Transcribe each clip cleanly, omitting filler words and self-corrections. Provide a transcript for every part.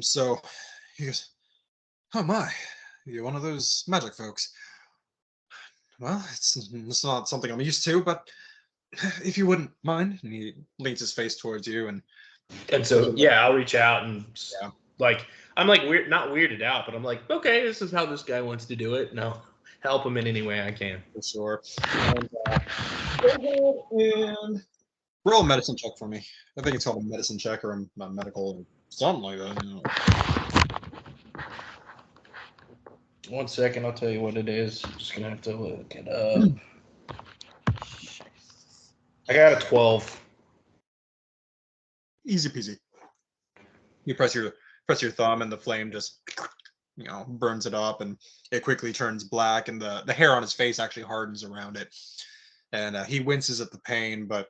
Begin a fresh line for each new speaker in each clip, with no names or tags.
So he goes, "Oh my, you're one of those magic folks. Well, it's not something I'm used to, but if you wouldn't mind," and he leans his face towards you and
And
says,
so, yeah, I'll reach out and
"Yeah,
like, I'm like weird, not weirded out, but I'm like, okay, this is how this guy wants to do it. And I'll help him in any way I can.
for sure." And go ahead and roll a medicine check for me. I think it's called a medicine check or a medical or something like that.
One second, I'll tell you what it is. I'm just gonna have to look it up. I got a 12.
Easy peasy. You press your thumb, and the flame just burns it up, and it quickly turns black, and the hair on his face actually hardens around it, and he winces at the pain, but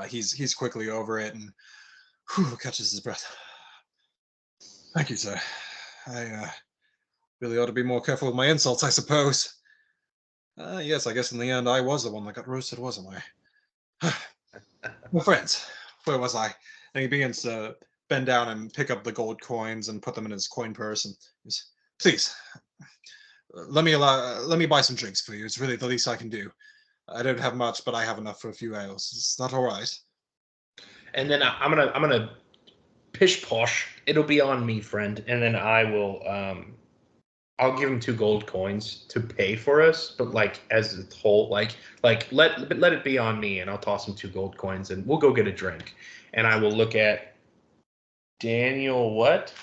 he's quickly over it and catches his breath. Thank you, sir. I really ought to be more careful with my insults, I suppose. Yes, I guess in the end I was the one that got roasted, wasn't I? Well, friends, where was I? And he begins to bend down and pick up the gold coins and put them in his coin purse. And he's, "Please, let me buy some drinks for you. It's really the least I can do. I don't have much, but I have enough for a few ales. Is that all right?"
And then I'm gonna pish posh. It'll be on me, friend. And then I'll give him 2 gold coins to pay for us, but like as a whole, let it be on me, and I'll toss him 2 gold coins, and we'll go get a drink. And I will look at Daniel. What?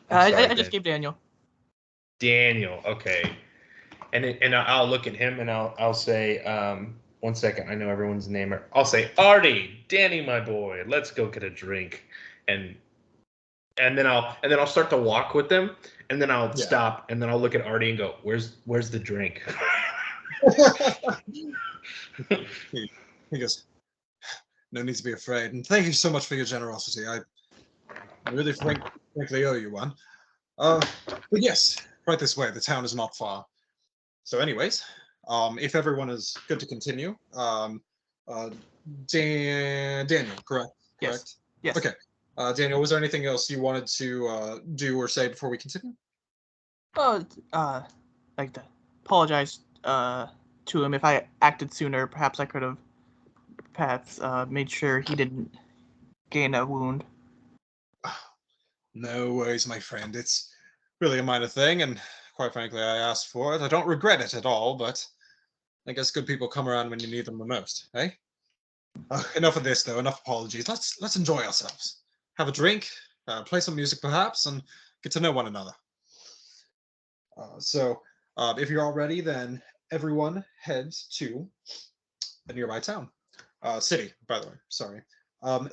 I just gave Daniel.
Daniel. Okay. And I'll look at him and I'll say, 1 second, I know everyone's name. I'll say, Arty, Danny, my boy, let's go get a drink, and and then I'll start to walk with them, and then I'll stop, and then I'll look at Arty and go, where's the drink?
he goes, "No need to be afraid, and thank you so much for your generosity. I really frankly owe you one. But yes, right this way. The town is not far. So, anyways, if everyone is good to continue, uh, Daniel, correct?
Yes. Yes.
Okay. Daniel, was there anything else you wanted to do or say before we continue?
Oh, like to apologize to him if I acted sooner. Perhaps I could have made sure he didn't gain a wound.
No worries, my friend. It's really a minor thing, and quite frankly, I asked for it. I don't regret it at all, but I guess good people come around when you need them the most, eh? Enough of this, though. Enough apologies. Let's enjoy ourselves. Have a drink, play some music, perhaps, and get to know one another. So, if you're all ready, then everyone heads to a nearby town, city. By the way, sorry.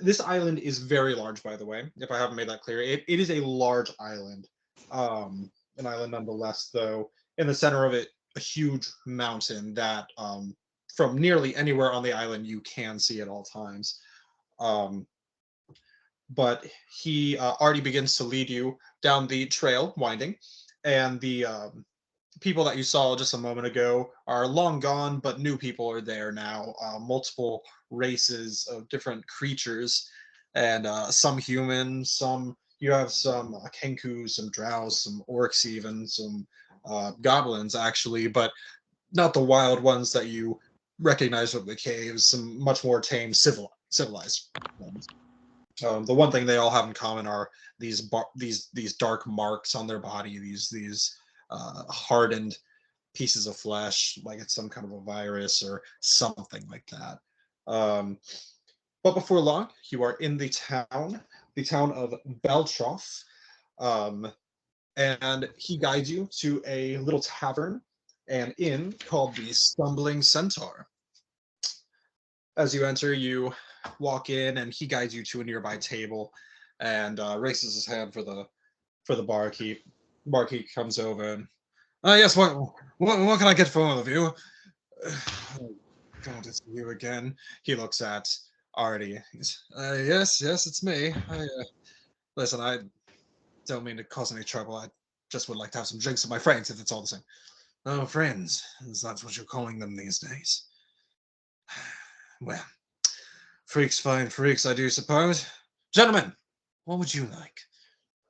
This island is very large, by the way. If I haven't made that clear, it is a large island. An island nonetheless, though. In the center of it, a huge mountain that, from nearly anywhere on the island, you can see at all times. Um, but he already begins to lead you down the trail, winding, and the people that you saw just a moment ago are long gone, but new people are there now. Multiple races of different creatures, and some human, some you have some kenkus, some drows, some orcs, even some goblins, actually, but not the wild ones that you recognize from the caves. Some much more tame, civilized ones. The one thing they all have in common are these dark marks on their body, these hardened pieces of flesh, like it's some kind of a virus or something like that. Um, but before long, you are in the town of Beltroff, um, and he guides you to a little tavern and inn called the Stumbling Centaur. As you enter, you walk in, and he guides you to a nearby table and raises his hand for the barkeep. Barkeep comes over and, yes, what can I get for all of you? Oh, God, it's you again. He looks at Artie. He's, yes, it's me. Listen, I don't mean to cause any trouble. I just would like to have some drinks with my friends, if it's all the same. Oh, friends, is that what you're calling them these days? Well, freaks find freaks, I do suppose. Gentlemen, what would you like?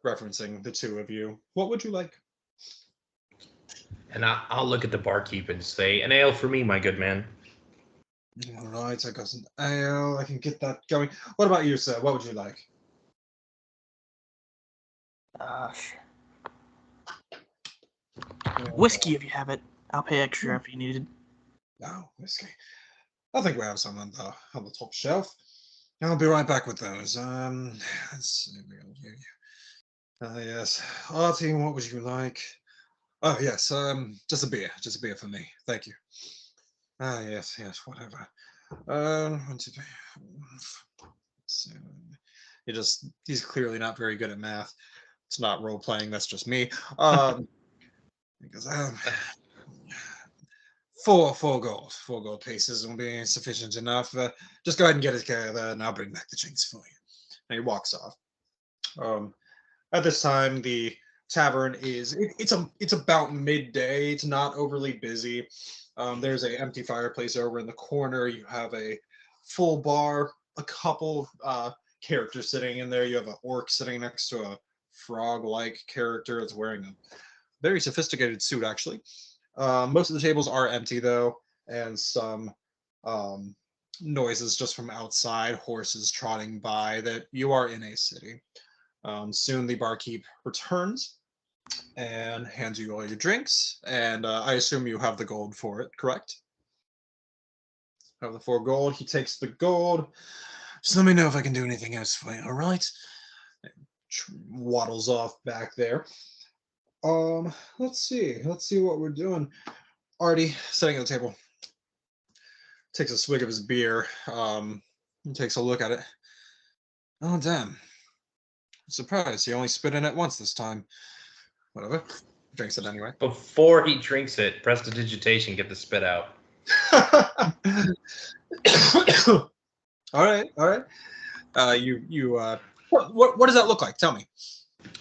referencing the two of you. What would you like?
And I'll look at the barkeep and say, "An ale for me, my good man."
All right, I got an ale. I can get that going. What about you, sir? What would you like?
Whiskey, if you have it. I'll pay extra if you needed.
No, whiskey. I think we have some on the top shelf. I'll be right back with those. Let's see. Yes, Arty, what would you like? Oh yes, just a beer for me. Thank you. Yes, whatever. 1, 2, 3. So, he's clearly not very good at math. It's not role playing. That's just me. Because four gold pieces will be sufficient enough. Just go ahead and get it together, and I'll bring back the drinks for you. And he walks off. At this time, the tavern it's about midday. It's not overly busy. There's an empty fireplace over in the corner. You have a full bar, a couple characters sitting in there. You have an orc sitting next to a frog-like character that's wearing a very sophisticated suit, actually. Most of the tables are empty, though, and some noises just from outside, horses trotting by, that you are in a city. Soon the barkeep returns and hands you all your drinks, and I assume you have the gold for it, correct? Have the 4 gold. He takes the gold. Just let me know if I can do anything else for you, all right? Waddles off back there. Let's see what we're doing. Arty, sitting at the table, takes a swig of his beer, takes a look at it. Oh, damn. I'm surprised he only spit in it once this time. Whatever. Drinks it anyway.
Before he drinks it, prestidigitation, get the spit out.
All right. What does that look like? Tell me.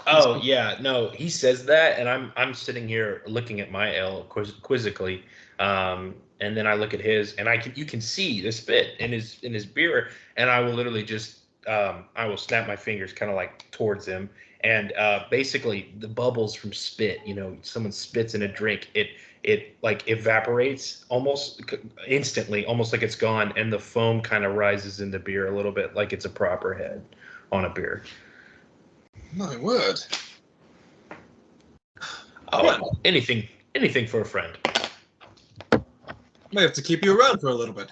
Oh yeah, no, he says that, and I'm sitting here looking at my ale quizzically, and then I look at his, and you can see the spit in his beer, and I will literally just I will snap my fingers kind of like towards him, and basically the bubbles from spit, someone spits in a drink, it like evaporates almost instantly, almost like it's gone, and the foam kind of rises in the beer a little bit, like it's a proper head on a beer.
My word.
Oh, well, anything for a friend.
May have to keep you around for a little bit.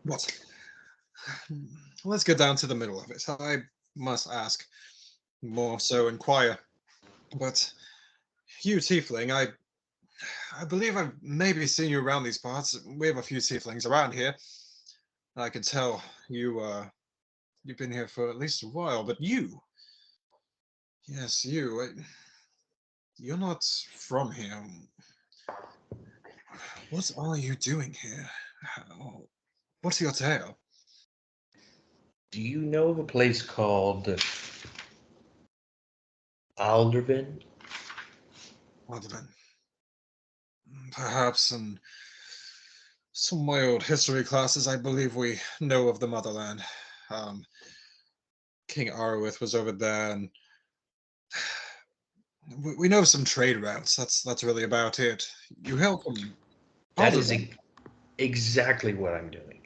What? Let's get down to the middle of it. I must ask, more so inquire. But you, tiefling, I believe I've maybe seen you around these parts. We have a few tieflings around here. I can tell you've been here for at least a while, but yes, you're not from here. What are you doing here? What's your tale?
Do you know of a place called Aldervine?
Aldervine. Perhaps in some of my old history classes, I believe we know of the motherland. King Arwith was over there, and we know some trade routes. That's really about it. You help them.
That is exactly what I'm doing.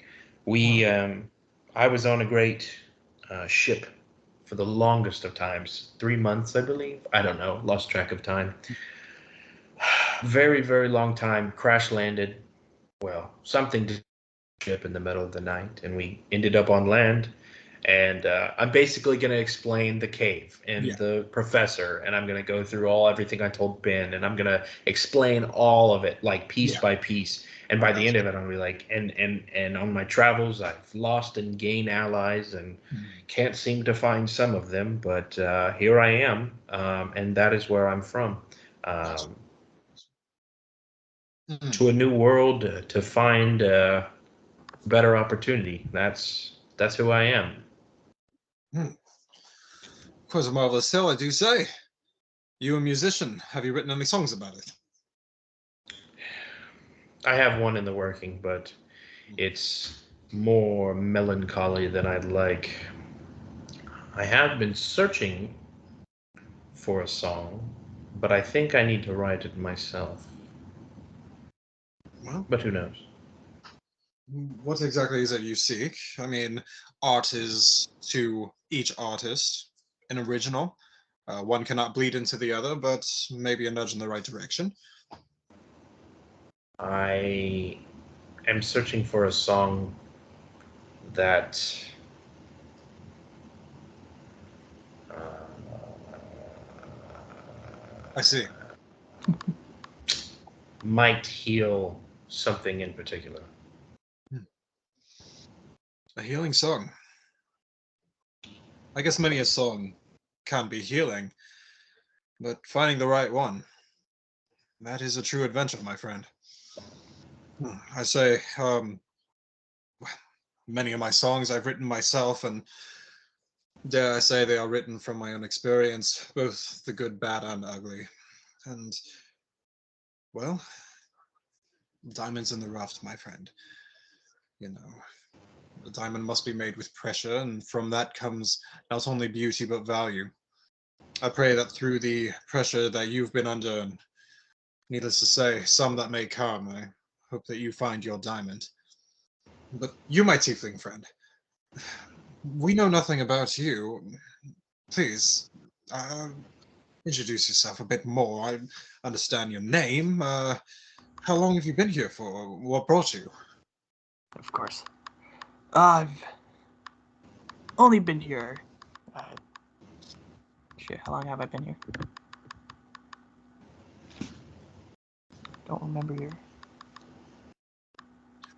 I was on a great ship for the longest of times, 3 months, I believe. I don't know, lost track of time. Very, very long time. Crash landed. Well, something did ship in the middle of the night, and we ended up on land. And I'm basically going to explain the cave and the professor, and I'm going to go through everything I told Ben, and I'm going to explain all of it, like piece by piece. And by the end of it, I'm going to be like, and on my travels, I've lost and gained allies, and can't seem to find some of them, but here I am, and that is where I'm from. To a new world, to find a better opportunity. That's who I am.
Quite a marvelous tale, I do say. You a musician? Have you written any songs about it?
I have one in the working, but it's more melancholy than I'd like. I have been searching for a song, but I think I need to write it myself.
Well,
But who knows?
what exactly is it you seek? I mean, art is to each artist an original. One cannot bleed into the other, but maybe a nudge in the right direction.
I am searching for a song that
I see.
might heal something in particular.
A healing song. I guess many a song can be healing, but finding the right one, that is a true adventure, my friend. I say, many of my songs I've written myself, and dare I say they are written from my own experience, both the good, bad, and ugly. And, well, diamonds in the rough, my friend. You know, the diamond must be made with pressure, and from that comes not only beauty but value. I pray that through the pressure that you've been under, and needless to say, some that may come, I hope that you find your diamond. But you, my tiefling friend, we know nothing about you. Please, uh, introduce yourself a bit more. I understand your name. How long have you been here for? What brought you?
Of course. I've only been here. Uh, shit, how long have I been here? Don't remember your.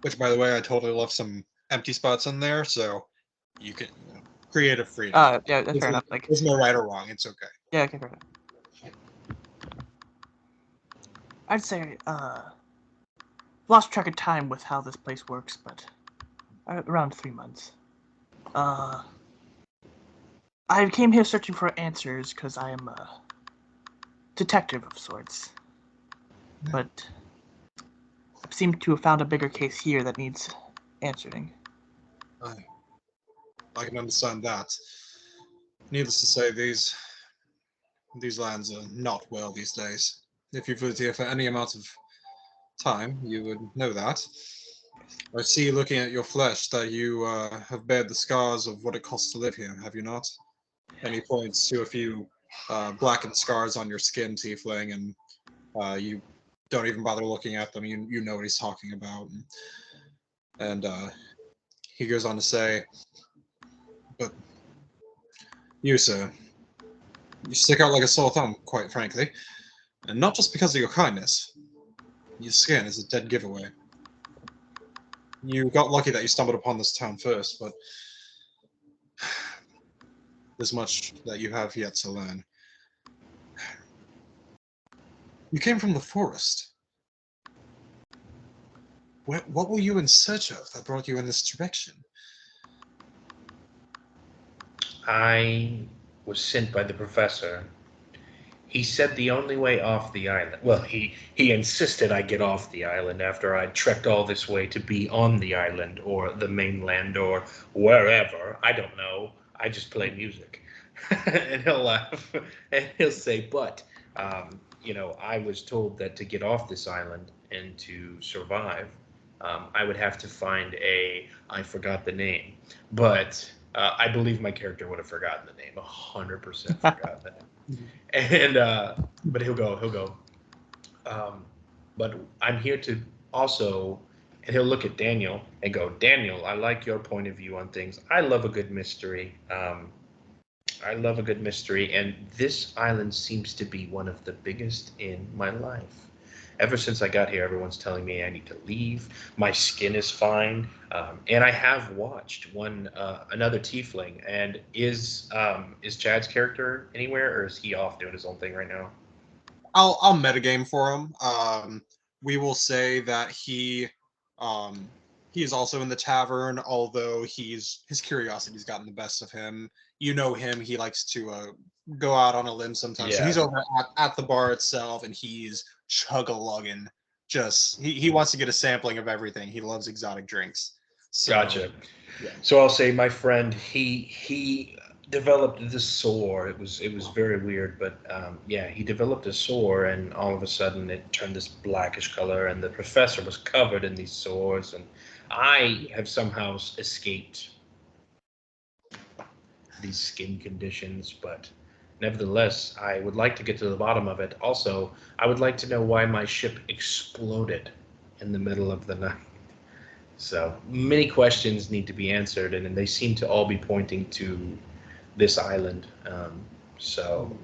Which, by the way, I totally left some empty spots in there, so you can creative freedom.
Yeah, that's fair enough. Like,
There's no right or wrong. It's okay.
yeah, okay, fair enough. I'd say, lost track of time with how this place works, but around 3 months. I came here searching for answers because I am a detective of sorts, but seem to have found a bigger case here that needs answering.
I can understand that. Needless to say, these lands are not well these days. If you've lived here for any amount of time, you would know that. I see, looking at your flesh, that you have bared the scars of what it costs to live here, have you not? And he points to a few blackened scars on your skin, tiefling, and you don't even bother looking at them. You know what he's talking about. And he goes on to say, but you, sir, you stick out like a sore thumb, quite frankly. And not just because of your kindness. Your skin is a dead giveaway. You got lucky that you stumbled upon this town first, but there's much that you have yet to learn. You came from the forest. What were you in search of that brought you in this direction?
I was sent by the professor. He said the only way off the island. Well, he insisted I get off the island after I trekked all this way to be on the island or the mainland or wherever. I don't know. I just play music. And he'll laugh and he'll say, but, I was told that to get off this island and to survive, I would have to find I forgot the name, but I believe my character would have forgotten the name, 100% forgotten the name. And but he'll go. But I'm here to also, and he'll look at Daniel and go, Daniel, I like your point of view on things. I love a good mystery. I love a good mystery, and this island seems to be one of the biggest in my life. Ever since I got here, everyone's telling me I need to leave. My skin is fine, and I have watched another tiefling. And is Chad's character anywhere, or is he off doing his own thing right now?
I'll metagame for him. We will say that he is also in the tavern, although his curiosity's gotten the best of him. You know him; he likes to go out on a limb sometimes. So
Yeah.
he's over at the bar itself, and he's chug-a-lugging. Just he wants to get a sampling of everything. He loves exotic drinks. So,
Gotcha.
yeah.
So I'll say my friend, he developed this sore. It was very weird, but yeah, he developed a sore, and all of a sudden it turned this blackish color, and the professor was covered in these sores, and I have somehow escaped these skin conditions, but nevertheless, I would like to get to the bottom of it. Also, I would like to know why my ship exploded in the middle of the night. So many questions need to be answered, and they seem to all be pointing to this island. So,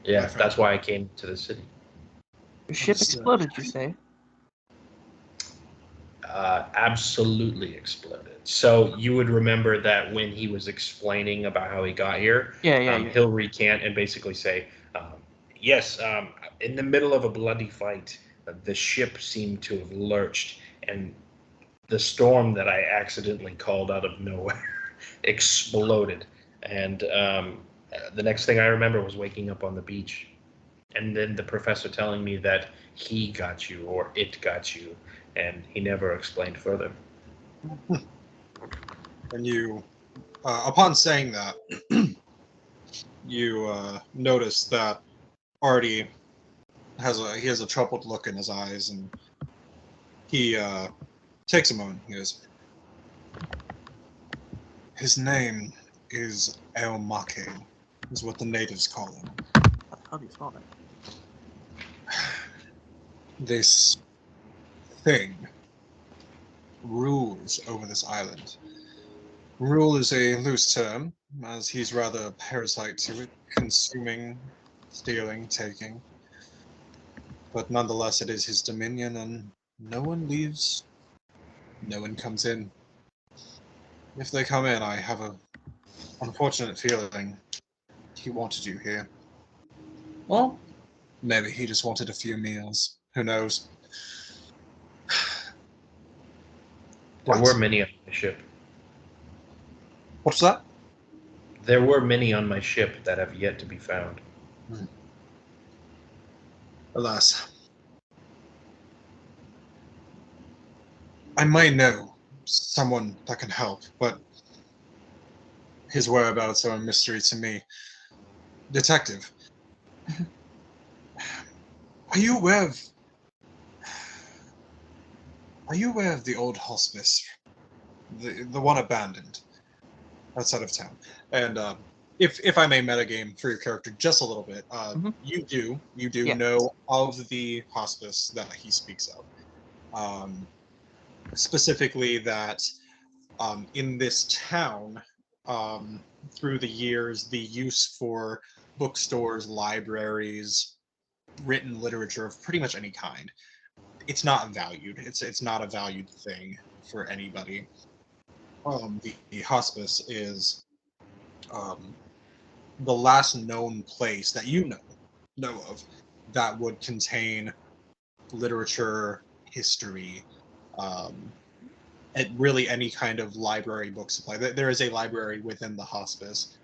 yeah,
fair.
that's why I came to the city.
Your ship
Understood.
exploded, you say?
Absolutely exploded. So you would remember that when he was explaining about how he got here,
Yeah.
he'll recant and basically say, yes, in the middle of a bloody fight, the ship seemed to have lurched, and the storm that I accidentally called out of nowhere exploded. And the next thing I remember was waking up on the beach. And then the professor telling me that he got you or it got you. And he never explained further.
And you, upon saying that, you notice that Arty has a troubled look in his eyes, and he takes a moment. He goes, "His name is El Make, is what the natives call him.
How do you spell that?
This thing rules over this island. Rule is a loose term, as he's rather a parasite to it, consuming, stealing, taking. But nonetheless, it is his dominion, and no one leaves, no one comes in. If they come in, I have a unfortunate feeling he wanted you here. Well, maybe he just wanted a few meals. Who knows?
There
What?
were many on my ship.
What's that?
There were many on my ship that have yet to be found.
Alas. I might know someone that can help, but his whereabouts are a mystery to me. Detective, are you aware of the old hospice, the one abandoned outside of town? And if I may metagame for your character just a little bit, you do
Yeah.
know of the hospice that he speaks of, specifically that in this town, through the years, the use for bookstores, libraries, written literature of pretty much any kind, it's not valued. It's not a valued thing for anybody. The hospice is the last known place that you know of that would contain literature, history, really any kind of library book supply. There is a library within the hospice,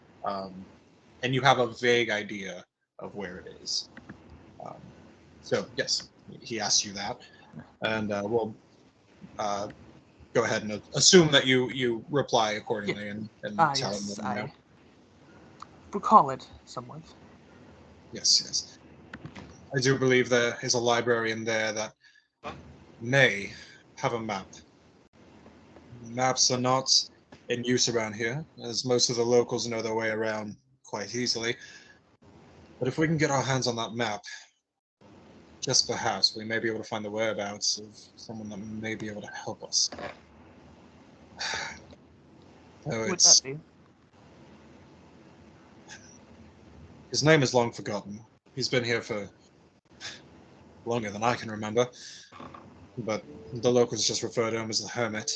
and you have a vague idea of where it is. So yes, he asks you that, and we'll go ahead and assume that you reply accordingly and tell him
Yes,
what you know.
I recall it somewhat.
Yes. I do believe there is a library in there that may have a map. Maps are not in use around here, as most of the locals know their way around quite easily. But if we can get our hands on that map, just perhaps we may be able to find the whereabouts of someone that may be able to help us.
Who would that be?
His name is long forgotten. He's been here for longer than I can remember, but the locals just refer to him as the Hermit.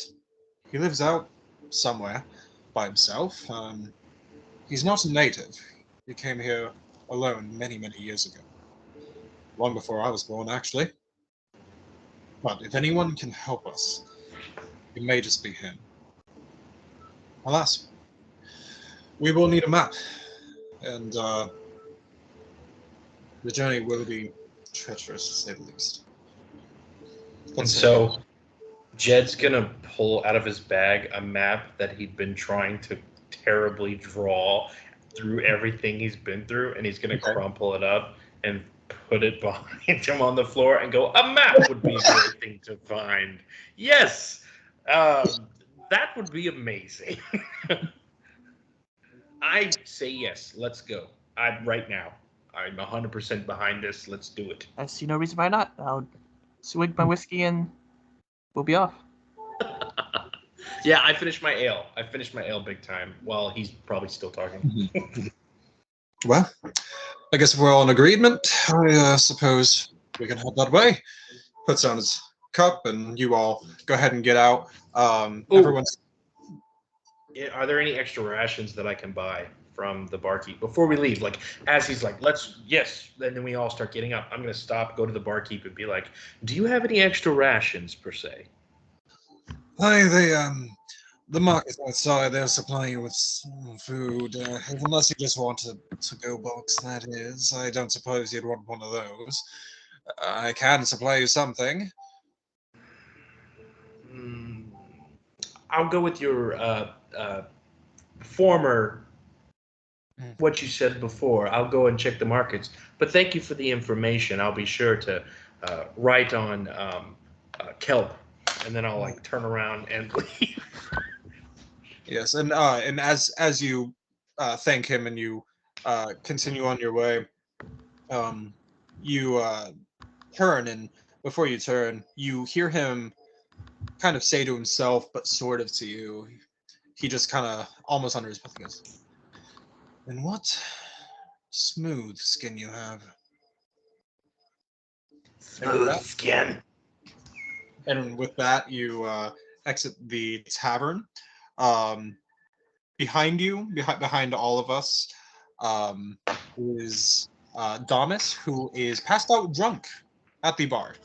He lives out somewhere by himself. He's not a native. He came here alone many years ago. Long before I was born, actually. But if anyone can help us, it may just be him. Alas, we will need a map, and the journey will be treacherous, to say the least.
And so Jed's gonna pull out of his bag a map that he'd been trying to terribly draw through everything he's been through, and he's gonna
Okay.
crumple it up and put it behind him on the floor and go, "A map would be a great thing to find." Yes, that would be amazing. I say yes. Let's go. Right now. I'm 100% behind this. Let's do it.
I see no reason why not. I'll swig my whiskey and we'll be off.
Yeah, I finished my ale. Big time. While he's probably still talking.
Well, I guess if we're all in agreement, I suppose we can head that way. Puts down his cup, and you all go ahead and get out. Everyone's
Are there any extra rations that I can buy from the barkeep before we leave? Like, as he's like, yes. And then we all start getting up. I'm going to stop, go to the barkeep, and be like, do you have any extra rations, per se?
the market outside, they're supplying you with some food, unless you just want a to-go box, that is. I don't suppose you'd want one of those. I can supply you something.
I'll go with your former, what you said before. I'll go and check the markets. But thank you for the information. I'll be sure to write on kelp, and then I'll like turn around and leave.
Yes, and as you thank him and you continue on your way, you turn, and before you turn, you hear him kind of say to himself, but sort of to you. He just kind of almost under his breath goes, "And what smooth skin you have."
Smooth skin.
And with that, you exit the tavern. Behind you, behind all of us, is Damas, who is passed out drunk at the bar.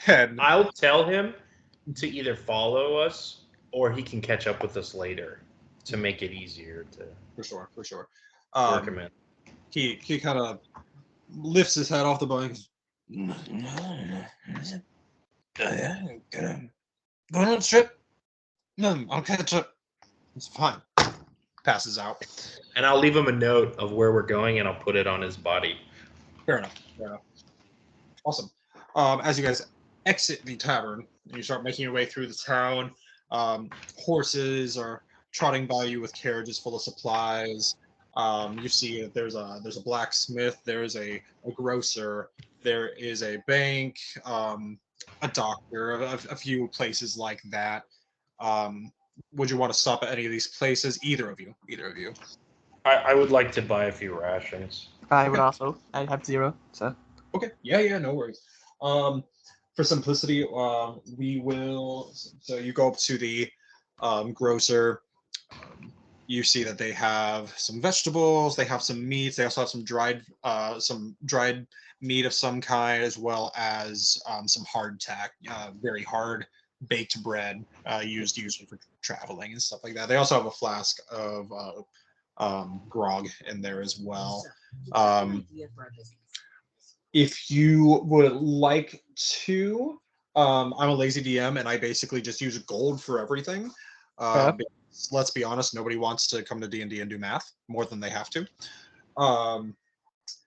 And
I'll tell him to either follow us or he can catch up with us later to make it easier to
for sure.
work him in.
He kind of lifts his head off the bar and goes, going on a trip? No, I'll catch up. It's fine. Passes out.
And I'll leave him a note of where we're going, and I'll put it on his body.
Fair enough. Awesome. As you guys exit the tavern, and you start making your way through the town, horses are trotting by you with carriages full of supplies. You see that there's a blacksmith, there's a grocer, there is a bank, a doctor, a few places like that. Would you want to stop at any of these places? Either of you.
I would like to buy a few rations.
I would also. I have 0, so.
Okay. Yeah, no worries. For simplicity, we will. So you go up to the grocer. You see that they have some vegetables. They have some meats. They also have some dried meat of some kind, as well as some hardtack, very hard baked bread used usually for traveling and stuff like that. They also have a flask of grog in there as well. If you would like to, I'm a lazy DM and I basically just use gold for everything. Let's be honest, nobody wants to come to D&D and do math more than they have to.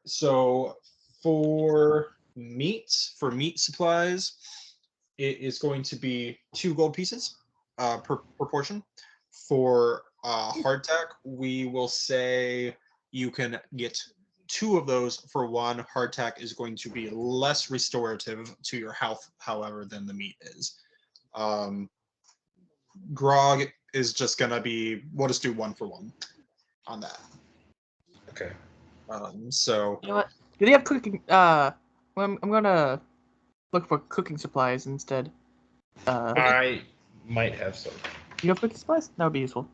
So for meat supplies, it is going to be 2 gold pieces per portion. For hardtack, we will say you can get 2 of those for 1. Hardtack is going to be less restorative to your health, however, than the meat is. Grog is just gonna be, we'll just do 1 for 1 on that.
Okay.
So
You know what? Do they have cooking? Well, I'm gonna look for cooking supplies instead.
I might have some.
You have cooking supplies? That would be useful.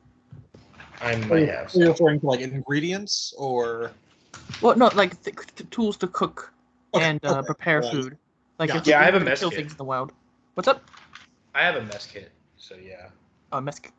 I might have
are
some.
you referring to like ingredients or?
Well, no, like tools to cook
Okay,
and prepare food. Like
Yeah.
if
Yeah, I
we
have a
need to
mess
kill
kit.
things in the wild. What's up?
I have a mess kit, so yeah.
Oh, mess kit.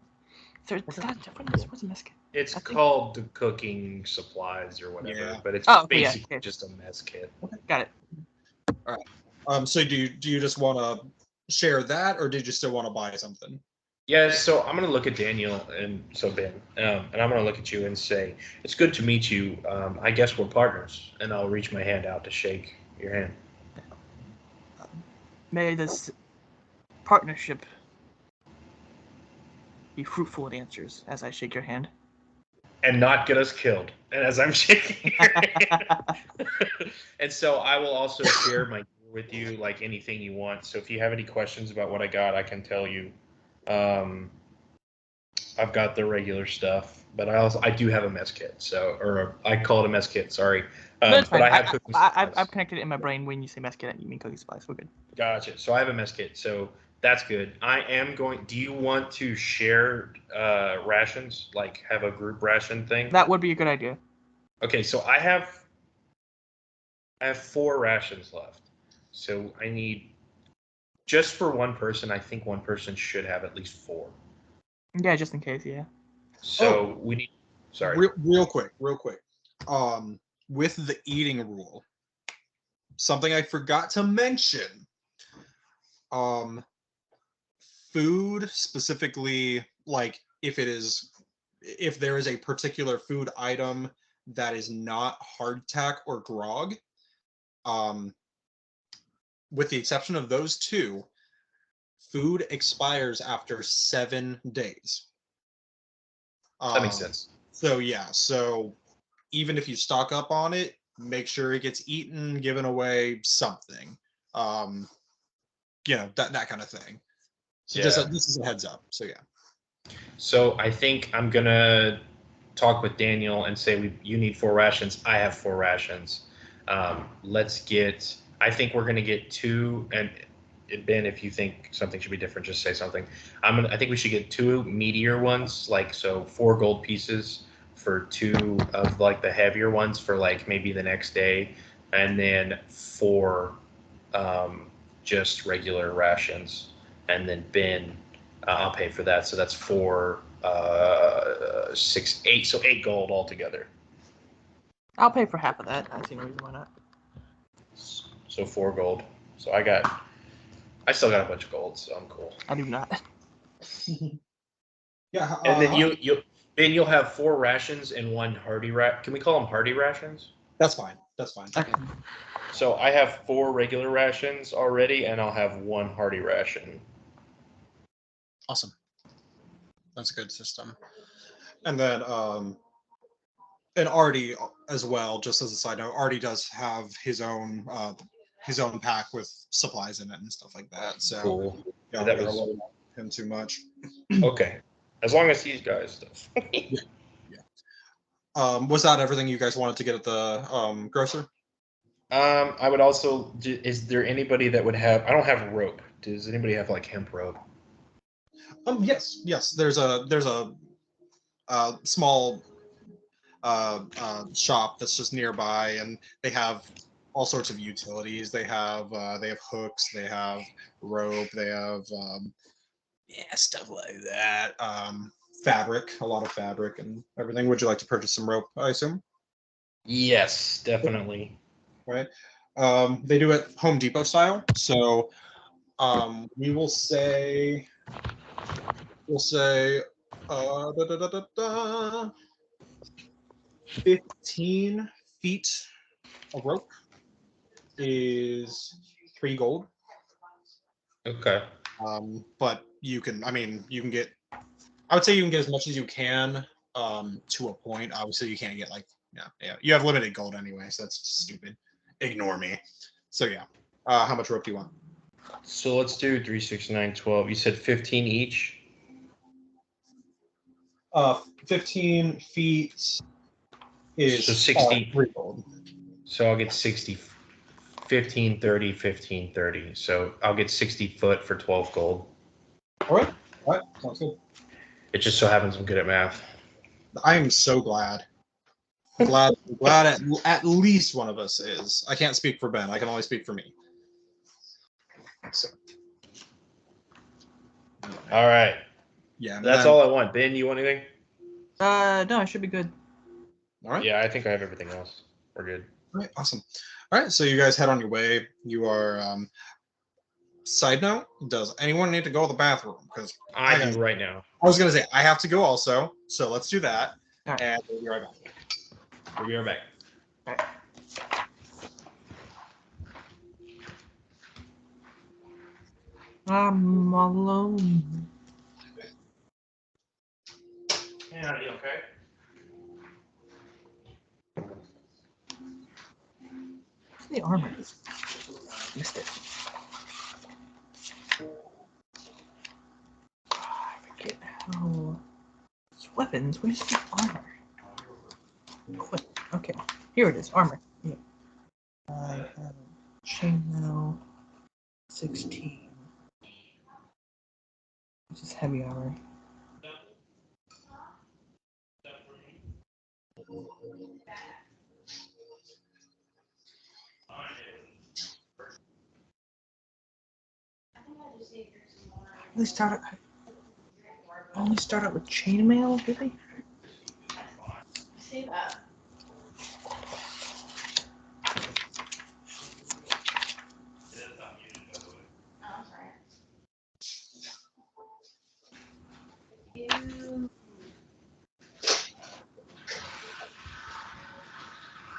What's a mess kit?
It's
I think-
called the cooking supplies or whatever,
Yeah.
but it's
Oh, okay, yeah,
basically
okay.
just a mess kit.
Got it.
So do you just want to share that, or did you still want to buy something?
Yeah, so I'm gonna look at Daniel and so Ben, and I'm gonna look at you and say, "It's good to meet you. I guess we're partners." And I'll reach my hand out to shake your hand.
May this partnership be fruitful in answers as I shake your hand.
And not get us killed. And as I'm shaking your hand. And so I will also share my gear with you, like anything you want. So if you have any questions about what I got, I can tell you. I've got the regular stuff, but I do have a mess kit. I call it a mess kit. Sorry,
That's
but
fine.
I have cooking supplies.
I've connected it in my brain when you say mess kit, you mean cooking supplies. We're good.
Gotcha. So I have a mess kit. So that's good. I am going. Do you want to share rations? Like have a group ration thing?
That would be a good idea.
Okay. So I have 4 rations left. So I need just for one person. I think one person should have at least 4.
Yeah, just in case. Yeah.
So we need. Sorry.
Real quick. With the eating rule, something I forgot to mention. Food specifically, like if there is a particular food item that is not hardtack or grog, with the exception of those 2, food expires after 7 days.
That makes sense.
So yeah, so even if you stock up on it, make sure it gets eaten, given away, something. That kind of thing. So just this is a heads up. So yeah.
So I think I'm gonna talk with Daniel and say you need 4 rations. I have 4 rations. Let's get. I think we're gonna get 2. And Ben, if you think something should be different, just say something. I think we should get 2 meatier ones, like so 4 gold pieces for 2 of like the heavier ones for like maybe the next day, and then 4 just regular rations, and then Ben, I'll pay for that. So that's 4, 6, 8. So 8 gold altogether.
I'll pay for half of that. I see no reason why not.
So 4 gold. So I still got a bunch of gold, so I'm cool.
I do not.
Yeah.
And then you'll have 4 rations and 1 hearty rat. Can we call them hearty rations?
That's fine.
Okay.
So I have 4 regular rations already, and I'll have 1 hearty ration.
Awesome. That's a good system. And then and Arty as well, just as a side note, Arty does have his own pack with supplies in it and stuff like that. So
Cool.
yeah,
That
don't
was-
worry about him too much.
Okay. As long as these guys does.
Yeah. Was that everything you guys wanted to get at the grocer?
I would also. Is there anybody that would have? I don't have rope. Does anybody have like hemp rope?
Yes. There's a small shop that's just nearby, and they have all sorts of utilities. They have hooks, they have rope, they have stuff like that. Fabric, a lot of fabric and everything. Would you like to purchase some rope, I assume?
Yes, definitely.
Right. They do it Home Depot style. So we will say 15 feet of rope is 3 gold.
Okay.
But you can get, I would say you can get as much as you can to a point. Obviously you can't get like, yeah, you have limited gold anyway, so that's stupid. Ignore me. So yeah. How much rope do you want?
So let's do 3, 6, 9, 12. You said 15 each?
15 feet is
So 60.
3 gold.
So I'll get 60. 15, 30, 15, 30. So I'll get 60 foot for 12 gold.
All right. Sounds good.
It just so happens I'm good at math.
I am so glad. Glad at least one of us is. I can't speak for Ben. I can only speak for me. So.
All right.
Yeah.
That's all I want. Ben, you want anything?
No, I should be good.
All right.
Yeah, I think I have everything else. We're good.
All right. Awesome. All right. So you guys head on your way. You are Side note: does anyone need to go to the bathroom? Because
I do right now.
I was gonna say I have to go also, so let's do that,
All right.
and we'll be right back.
We'll be right back.
All right. I'm alone.
Yeah, are you okay?
What's the armor? Missed it. I forget how. It's weapons. What is the armor? Equip. Okay. Here it is. Armor. Yeah. I have chainmail 16. This is heavy armor. Only start out with chainmail, really?
Say that. Oh, I'm sorry. Ew.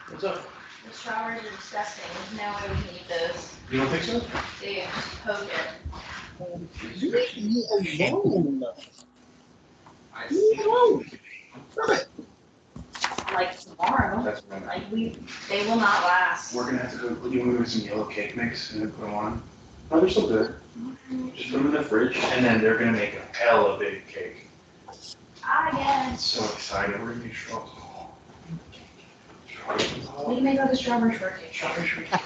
What's up?
The strawberries are disgusting. There's no way we can eat those.
You don't think so?
Dude, just poke it.
Leave me alone. Leave me alone. Stop it.
Like tomorrow.
That's right.
Like they will not last.
We're gonna have to go. You want to go get some yellow cake mix and then put them on? Oh, they're still good. Just put them in the fridge, and then they're gonna make a hella big cake.
I
I'm
guess.
so excited. We're gonna be strawberry.
We can make like a strawberry shortcake.
Strawberry shortcake.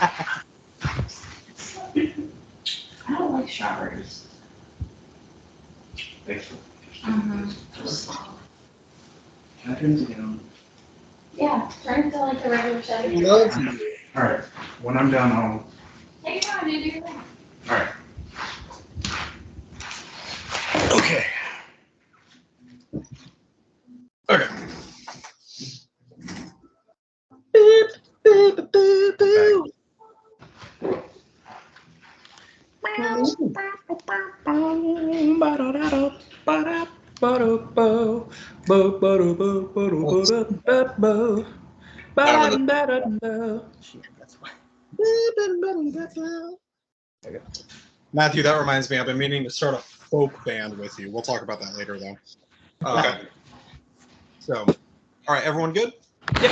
I don't like strawberries.
Thanks for.
Mm-hmm.
Can I turn this down?
Yeah, turn it to like the regular setting.
Love
All right. When I'm down home.
Take your time, dude. Do your thing.
All right. Okay.
Okay.
Shit, that's why.
Matthew, that reminds me. I've been meaning to start a folk band with you. We'll talk about that later, though.
Okay.
So, all right, everyone good?
Yep.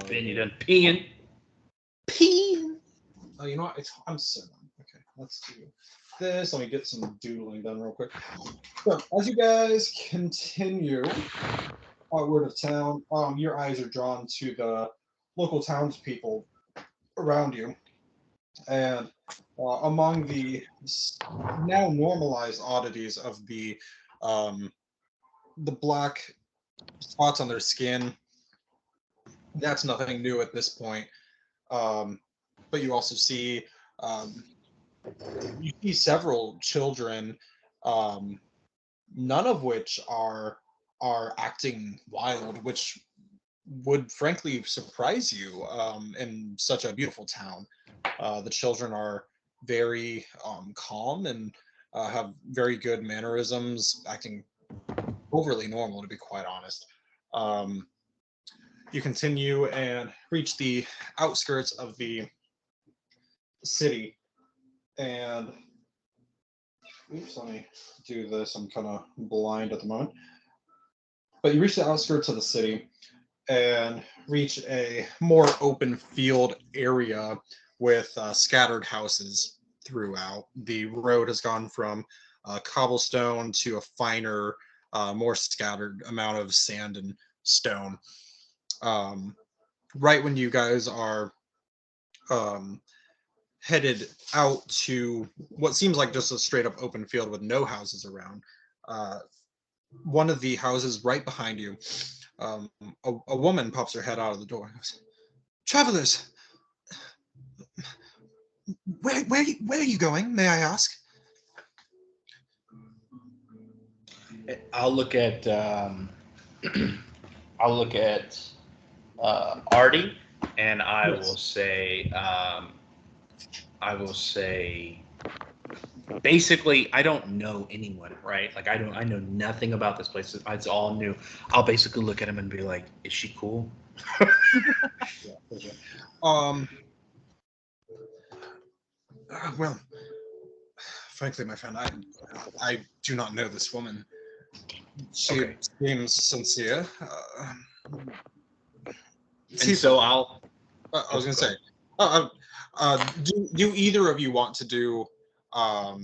Ben, you done peeing?
Oh, you know what? I'm so done. Okay, let's do this. Let me get some doodling done real quick. So, as you guys continue outward of town, your eyes are drawn to the local townspeople around you, and among the now normalized oddities of the black spots on their skin, that's nothing new at this point. But you also see several children, none of which are acting wild, which would frankly surprise you in such a beautiful town. The children are very calm and have very good mannerisms, acting overly normal, to be quite honest. You continue and reach the outskirts of the city, and oops, let me do this. I'm kind of blind at the moment. But you reach the outskirts of the city and reach a more open field area with scattered houses throughout. The road has gone from cobblestone to a finer, more scattered amount of sand and stone. Right when you guys are headed out to what seems like just a straight up open field with no houses around, one of the houses right behind you, a woman pops her head out of the door and goes, "Travelers, where are you going, may I ask?"
I'll look at Arty, and I will say, I will say, basically, I don't know anyone, right? Like, I know nothing about this place. It's all new. I'll basically look at him and be like, "Is she cool?"
Yeah, for sure. Um. Well, frankly, my friend, I do not know this woman. She
Okay.
seems sincere.
And so I'll.
I was gonna
Go
say, do either of you want to do a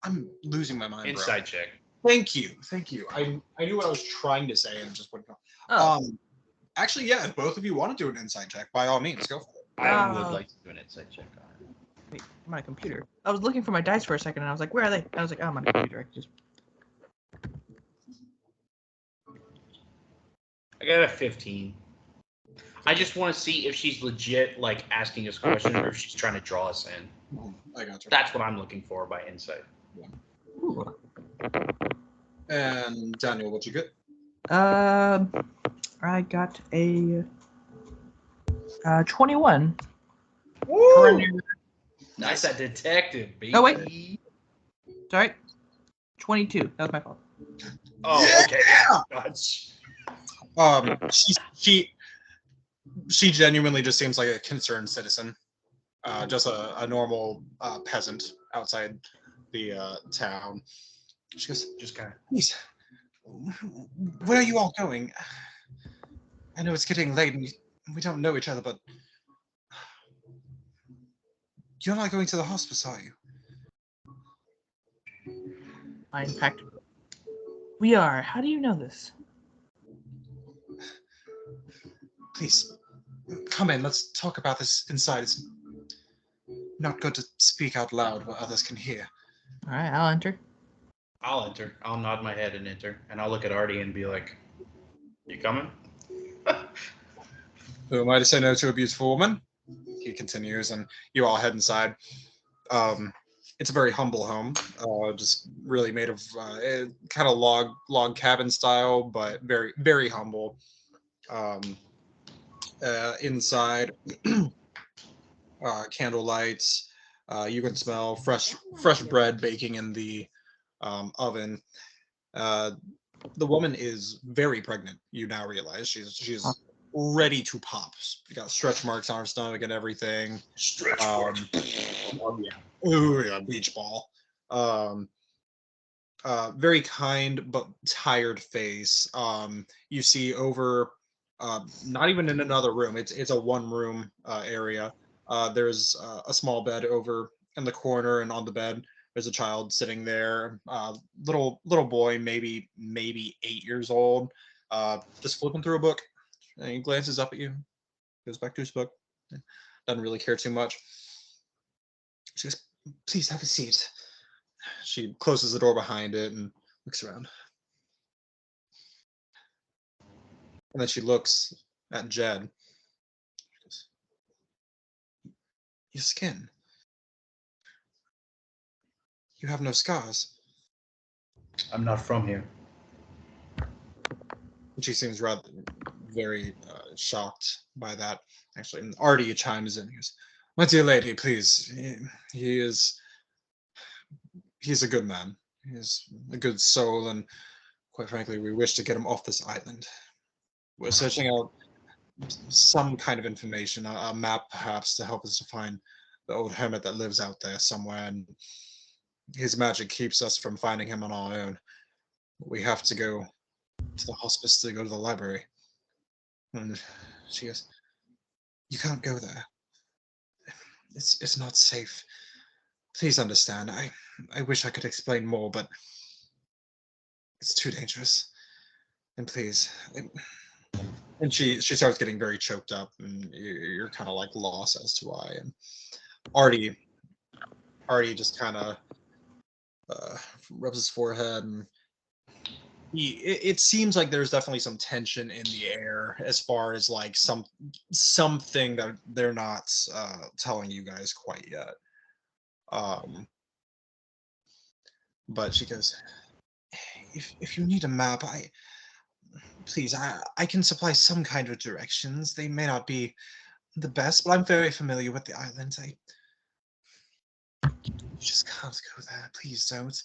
I'm losing my mind, bro.
Inside check.
Thank you, thank you. I knew what I was trying to say and just wouldn't go.
Oh,
Actually, yeah, if both of you want to do an insight check, by all means, go for it.
I would like to do an inside check on it.
wait, I'm on a computer. I was looking for my dice for a second, and I was like, where are they? I was like, oh, I'm on a computer. I can just.
I got a 15. I just want to see if she's legit, like, asking us questions or if she's trying to draw us in.
I got you.
That's what I'm looking for by insight.
Ooh.
And Daniel, what you get?
I got a 21.
Woo! Nice, that detective, baby.
Oh, wait. Sorry, 22. That was my fault.
Oh, okay. God.
She genuinely just seems like a concerned citizen, just a normal peasant outside the town. She goes,
Just kind of.
please, where are you all going? I know it's getting late and we don't know each other, but you're not going to the hospice, are you?
In fact, we are. How do you know this?
Please, come in. Let's talk about this inside. It's not good to speak out loud where others can hear.
All right, I'll enter.
I'll enter. I'll nod my head and enter. And I'll look at Arty and be like, you coming?
Who am I to say no to a beautiful woman? He continues, and you all head inside. It's a very humble home, just really made of kind of log cabin style, but very very humble. Inside, candle lights. You can smell fresh bread baking in the oven. The woman is very pregnant. You now realize she's ready to pop. She got stretch marks on her stomach and everything.
Stretch
Oh yeah. Ooh, yeah, beach ball. Very kind but tired face. You see over, not even in another room. It's a one room area. There's a small bed over in the corner, and on the bed there's a child sitting there. Little boy, maybe 8 years old. Just flipping through a book. And he glances up at you, goes back to his book. Doesn't really care too much. She goes, please have a seat. She closes the door behind it and looks around. And then she looks at Jed. She goes, your skin. You have no scars.
I'm not from here.
And she seems rather very shocked by that, actually. And Arty chimes in. He goes, my dear lady, please. He's a good man. He's a good soul, and quite frankly, we wish to get him off this island. We're searching out some kind of information, a map perhaps, to help us to find the old hermit that lives out there somewhere, and his magic keeps us from finding him on our own. We have to go to the hospice to go to the library. And she goes, you can't go there. It's not safe. Please understand. I wish I could explain more, but it's too dangerous. And please. And she starts getting very choked up, and you're kind of like lost as to why. And Arty just kind of rubs his forehead, and it seems like there's definitely some tension in the air as far as like something that they're not telling you guys quite yet. But she goes, if you need a map, please, I can supply some kind of directions. They may not be the best, but I'm very familiar with the island. You just can't go there. Please don't.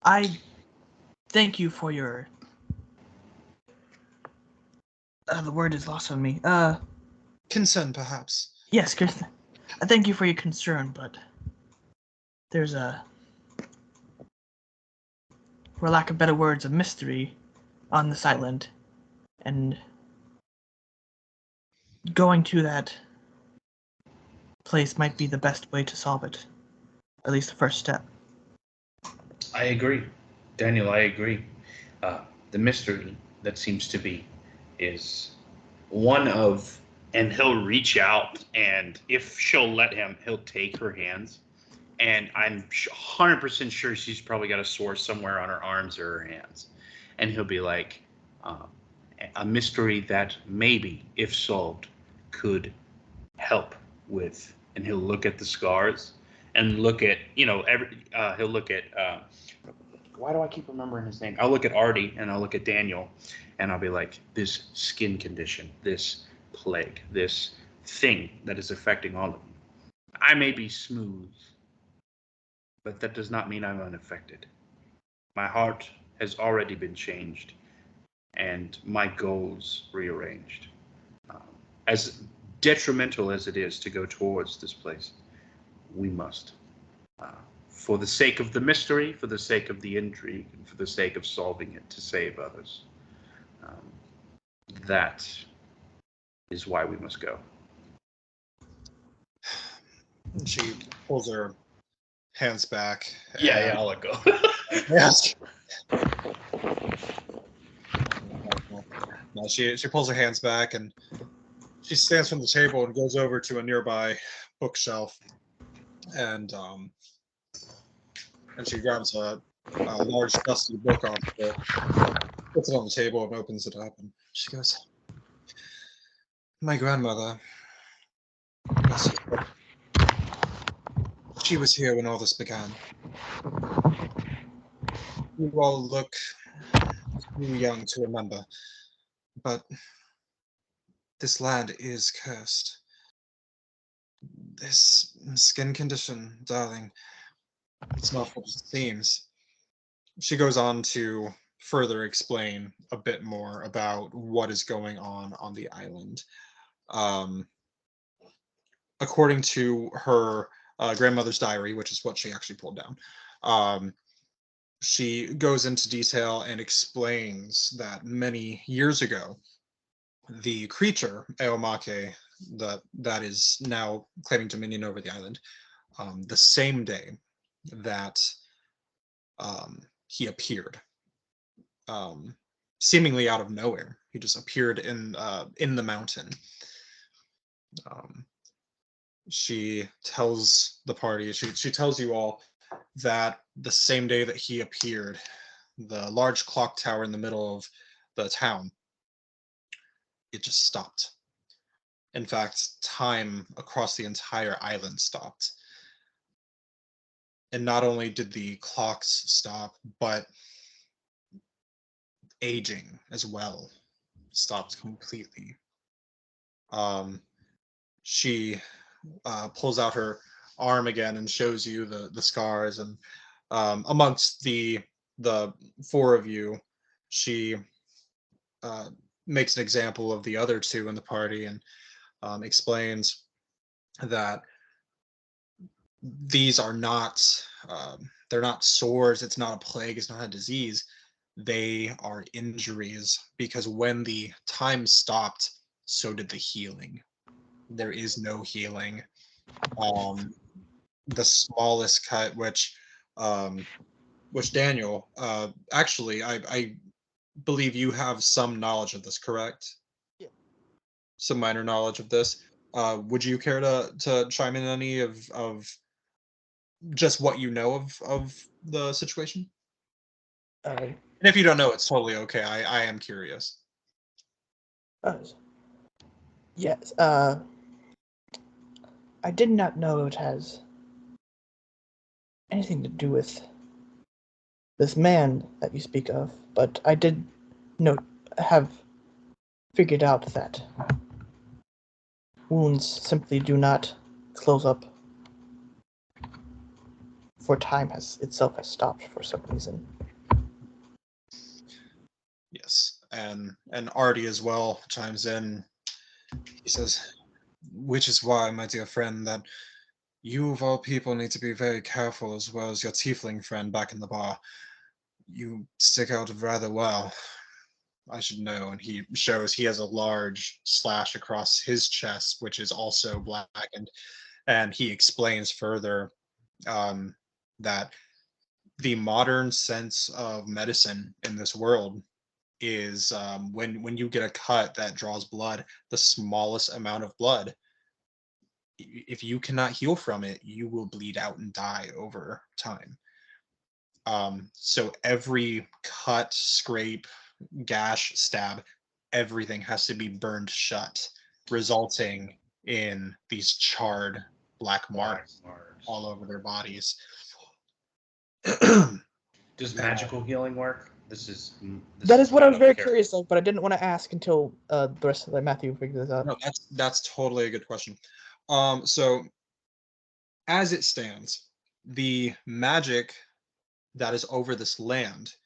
I thank you for your. The word is lost on me.
Concern, perhaps.
Yes, Chris. I thank you for your concern, but there's for lack of better words, a mystery on this island, and going to that place might be the best way to solve it. At least the first step.
I agree. Daniel, I agree. The mystery that seems to be is one of, and he'll reach out, and if she'll let him, he'll take her hands. And I'm 100% sure she's probably got a sore somewhere on her arms or her hands. And he'll be like, a mystery that maybe, if solved, could help with. And he'll look at the scars and look at, he'll look at, why do I keep remembering his name? I'll look at Arty and I'll look at Daniel and I'll be like, this skin condition, this plague, this thing that is affecting all of you. I may be smooth, but that does not mean I'm unaffected. My heart has already been changed and my goals rearranged. As detrimental as it is to go towards this place, we must. For the sake of the mystery, for the sake of the intrigue, and for the sake of solving it to save others. That is why we must go.
And she pulls her hands back.
Yeah, I'll let go.
Yes. No, she pulls her hands back and she stands from the table and goes over to a nearby bookshelf, and she grabs a large dusty book off it, puts it on the table, and opens it up. And she goes, "My grandmother, she was here when all this began. You all look too young to remember, but this land is cursed. This skin condition, darling, it's not what it seems." She goes on to further explain a bit more about what is going on the island. According to her grandmother's diary, which is what she actually pulled down, she goes into detail and explains that many years ago, the creature, Eomake, that is now claiming dominion over the island, the same day that he appeared, seemingly out of nowhere. He just appeared in the mountain. She tells the party, she tells you all that the same day that he appeared, the large clock tower in the middle of the town, it just stopped. In fact, time across the entire island stopped. And not only did the clocks stop, but aging as well stopped completely. She pulls out her arm again and shows you the scars, and amongst the four of you, she makes an example of the other two in the party and explains that these are not they're not sores, it's not a plague, it's not a disease, they are injuries, because when the time stopped, so did the healing. There is no healing. The smallest cut, which Daniel, actually, I believe you have some knowledge of this, correct?
Yeah.
Some minor knowledge of this. Would you care to chime in any of just what you know of the situation? And if you don't know, it's totally okay. I am curious.
Yes. I did not know it has anything to do with this man that you speak of, but I did have figured out that wounds simply do not close up. For time itself has stopped for some reason.
Yes, and Arty as well chimes in. He says, "Which is why, my dear friend, that you of all people need to be very careful, as well as your tiefling friend back in the bar. You stick out rather well. I should know." And he shows he has a large slash across his chest, which is also blackened. And he explains further that the modern sense of medicine in this world is when you get a cut that draws blood, the smallest amount of blood, if you cannot heal from it, you will bleed out and die over time. So every cut, scrape, gash, stab, everything has to be burned shut, resulting in these charred black marks all over their bodies.
Does magical healing work?
That is what I was very curious of, but I didn't want to ask until the rest of Matthew figured this out.
No, that's totally a good question. So as it stands, the magic that is over this land,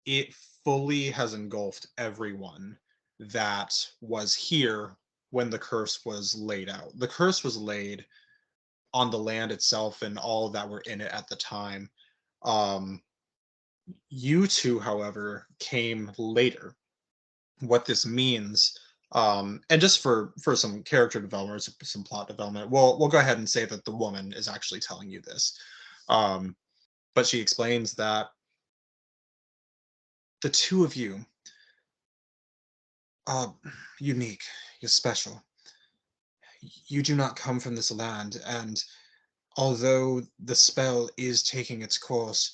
it fully has engulfed everyone that was here when the curse was laid out. The curse was laid on the land itself and all that were in it at the time. You two, however, came later. What this means, and just for some character development, some plot development, we'll go ahead and say that the woman is actually telling you this. But she explains that the two of you are unique, you're special. You do not come from this land, and although the spell is taking its course,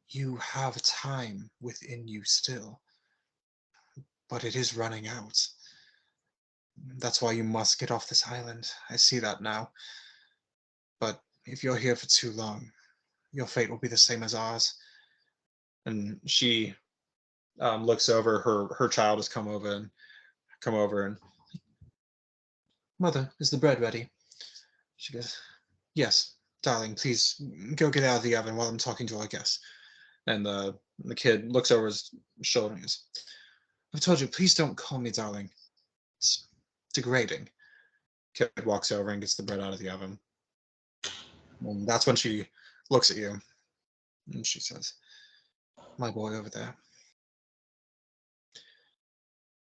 you have time within you still. But it is running out. That's why you must get off this island. I see that now. But if you're here for too long, your fate will be the same as ours. And she looks over. Her child has come over and, "Mother, is the bread ready?" She goes, "Yes, darling. Please go get out of the oven while I'm talking to our guests." And the kid looks over his shoulder and goes, "I've told you, please don't call me darling. It's degrading." Kid walks over and gets the bread out of the oven. And that's when she looks at you and she says, "My boy over there,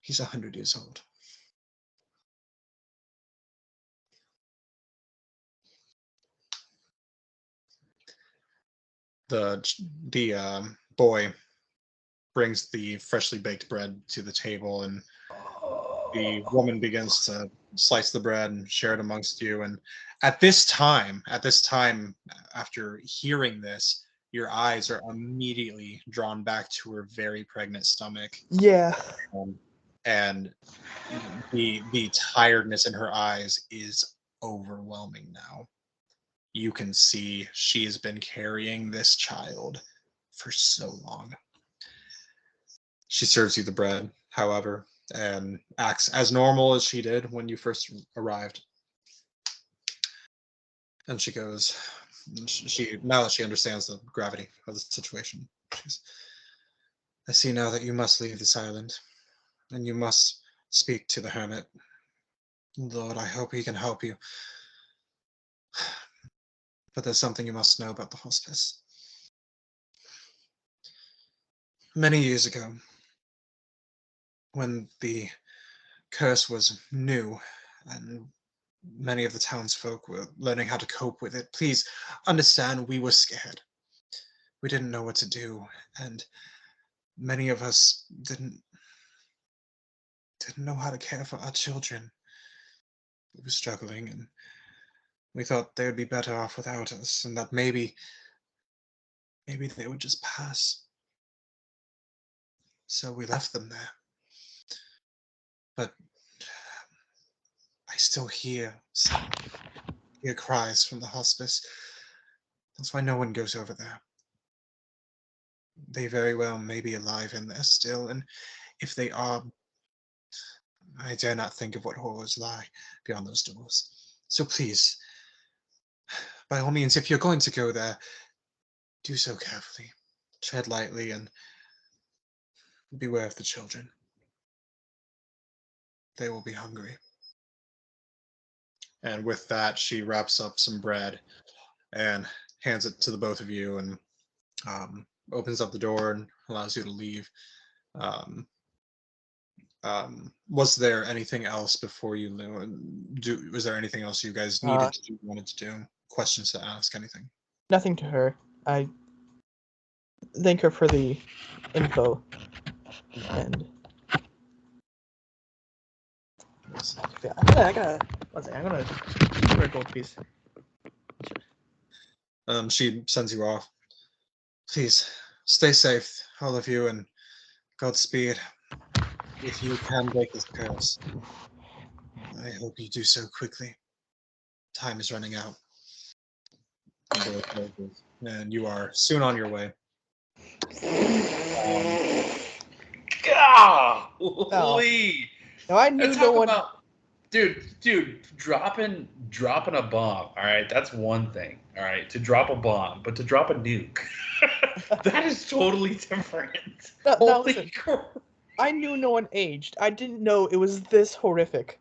he's 100 years old." The boy brings the freshly baked bread to the table, and the woman begins to slice the bread and share it amongst you. And at this time, after hearing this, your eyes are immediately drawn back to her very pregnant stomach.
Yeah.
And the tiredness in her eyes is overwhelming now. You can see she has been carrying this child for so long. She serves you the bread, however, and acts as normal as she did when you first arrived. And she goes, she now that she understands the gravity of the situation, she goes, "I see now that you must leave this island, and you must speak to the hermit. Lord, I hope he can help you. But there's something you must know about the hospice. Many years ago, when the curse was new and many of the townsfolk were learning how to cope with it, please understand we were scared. We didn't know what to do, and many of us didn't know how to care for our children. We were struggling, and we thought they would be better off without us, and that maybe they would just pass. So we left them there. But I still hear cries from the hospice. That's why no one goes over there. They very well may be alive in there still, and if they are, I dare not think of what horrors lie beyond those doors. So please, by all means, if you're going to go there, do so carefully. Tread lightly and beware of the children. They will be hungry. And with that, she wraps up some bread and hands it to the both of you and opens up the door and allows you to leave. Um, was there anything else before you do? Was there anything else you guys needed to do, wanted to do? Questions to ask? Anything?
Nothing to her. I thank her for the info. And I gotta. One second. I'm gonna give her a gold piece.
She sends you off. Please stay safe, all of you, and Godspeed. If you can break this curse, I hope you do so quickly. Time is running out. The door closes, and you are soon on your way.
Golly!
Now I knew
Let's
no
talk
one.
about, dude, dropping a bomb. All right, that's one thing. All right, to drop a bomb, but to drop a nuke, that is totally different.
Now
Holy
listen.
crap.
I knew no one aged. I didn't know it was this horrific.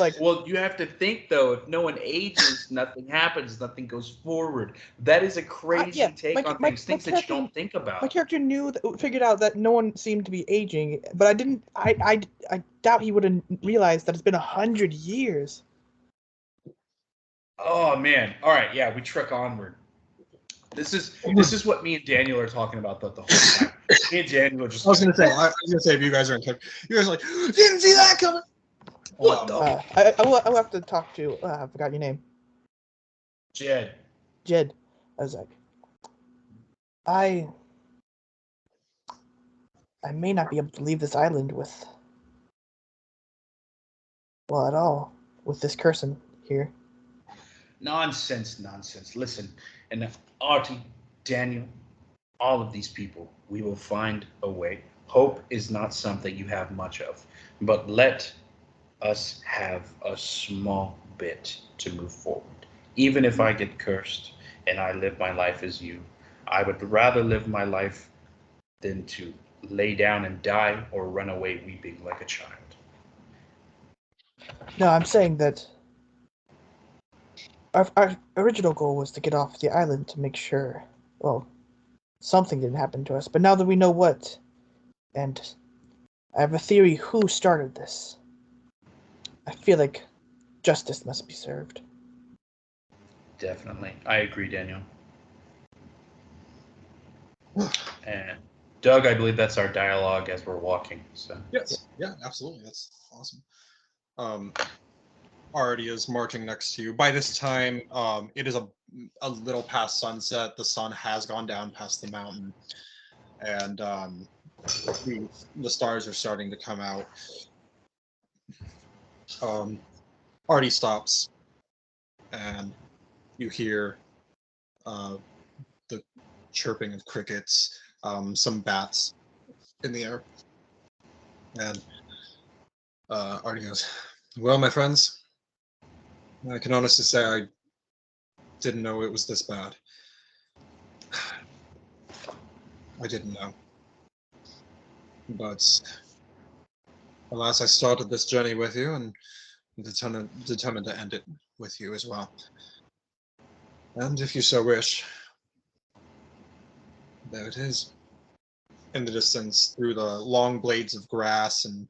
Like,
Well, you have to think though. If no one ages, nothing happens. Nothing goes forward. That is a crazy
yeah,
take on things. Things that you don't think
my
about.
character figured out that no one seemed to be aging, but I didn't. I doubt he would have realized that it's been 100 years.
Oh man! All right, yeah, we trek onward. This is what me and Daniel are talking about the whole time. Me and Daniel are just.
I was gonna say if you guys are in touch, you guys are like, didn't see that coming.
What the?
I will have to talk to. I forgot your name.
Jed.
Jed. I was like, I may not be able to leave this island with. Well, at all with this person here.
Nonsense. Listen, and Arty, Daniel, all of these people, we will find a way. Hope is not something you have much of, but let us have a small bit to move forward. Even if I get cursed and I live my life as you, I would rather live my life than to lay down and die or run away weeping like a child.
No, I'm saying that our original goal was to get off the island to make sure, well, something didn't happen to us. But now that we know what, and I have a theory who started this, I feel like justice must be served.
Definitely. I agree, Daniel. And Doug, I believe that's our dialogue as we're walking. So
Yes, yeah, absolutely. That's awesome. Arty is marching next to you. By this time, it is a little past sunset. The sun has gone down past the mountain, and the stars are starting to come out. Arty stops, and you hear the chirping of crickets, some bats in the air, and Arty goes, "Well, my friends, I can honestly say I didn't know it was this bad. I didn't know. But alas, I started this journey with you and determined to end it with you as well. And if you so wish, there it is. In the distance, through the long blades of grass and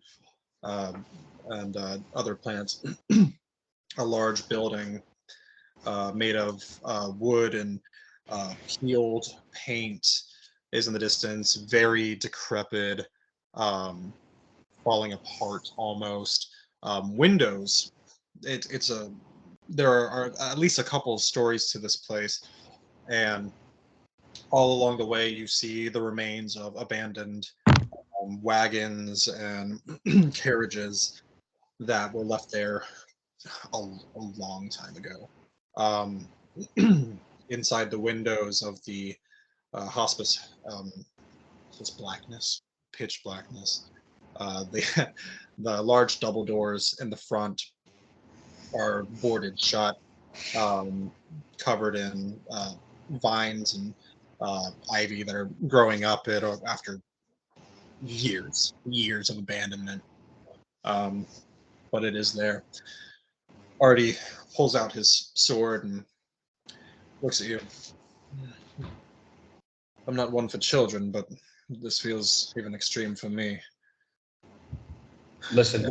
other plants, a large building made of wood and peeled paint is in the distance, very decrepit, falling apart almost. Windows. There are at least a couple of stories to this place, and all along the way you see the remains of abandoned wagons and carriages that were left there a long time ago. Um, inside the windows of the hospice, just blackness, pitch blackness. The the large double doors in the front are boarded shut, covered in vines and ivy that are growing up it after years of abandonment. But it is there. Arty pulls out his sword and looks at you. I'm not one for children, but this feels even extreme for me.
Listen,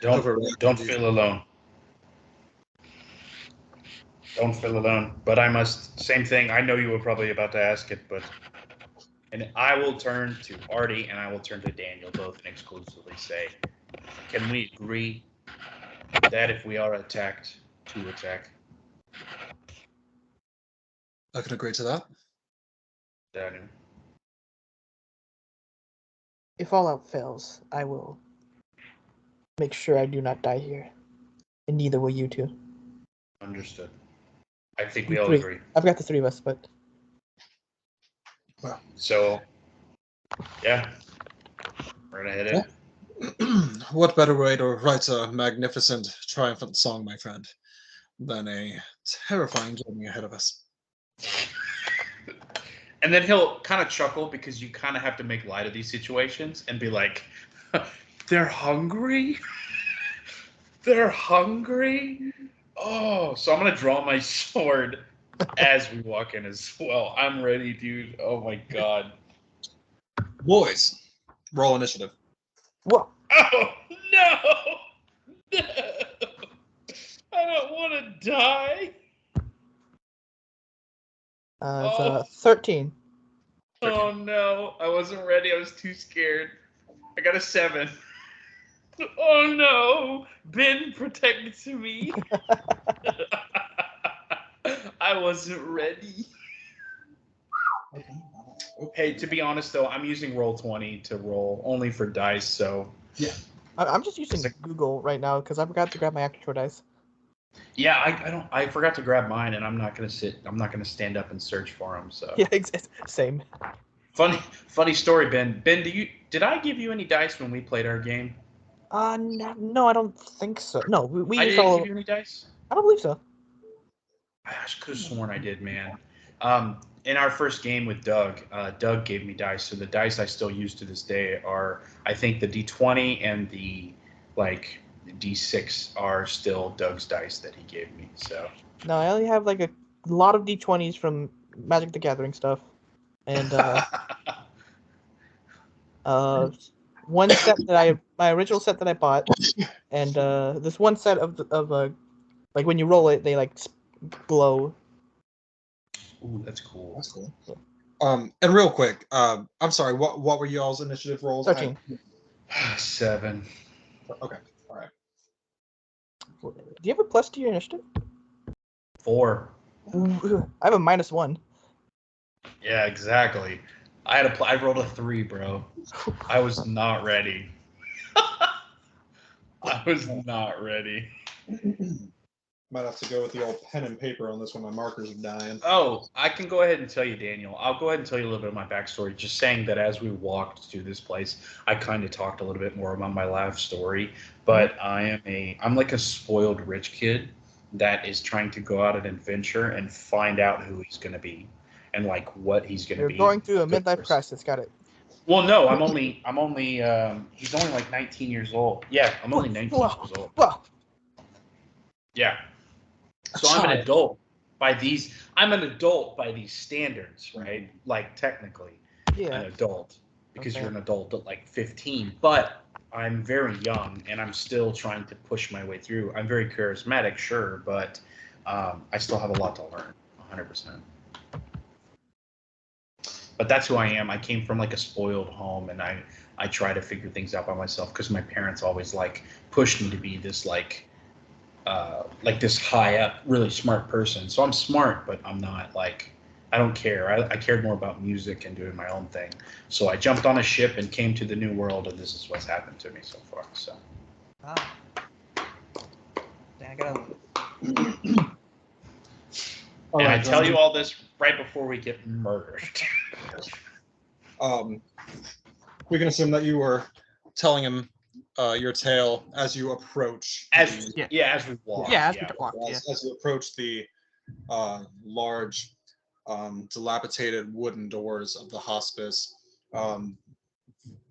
don't feel alone. Don't feel alone. But I must, same thing. I know you were probably about to ask it, but, and I will turn to Arty and I will turn to Daniel, both and exclusively say, can we agree that if we are attacked, to attack?
I can agree to that.
Daniel.
If all else fails, I will make sure I do not die here. And neither will you two.
Understood. I think we all
Three.
agree.
I've got the three of us, but...
Well,
So, yeah. We're gonna hit it.
what better way to write a magnificent, triumphant song, my friend, than a terrifying journey ahead of us?
And then he'll kind of chuckle because you kind of have to make light of these situations and be like, they're hungry? They're hungry? Oh, so I'm going to draw my sword as we walk in as well. I'm ready, dude. Oh my God.
Boys, roll initiative.
Whoa!
Oh, no! No! I don't want to die.
It's 13.
Oh no, I wasn't ready. I was too scared. I got a 7. Oh no, Ben protected to me. I wasn't ready. Hey, to be honest though, I'm using Roll20 to roll only for dice, so
Yeah.
I'm just using Google right now because I forgot to grab my actual dice.
yeah, I forgot to grab mine, and I'm not gonna stand up and search for them. So
Yeah, same.
funny story, Ben. Ben, did I give you any dice when we played our game?
No, I don't think so. No, we
I
used
didn't
all.
give you any dice.
I don't believe so.
I could have sworn I did, man. In our first game with Doug, Doug gave me dice, so the dice I still use to this day are, I think, the D20 and the D6 are still Doug's dice that he gave me. So
No, I only have like a lot of D20s from Magic the Gathering stuff, and one set that my original set that I bought, and this one set of like when you roll it, they like glow.
ooh, that's cool.
That's cool. And real quick, I'm sorry. What were y'all's initiative rolls?
13.
7.
Okay. All right.
Do you have a plus to your initiative?
4.
I have a -1.
Yeah, exactly. I rolled a 3, bro. I was not ready. I was not ready.
Might have to go with the old pen and paper on this one. My markers are dying.
Oh, I can go ahead and tell you, Daniel. I'll go ahead and tell you a little bit of my backstory. Just saying that as we walked to this place, I kind of talked a little bit more about my life story. But I'm like a spoiled rich kid that is trying to go out and adventure and find out who he's going to be and like what he's going to be.
You're going through a midlife crisis. Got it.
Well, no, I'm only. He's only like 19 years old. Yeah, I'm only 19 years old.
Well,
yeah. So I'm an adult by these. I'm an adult by these standards, right? Like technically,
yeah.
an adult because
Okay.
you're an adult at like 15. But I'm very young and I'm still trying to push my way through. I'm very charismatic, sure, but I still have a lot to learn. 100%. But that's who I am. I came from like a spoiled home, and I try to figure things out by myself because my parents always like pushed me to be this like this high up, really smart person. So I'm smart, but I'm not like, I don't care. I cared more about music and doing my own thing. So I jumped on a ship and came to the new world, and this is what's happened to me so far. So.
I gotta.
And I tell you all this right before we get murdered.
We can assume that you were telling him your tale as you approach.
As
Yeah.
as we walk.
Yeah, as we walk. Yeah.
As you approach the large, dilapidated wooden doors of the hospice,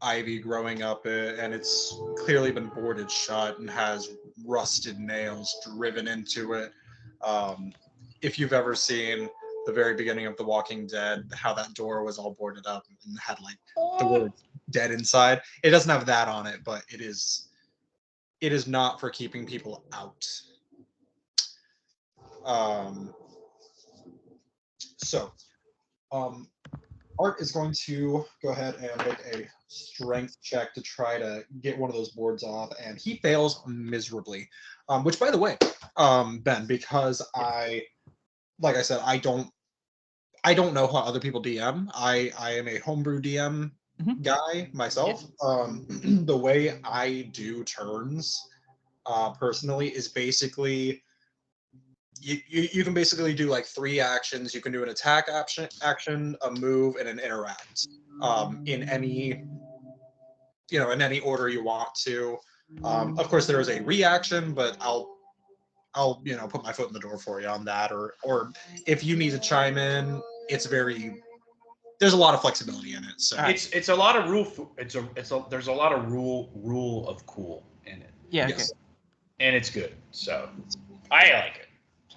ivy growing up it, and it's clearly been boarded shut and has rusted nails driven into it. If you've ever seen the very beginning of The Walking Dead, how that door was all boarded up and had like the word dead inside, it doesn't have that on it, but it is not for keeping people out. So Art is going to go ahead and make a strength check to try to get one of those boards off, and he fails miserably. Which, by the way, Ben, because like I said, I don't know how other people DM. I am a homebrew DM guy myself. The way I do turns personally is basically you can basically do like 3 actions. You can do an attack action, a move, and an interact in any in any order you want to. Of course, there is a reaction, but I'll put my foot in the door for you on that. Or if you need to chime in, there's a lot of flexibility in it. So
It's a lot of rule. There's a lot of rule of cool in it.
Yeah.
yes.
Okay.
And it's good. So I like it.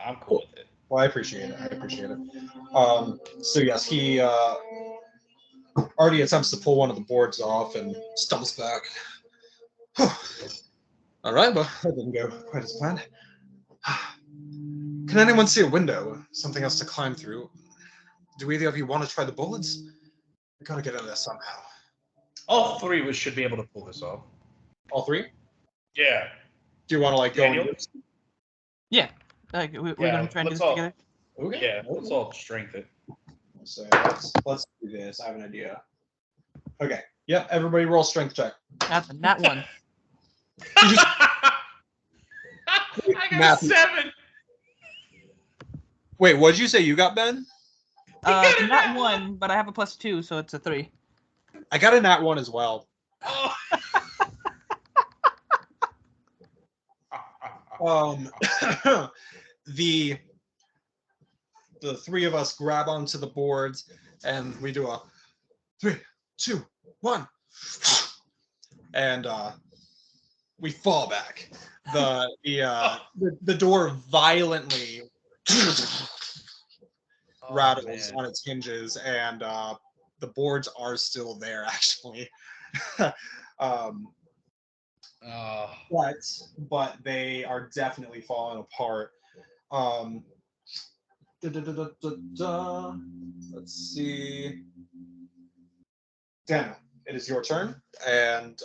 I'm cool with it.
Well, I appreciate it. So yes, he Arty attempts to pull one of the boards off and stumbles back. All right, well, that didn't go quite as planned. Can anyone see a window? Something else to climb through? Do either of you want to try the bullets? We gotta get out of this somehow.
All 3 of us should be able to pull this off.
All 3?
Yeah.
Do you want to like go?
Daniel?
Yeah. Like we're gonna try and do
let's
this
all-
together.
Okay.
Yeah, let's all strength it.
So let's do this. I have an idea. Okay. Yep. Everybody, roll strength check.
That's a nat 1.
I got
Matthew.
7.
Wait, what did you say you got, Ben?
It's a nat 1, but I have a +2, so it's a 3.
I got a nat 1 as well.
Oh.
The 3 of us grab onto the boards and we do a 3, 2, 1, and we fall back. The door violently rattles on its hinges, and the boards are still there actually. But they are definitely falling apart. Let's see. Daniel, it is your turn, and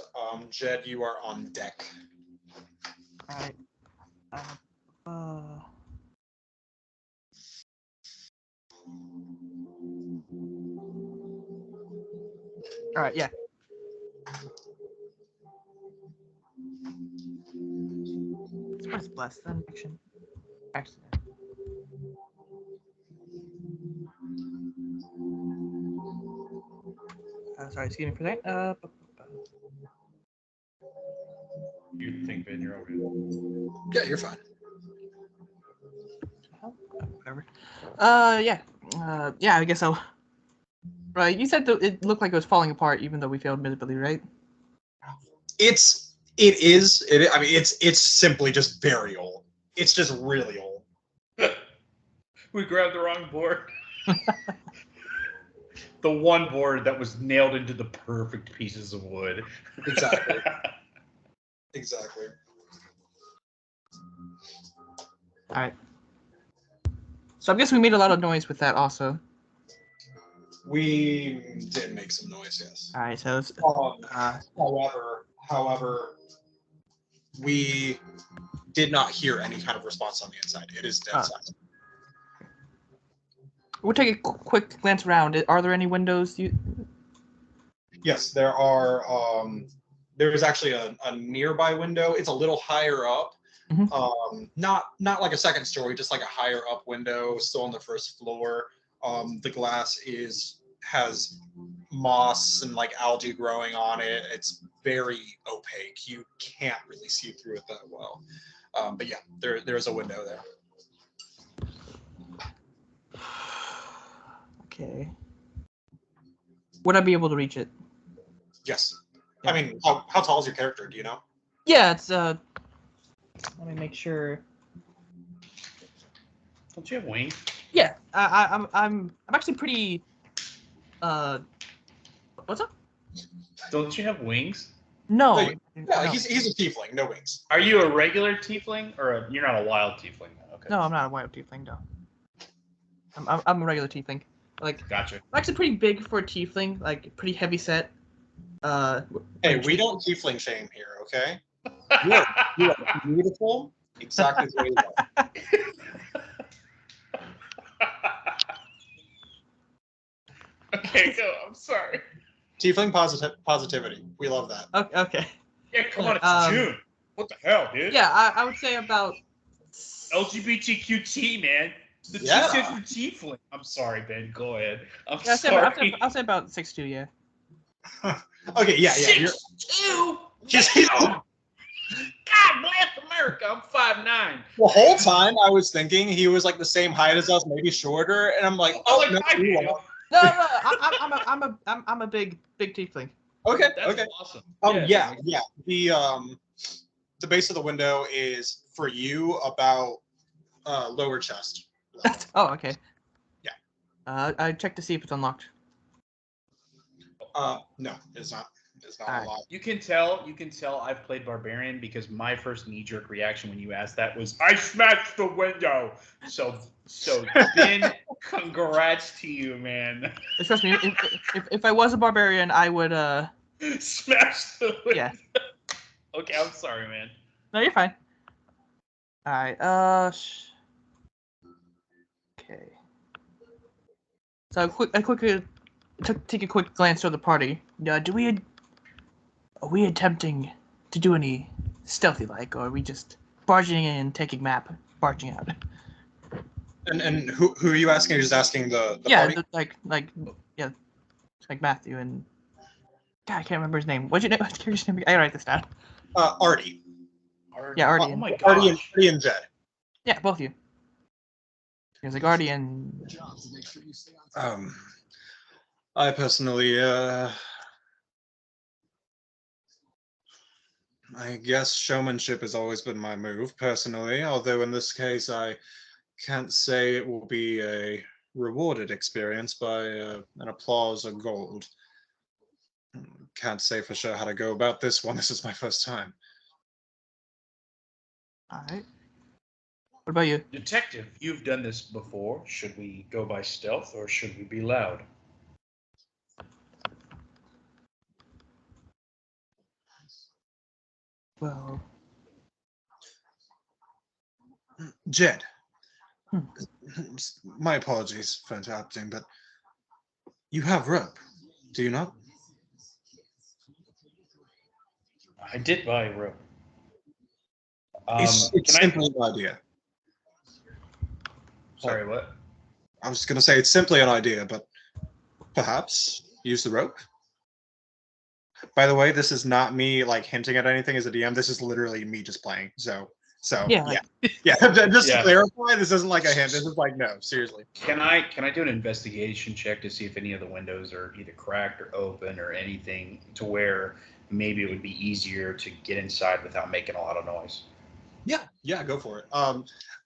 Jed, you are on deck.
All right. All right. Yeah. What is blessed then? Action. Accident. Sorry, excuse me for that.
You think, Ben, you're all good?
Yeah, you're fine.
Whatever. Yeah. Yeah, I guess so. Right, you said it looked like it was falling apart, even though we failed miserably, right?
It is. I mean, it's simply just very old. It's just really old.
We grabbed the wrong board. The one board that was nailed into the perfect pieces of wood.
Exactly. Exactly.
All right. So I guess we made a lot of noise with that also.
We did make some noise, yes.
All right, so
However, we did not hear any kind of response on the inside. It is dead silent.
We'll take a quick glance around. Are there any windows?
Yes, there are. There is actually a nearby window. It's a little higher up.
Mm-hmm.
Not like a second story, just like a higher up window, still on the first floor. The glass has moss and like algae growing on it. It's very opaque. You can't really see through it that well. But yeah, there's a window there.
Okay. Would I be able to reach it?
Yes.
Yeah.
I mean, how tall is your character? Do you know?
Yeah, it's let me make sure.
Don't you have wings?
Yeah, I'm actually pretty. What's up?
Don't you have wings?
No.
No, Yeah,
no.
he's a tiefling, no wings.
Are you a regular tiefling or you're not a wild tiefling? Okay.
No, I'm not a wild tiefling. No. I'm a regular tiefling. Like,
Gotcha.
I'm actually pretty big for a tiefling. Like, pretty heavy set.
Hey, we don't tiefling shame here, okay? You are beautiful, exactly the way you are.
Okay, go. I'm sorry.
Tiefling positivity. We love that.
Okay.
Yeah, come on, it's
Um,
June. What the hell, dude?
Yeah, I would say about.
LGBTQT, man. The
Yeah.
T stands for tiefling. I'm sorry, Ben. Go ahead. I'm
Yeah,
sorry.
I'll say about 6'2", yeah.
Okay, yeah.
6'2".
Just
God bless America. I'm 5'9".
the whole time I was thinking he was like the same height as us, maybe shorter, and I'm like, oh
like
no,
my
you
video.
are.
No, I'm a big tiefling.
Okay,
That's
okay.
awesome.
Yeah. The base of the window is for you about lower chest. level.
Oh, okay.
Yeah.
I checked to see if it's unlocked.
No, it's not. It's not
Alright.
a lot.
You can tell I've played Barbarian because my first knee-jerk reaction when you asked that was, I smashed the window. So Ben, congrats to you, man.
Trust me, if I was a barbarian, I would
Smash the window.
Yeah.
Okay, I'm sorry, man.
No, you're fine. Alright, okay. So I quickly take a quick glance through the party. Are we attempting to do any stealthy like, or are we just barging in, taking map, barging out?
And who are you asking? You're just asking the
Yeah,
party?
like Matthew and God, I can't remember his name. What's your name? What's your name? I write this down.
Arty.
Yeah, Arty.
Oh my
Arty
gosh.
and Jed.
Yeah, both of you. He was like Arty and
I personally, I guess showmanship has always been my move, personally, although in this case I can't say it will be a rewarded experience by an applause or gold. Can't say for sure how to go about this one. This is my first time.
Alright. What about you?
Detective, you've done this before. Should we go by stealth or should we be loud?
Well,
Jed.
Hmm.
My apologies for interrupting, but you have rope, do you not?
I did buy a rope.
It's
Can I?
simply an idea.
Sorry, what?
I was going to say it's simply an idea, but perhaps use the rope. By the way, this is not me like hinting at anything as a DM. This is literally me just playing. So
yeah.
yeah. Just
Yeah.
to clarify, this isn't like a hint. This is like no, seriously.
Can I do an investigation check to see if any of the windows are either cracked or open or anything to where maybe it would be easier to get inside without making a lot of noise?
Yeah, go for it.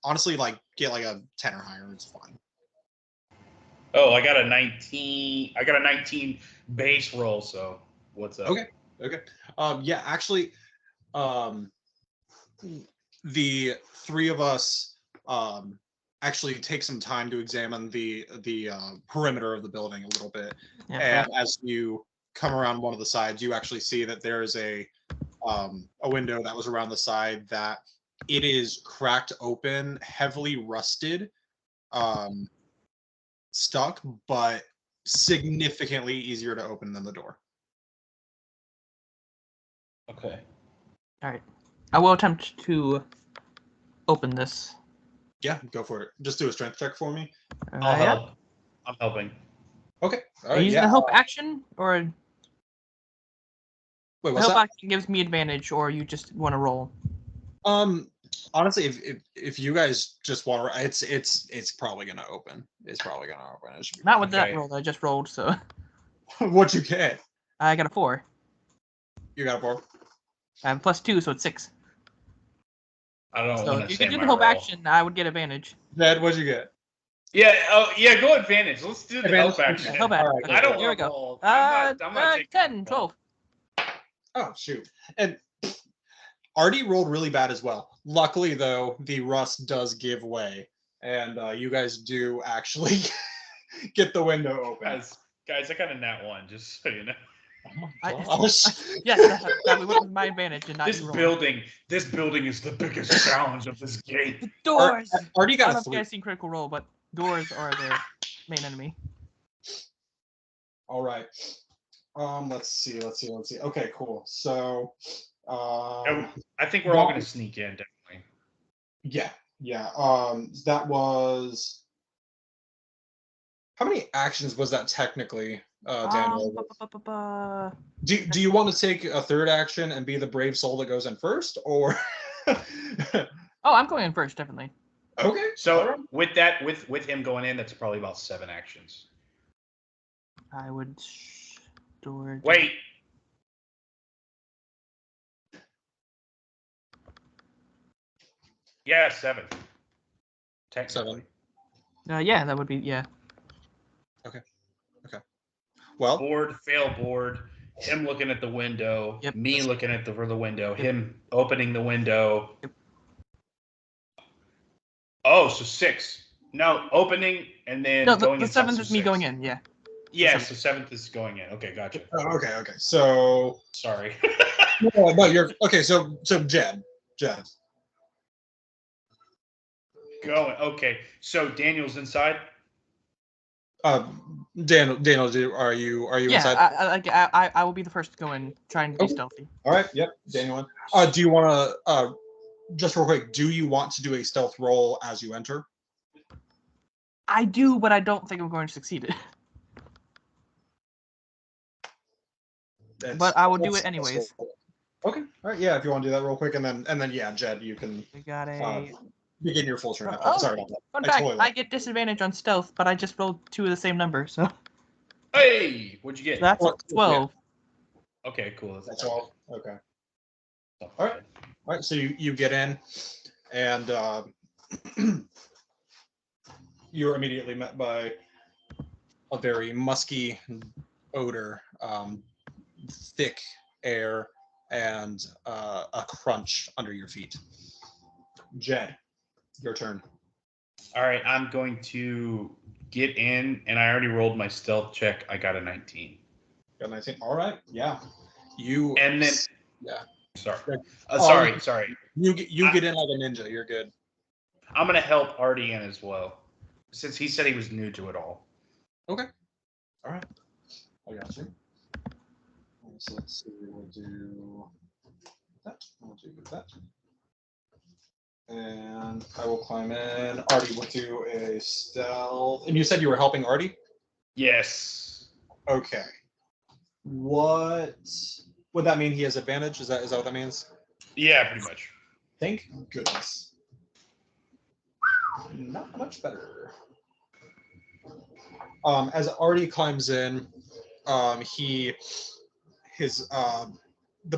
Honestly, like get like a 10 or higher. It's fine.
Oh, I got a 19. I got a 19 base roll. So what's up?
Okay. Yeah, actually, the three of us actually take some time to examine the perimeter of the building a little bit.
Yeah.
And as you come around one of the sides, you actually see that there is a window that was around the side that it is cracked open, heavily rusted, stuck, but significantly easier to open than the door.
Okay.
Alright. I will attempt to open this.
Yeah, go for it. Just do a strength check for me.
I'll
Yeah.
help. I'm helping.
Okay. All
Are
right.
you using
Yeah.
a help action, or
Wait,
a
what's
help
that?
action gives me advantage, or you just want to roll?
Honestly, if you guys just want to, it's probably gonna open. It's probably gonna open. It should be
Not
fine.
with that roll that I just rolled, so
What you get?
I got a 4.
You got a 4.
I have +2, so it's 6.
I don't
So
want
if
to
you
say
could do
my
the help
roll.
action, I would get advantage.
Dad, what'd you get?
Yeah. Oh, yeah. Go advantage. Let's do the
Advantage?
help action.
Yeah, help action.
All right,
Okay,
I don't
here we
want to
go.
roll. I'm not taking
10,
that
12.
Oh shoot! And Arty rolled really bad as well. Luckily, though, the rust does give way, and you guys do actually get the window open.
Guys, I got a nat 1. Just so you know.
Oh
I-
my gosh!
Yes, that we went with my advantage and not
This
you rolling.
building is the biggest challenge of this game.
The doors.
Arty
I
got
don't
a
know if you
3.
guys seen Critical Role, but doors are their main enemy.
All right. Let's see. Okay, cool. So,
I think we're all going to sneak in, definitely.
yeah. That was. How many actions was that technically, Daniel? Do you want to take a third action and be the brave soul that goes in first, or?
Oh, I'm going in first, definitely.
Okay.
So with that, with him going in, that's probably about 7 actions.
I would door.
Wait. Yeah, 7. Technically.
7.
Yeah, that would be
Well,
Fail board. Him looking at the window.
Yep.
Me looking at the window. Him opening the window.
Yep.
Oh, so 6. No, opening and then
No,
going
the
inside,
7th
so
is me
6.
going in. Yeah.
Yes, the 7th is going in. Okay, gotcha.
okay. So
Sorry.
no, you're okay. So Jed.
Going. Okay, so Daniel's inside.
Daniel, are you inside?
Yeah, I will be the first to go in, trying to be
Okay.
stealthy.
All right. Yep. Daniel. Do you want to just real quick? Do you want to do a stealth roll as you enter?
I do, but I don't think I'm going to succeed it. But I will do it anyways.
Okay. All right. Yeah. If you want to do that real quick, and then yeah, Jed, you can
We got a.
begin your full turn.
Oh,
Sorry about that.
Fun
I
fact:
totally
I get disadvantage on stealth, but I just rolled 2 of the same number, so
Hey, what'd you get?
that's
Well,
12.
Okay, cool.
That's all. Okay. All right. So you get in, and you're immediately met by a very musky odor, thick air, and a crunch under your feet. Jed, your turn.
All right, I'm going to get in, and I already rolled my stealth check. I got a 19.
Got 19. All right. Yeah. You.
And then.
Yeah.
Sorry.
Oh,
Sorry.
You get in like a ninja. You're good.
I'm gonna help Arty in as well, since he said he was new to it all.
Okay. All right. I got you. So let's see. We'll do that. We'll do that. And I will climb in. Arty will do a stealth. And you said you were helping Arty?
Yes.
Okay. What would that mean? He has advantage? Is that what that means?
Yeah, pretty much.
Thank goodness. Not much better. As Arty climbs in, the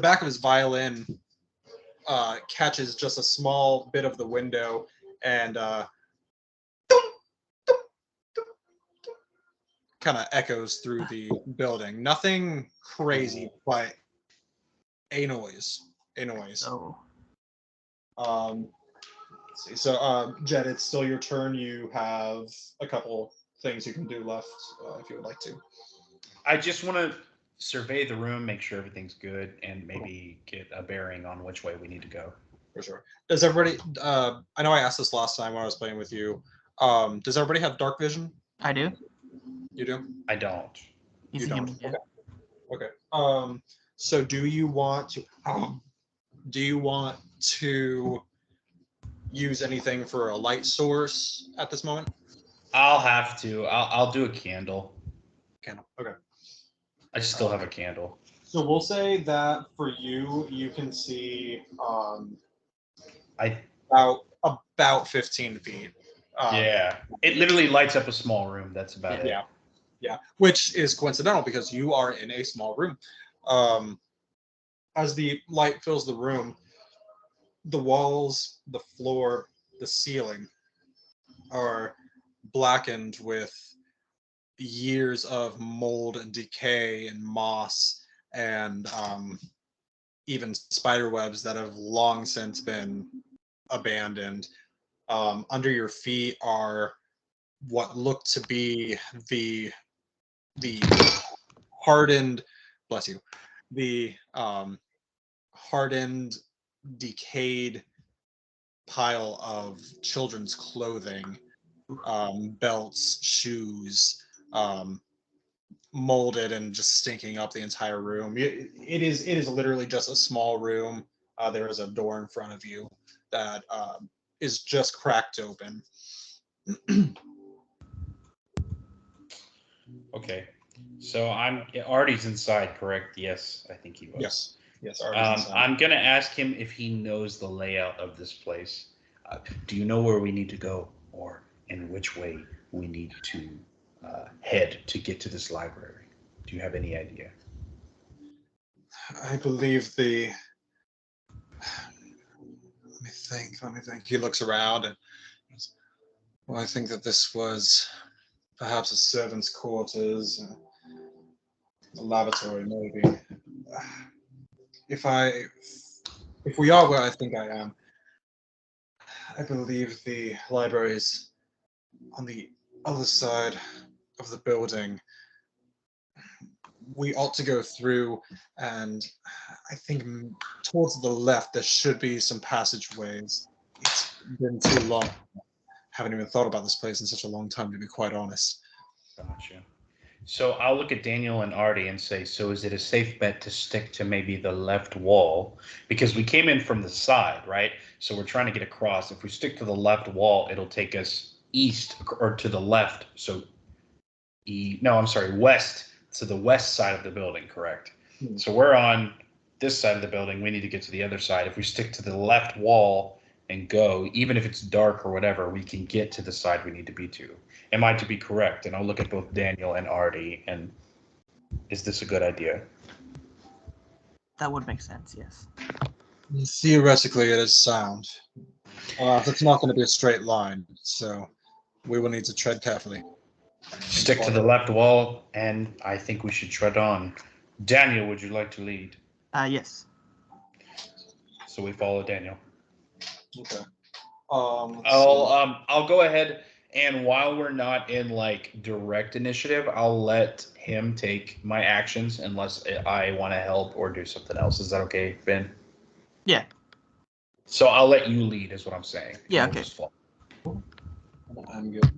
back of his violin catches just a small bit of the window and kind of echoes through the building. Nothing crazy, but a noise.
So
Let's see. So, Jed, it's still your turn. You have a couple things you can do left if you would like to.
I just want to survey the room, make sure everything's good, and maybe get a bearing on which way we need to go.
For sure. Does everybody? I know I asked this last time when I was playing with you. Does everybody have dark vision?
I do.
You do?
I don't.
He's
You
a
don't.
human. Yeah.
Okay. So do you want to? Do you want to use anything for a light source at this moment?
I'll have to. I'll do a candle.
Candle. Okay.
I still have a candle.
So we'll say that for you, you can see
I
about 15 feet.
Yeah. It literally lights up a small room. That's about it.
Yeah. Yeah. Which is coincidental because you are in a small room. As the light fills the room, the walls, the floor, the ceiling are blackened with years of mold and decay and moss and even spider webs that have long since been abandoned. Under your feet are what look to be the hardened, bless you, the hardened, decayed pile of children's clothing, belts, shoes, molded and just stinking up the entire room. It is literally just a small room. There is a door in front of you that is just cracked open.
Okay. So Artie's inside, correct? Yes, I think he was.
Yes, yes. Arty's inside.
I'm gonna ask him if he knows the layout of this place. Do you know where we need to go, or in which way we need to head to get to this library? Do you have any idea?
I believe the. Let me think. Let me think. He looks around and. Well, I think that this was perhaps a servant's quarters, a lavatory, maybe. If we are where I think I am, I believe the library is on the other side of the building. We ought to go through, and I think towards the left there should be some passageways. It's been too long. Haven't even thought about this place in such a long time, to be quite honest.
Gotcha. So I'll look at Daniel and Artie and say, so is it a safe bet to stick to maybe the left wall? Because we came in from the side, right? So we're trying to get across. If we stick to the left wall, it'll take us east or to the left. So no, I'm sorry, west to the west side of the building, correct? So we're on this side of the building. We need to get to the other side. If we stick to the left wall and go, even if it's dark or whatever, we can get to the side we need to be to. Am I to be correct? And I'll look at both Daniel and Artie. And is this a good idea?
That would make sense, yes.
Theoretically, it is sound. It's not going to be a straight line, so we will need to tread carefully.
Stick to the left wall, and I think we should tread on. Daniel, would you like to lead?
Yes.
So we follow Daniel.
Okay.
I'll go ahead, and while we're not in like direct initiative, I'll let him take my actions unless I want to help or do something else. Is that okay, Ben?
Yeah.
So I'll let you lead, is what I'm saying.
Yeah,
We'll
okay.
just follow.
I'm good.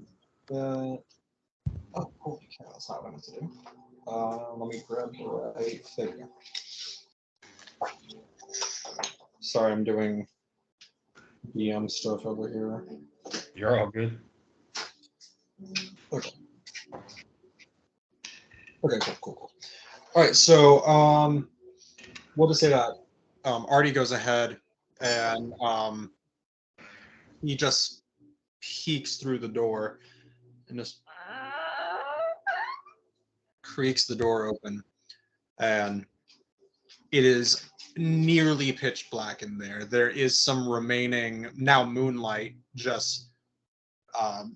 Oh, holy cow, that's not what I meant to do. Let me grab the right thing. Sorry, I'm doing DM stuff over here.
You're all good.
Okay. Okay, cool. All right, so we'll just say that Artie goes ahead and he just peeks through the door and just creaks the door open, and it is nearly pitch black in there. There is some remaining now moonlight just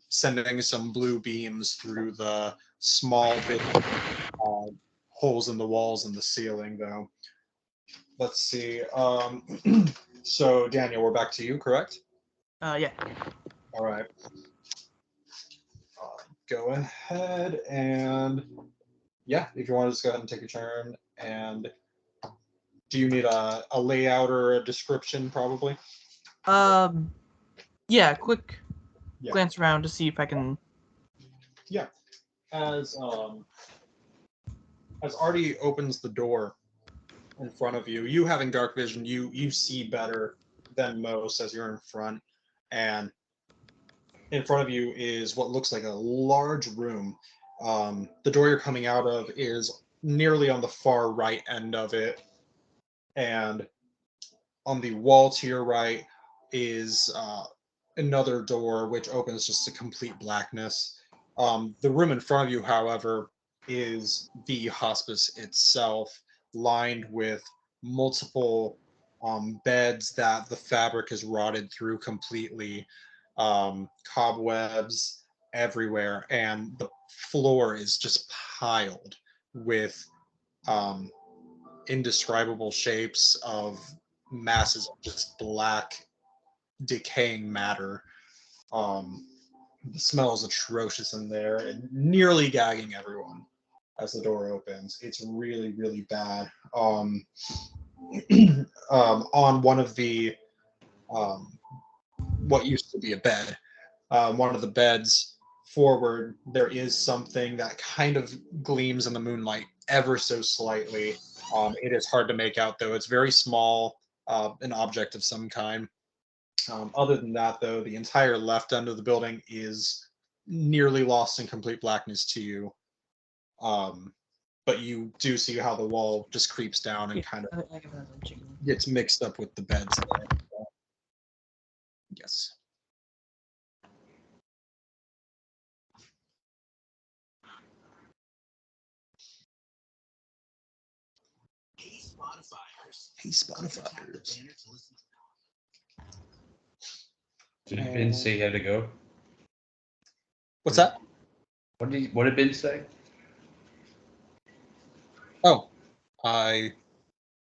sending some blue beams through the small bit holes in the walls and the ceiling, though. Let's see. So Daniel, we're back to you, correct?
Yeah.
All right. Go ahead and yeah, if you want to just go ahead and take your turn. And do you need a layout or a description, probably?
Yeah, quick
Yeah.
glance around to see if I can.
Yeah. As Artie opens the door in front of you, you having dark vision, you see better than most as you're in front, and in front of you is what looks like a large room. The door you're coming out of is nearly on the far right end of it, and on the wall to your right is another door which opens just to complete blackness. The room in front of you, however, is the hospice itself, lined with multiple beds that the fabric is rotted through completely, cobwebs everywhere, and the floor is just piled with um, indescribable shapes of masses of just black decaying matter. Um, the smell is atrocious in there and nearly gagging everyone as the door opens. It's really, really bad. On one of the what used to be a bed, one of the beds forward, there is something that kind of gleams in the moonlight ever so slightly. It is hard to make out, though. It's very small, an object of some kind. Other than that, though, the entire left end of the building is nearly lost in complete blackness to you. But you do see how the wall just creeps down and kind of gets mixed up with the beds there. Yes. Hey, Spotifyers.
Did Ben say he had to go?
What's that?
What did Ben say?
Oh, I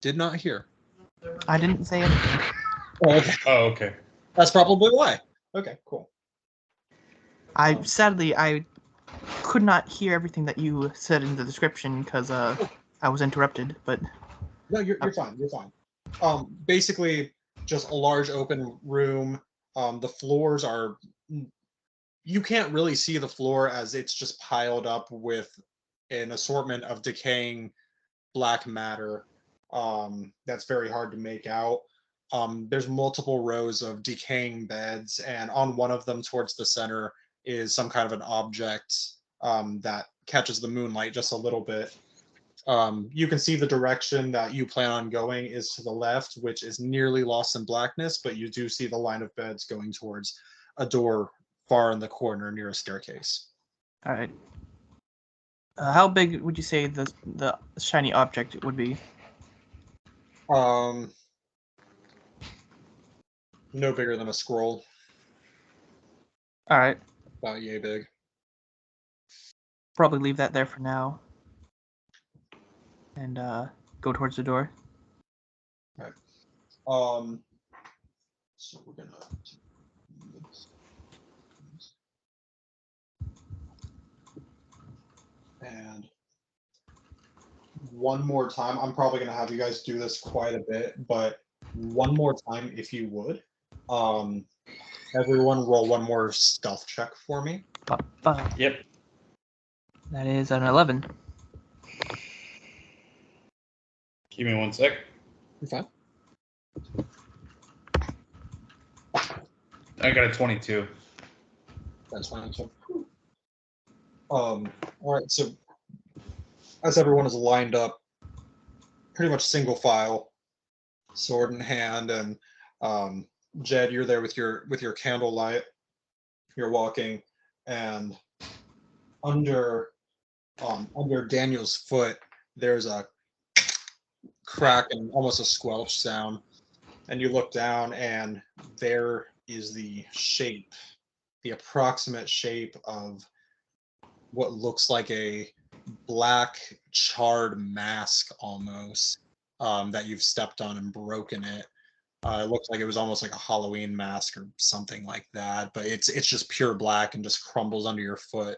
did not hear.
I didn't say anything.
Oh, okay.
Oh, okay.
That's probably why. Okay, cool.
I could not hear everything that you said in the description because I was interrupted. But
No, you're fine. You're fine. Basically, just a large open room. The floors are. You can't really see the floor as it's just piled up with an assortment of decaying black matter. That's very hard to make out. There's multiple rows of decaying beds, and on one of them, towards the center, is some kind of an object that catches the moonlight just a little bit. You can see the direction that you plan on going is to the left, which is nearly lost in blackness, but you do see the line of beds going towards a door far in the corner near a staircase.
all right. How big would you say the shiny object would be?
No bigger than a scroll,
All right.
about yay big.
Probably leave that there for now. And go towards the door.
Right. So we're gonna. And one more time, I'm probably gonna have you guys do this quite a bit, but one more time, if you would. Everyone roll one more stealth check for me.
Yep.
That is an 11.
Give me 1 sec.
You're fine.
I got a 22.
That's fine. So, all right. So, as everyone is lined up, pretty much single file, sword in hand, and Jed, you're there with your candlelight. You're walking, and under Daniel's foot, there's a crack and almost a squelch sound, and you look down, and there is the approximate shape of what looks like a black charred mask almost, that you've stepped on and broken it. It looks like it was almost like a Halloween mask or something like that, but it's just pure black and just crumbles under your foot.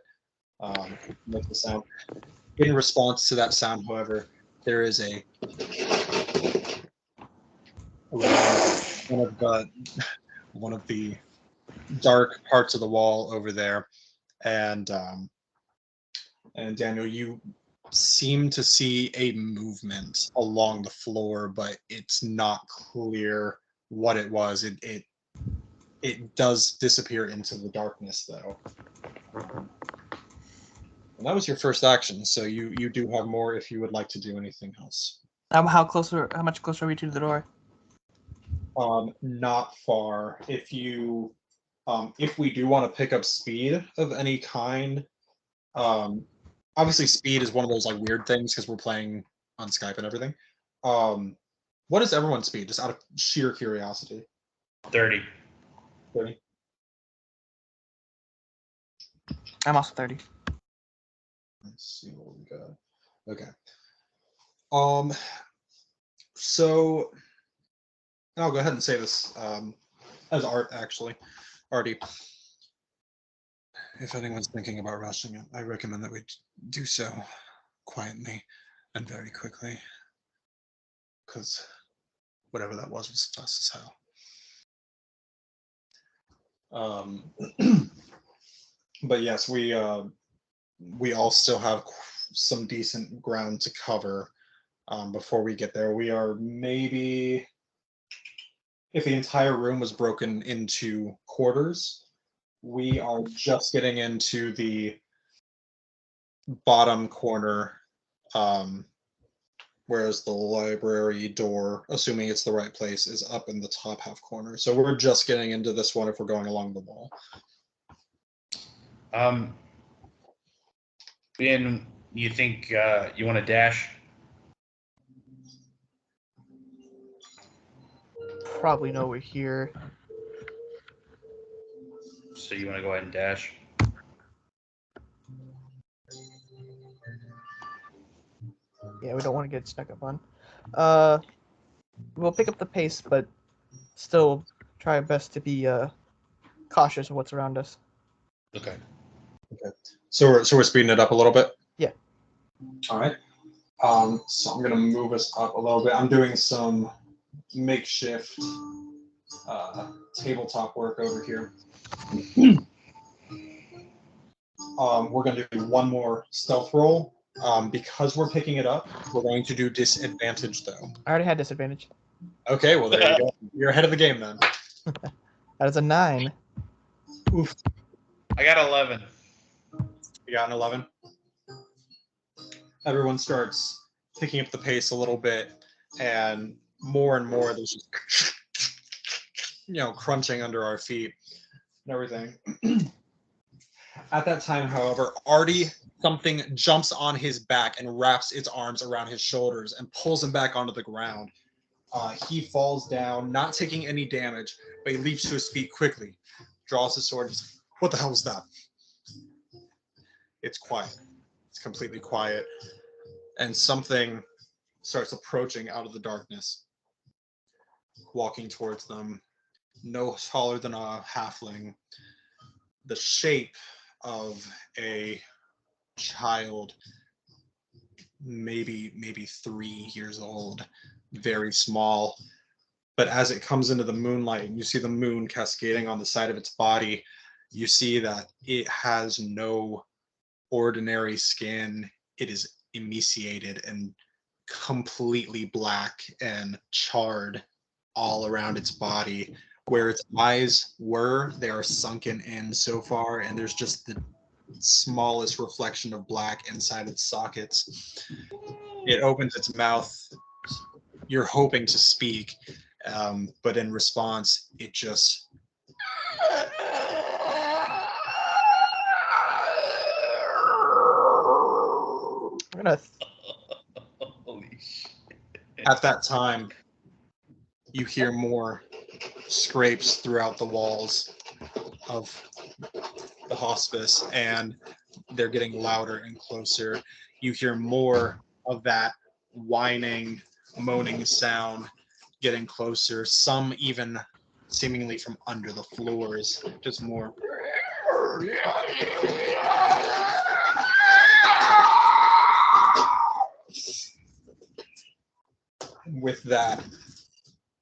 Makes the sound. In response to that sound, however, there is one of the dark parts of the wall over there, and Daniel, you seem to see a movement along the floor, but it's not clear what it was. It does disappear into the darkness, though. And that was your first action, so you do have more if you would like to do anything else.
How much closer are we to the door?
Not far. If we do want to pick up speed of any kind, obviously speed is one of those like weird things because we're playing on Skype and everything. What is everyone's speed? Just out of sheer curiosity.
30.
30.
I'm also 30.
Let's see what we got. Okay. So I'll go ahead and say this as Art, actually. Arty, if anyone's thinking about rushing it, I recommend that we do so quietly and very quickly, because whatever that was fast as hell. But yes, we all still have some decent ground to cover before we get there. We are maybe, if the entire room was broken into quarters, we are just getting into the bottom corner, whereas the library door, assuming it's the right place, is up in the top half corner. So we're just getting into this one if we're going along the wall.
Ben, you think you want to dash?
Probably know we're here.
So you want to go ahead and dash?
Yeah, we don't want to get stuck up on. We'll pick up the pace, but still try our best to be cautious of what's around us.
Okay.
So we're speeding it up a little bit.
Yeah.
All right. So I'm gonna move us up a little bit. I'm doing some makeshift tabletop work over here. We're gonna do one more stealth roll. Because we're picking it up, we're going to do disadvantage though.
I already had disadvantage.
Okay, well there you go. You're ahead of the game then.
That is a 9.
Oof.
I got 11.
You got an 11. Everyone starts picking up the pace a little bit, and more there's just crunching under our feet and everything. At that time, however, Arty, something jumps on his back and wraps its arms around his shoulders and pulls him back onto the ground. He falls down, not taking any damage, but he leaps to his feet quickly, draws his sword. What the hell was that? It's quiet. It's completely quiet. And something starts approaching out of the darkness, walking towards them, no taller than a halfling, the shape of a child, maybe 3 years old, very small. But as it comes into the moonlight and you see the moon cascading on the side of its body, you see that it has no ordinary skin. It is emaciated and completely black and charred all around its body. Where its eyes were, they are sunken in so far, and there's just the smallest reflection of black inside its sockets. It opens its mouth. You're hoping to speak, but in response, it just
We're gonna.
Holy shit.
at that time, you hear more scrapes throughout the walls of the hospice, and they're getting louder and closer. You hear more of that whining, moaning sound getting closer, some even seemingly from under the floors, just more. With that,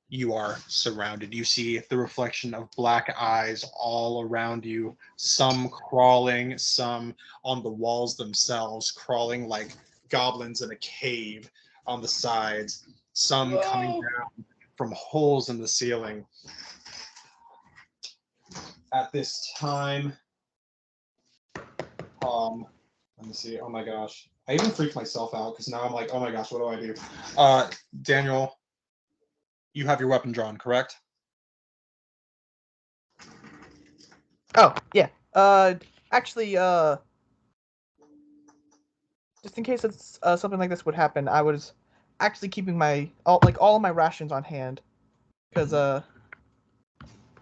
you are surrounded. You see the reflection of black eyes all around you, some crawling, some on the walls themselves, crawling like goblins in a cave on the sides, some coming down from holes in the ceiling. At this time, Let me see. Oh my gosh. I even freaked myself out because now I'm like, oh my gosh, what do I do? Daniel, you have your weapon drawn, correct?
Oh, yeah. Actually, just in case it's something like this would happen, I was actually keeping all of my rations on hand, because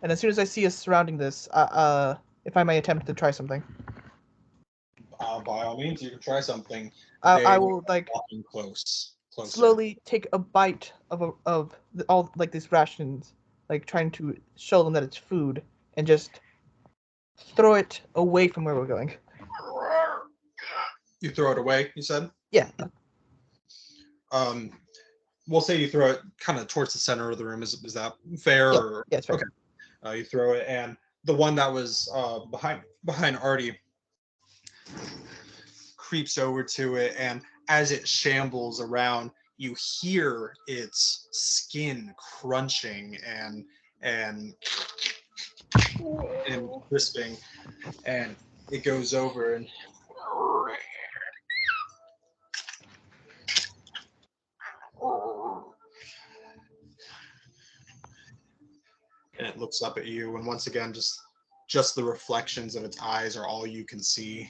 and as soon as I see us surrounding this, if I may attempt to try something,
By all means, you can try something.
I will like
Walking closer.
slowly take a bite of all like these rations, like trying to show them that it's food, and just throw it away from where we're going.
You throw it away, you said?
Yeah.
We'll say you throw it kind of towards the center of the room. Is that fair?
Yeah,
Or?
yeah, it's fair.
Okay. You throw it, and the one that was behind Arty creeps over to it, and as it shambles around, you hear its skin crunching and crisping, and it goes over and it looks up at you, and once again, just the reflections of its eyes are all you can see.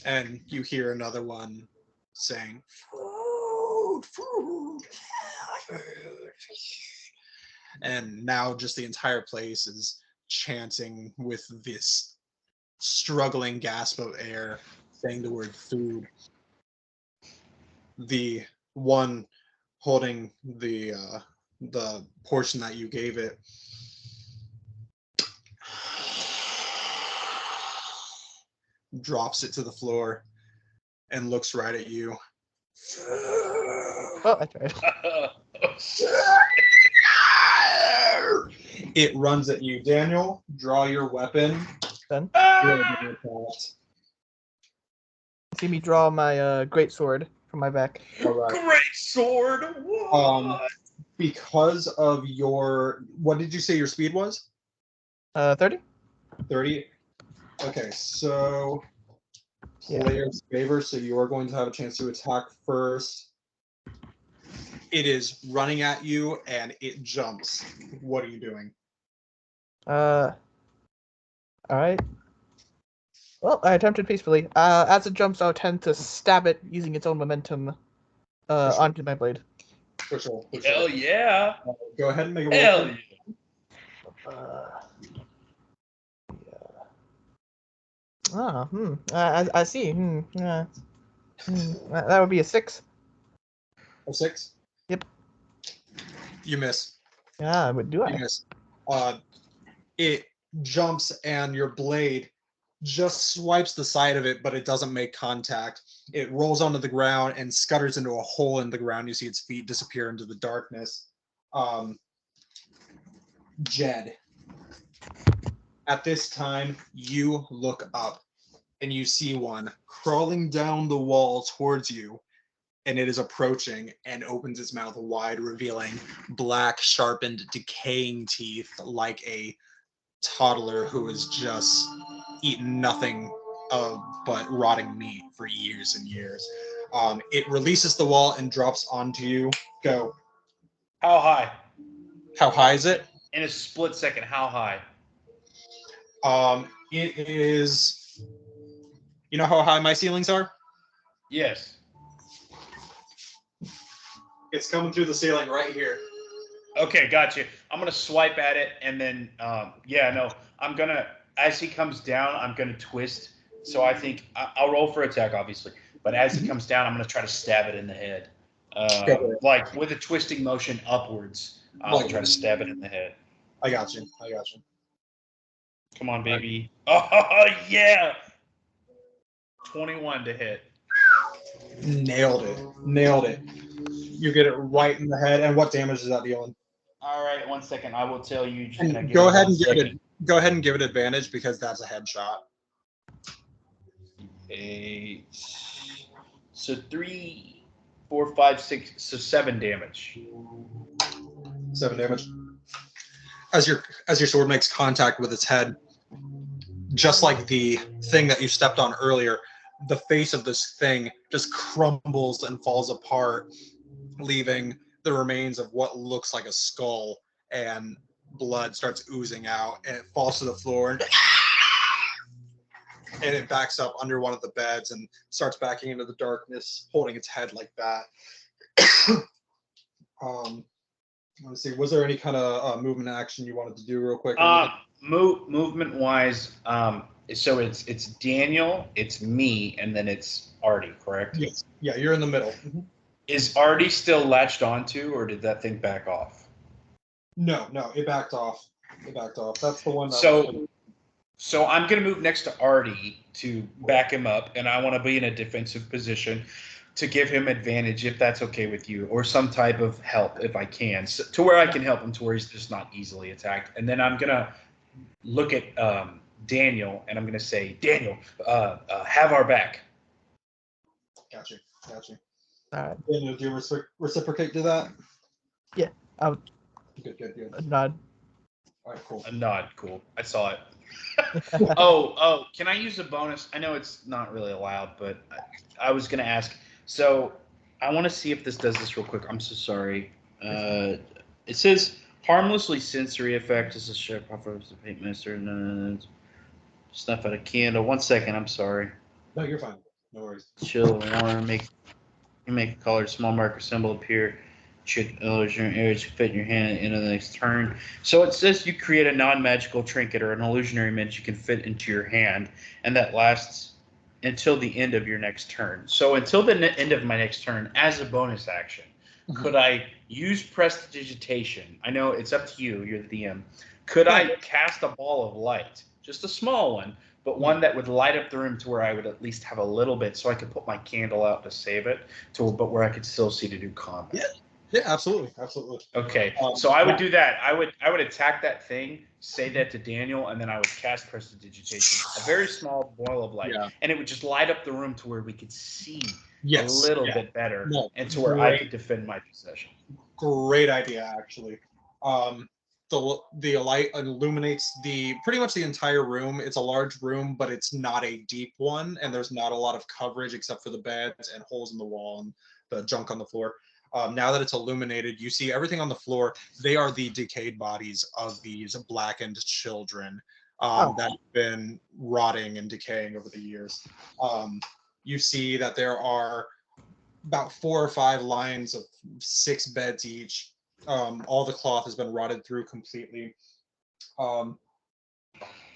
And you hear another one saying, food, food, food. And now just the entire place is chanting with this struggling gasp of air, saying the word food. The one holding the portion that you gave it drops it to the floor and looks right at you.
Well, I tried.
It runs at you. Daniel, draw your weapon.
Done.
Ah!
See me draw my great sword from my back.
All right.
Great sword. What?
Because of your, what did you say your speed was?
30.
30. Okay, so
Yeah.
player's favor, so you are going to have a chance to attack first. It is running at you and it jumps. What are you doing?
All right. Well, I attempted peacefully. As it jumps, I'll tend to stab it using its own momentum
sure.
onto my blade.
For sure.
Hell yeah.
Go ahead and make a
Hell
roll.
yeah.
I see. That would be a 6.
A 6?
Yep.
You miss.
Yeah, but do
You
I?
miss. It jumps and your blade just swipes the side of it, but it doesn't make contact. It rolls onto the ground and scutters into a hole in the ground. You see its feet disappear into the darkness. Jed, at this time, you look up and you see one crawling down the wall towards you, and it is approaching and opens its mouth wide, revealing black, sharpened, decaying teeth like a toddler who has just eaten nothing but rotting meat for years and years. It releases the wall and drops onto you. Go.
How high?
How high is it?
In a split second, how high?
It is. You know how high my ceilings are?
Yes.
It's coming through the ceiling right here.
Okay, gotcha. I'm gonna swipe at it, and then I'm gonna, as he comes down, I'm gonna twist. So I think I'll roll for attack, obviously, but as he comes down, I'm gonna try to stab it in the head, like with a twisting motion upwards. I'll try to stab it in the head.
I got you.
Come on, baby. Oh yeah. 21 to hit.
Nailed it. You get it right in the head. And what damage is that dealing?
All right, 1 second. I will tell you. Just
And go ahead and give it advantage because that's a headshot.
8. So 3, 4, 5, 6. So 7 damage.
7 damage. As your sword makes contact with its head, just like the thing that you stepped on earlier, the face of this thing just crumbles and falls apart, leaving the remains of what looks like a skull, and blood starts oozing out, and it falls to the floor, and it backs up under one of the beds and starts backing into the darkness, holding its head like that. Let's see. Was there any kind of movement action you wanted to do real quick?
Movement wise, so it's Daniel, it's me, and then it's Arty, correct?
Yes. Yeah, you're in the middle.
Is Arty still latched onto, or did that thing back off?
No, it backed off. That's the one.
So I'm going to move next to Arty to back him up, and I want to be in a defensive position to give him advantage, if that's okay with you, or some type of help if I can, so, to where I can help him to where he's just not easily attacked. And then I'm going to look at Daniel, and I'm going to say, Daniel, have our back.
Gotcha.
All right.
Daniel, do you reciprocate to that?
Yeah.
Good.
A nod.
All right, cool.
A nod, cool. I saw it. Oh, can I use a bonus? I know it's not really allowed, but I was going to ask. So I want to see if this does this real quick. I'm so sorry. It says harmlessly sensory effect is a sharp offer of the paint master. Snuff out a candle. 1 second. I'm sorry.
No, you're fine. No worries.
Chill, warm. Make a colored small marker symbol appear. Should illusion areas fit in your hand at the end of the next turn. So it says you create a non-magical trinket or an illusionary image you can fit into your hand, and that lasts until the end of your next turn. So until the end of my next turn, as a bonus action, could I use prestidigitation? I know it's up to you. You're the DM. Could I cast a ball of light, just a small one, but one that would light up the room to where I would at least have a little bit, so I could put my candle out to save it, but where I could still see to do combat?
Yeah, absolutely.
Okay, so I would do that. I would attack that thing, say that to Daniel, and then I would cast prestidigitation, a very small boil of light, and it would just light up the room to where we could see a little bit better, and to where I could defend my possession.
Great idea, actually. The light illuminates pretty much the entire room. It's a large room, but it's not a deep one, and there's not a lot of coverage except for the beds and holes in the wall and the junk on the floor. Now that it's illuminated, you see everything on the floor. They are the decayed bodies of these blackened children that have been rotting and decaying over the years. You see that there are about 4 or 5 lines of 6 beds each. All the cloth has been rotted through completely.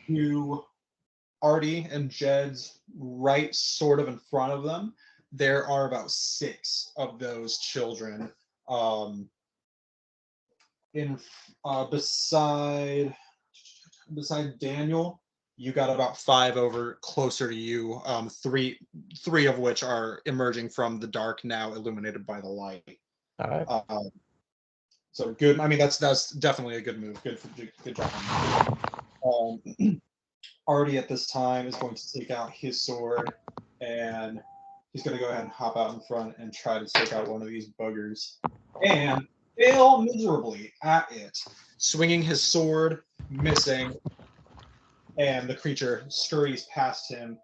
You, Arty and Jed's right sort of in front of them, there are about 6 of those children. Beside Daniel, you got about 5 over closer to you. Three of which are emerging from the dark, now illuminated by the light.
All right.
So good. I mean, that's definitely a good move. Good job. Arty at this time is going to take out his sword, and he's going to go ahead and hop out in front and try to take out one of these buggers, and fail miserably at it, swinging his sword, missing, and the creature scurries past him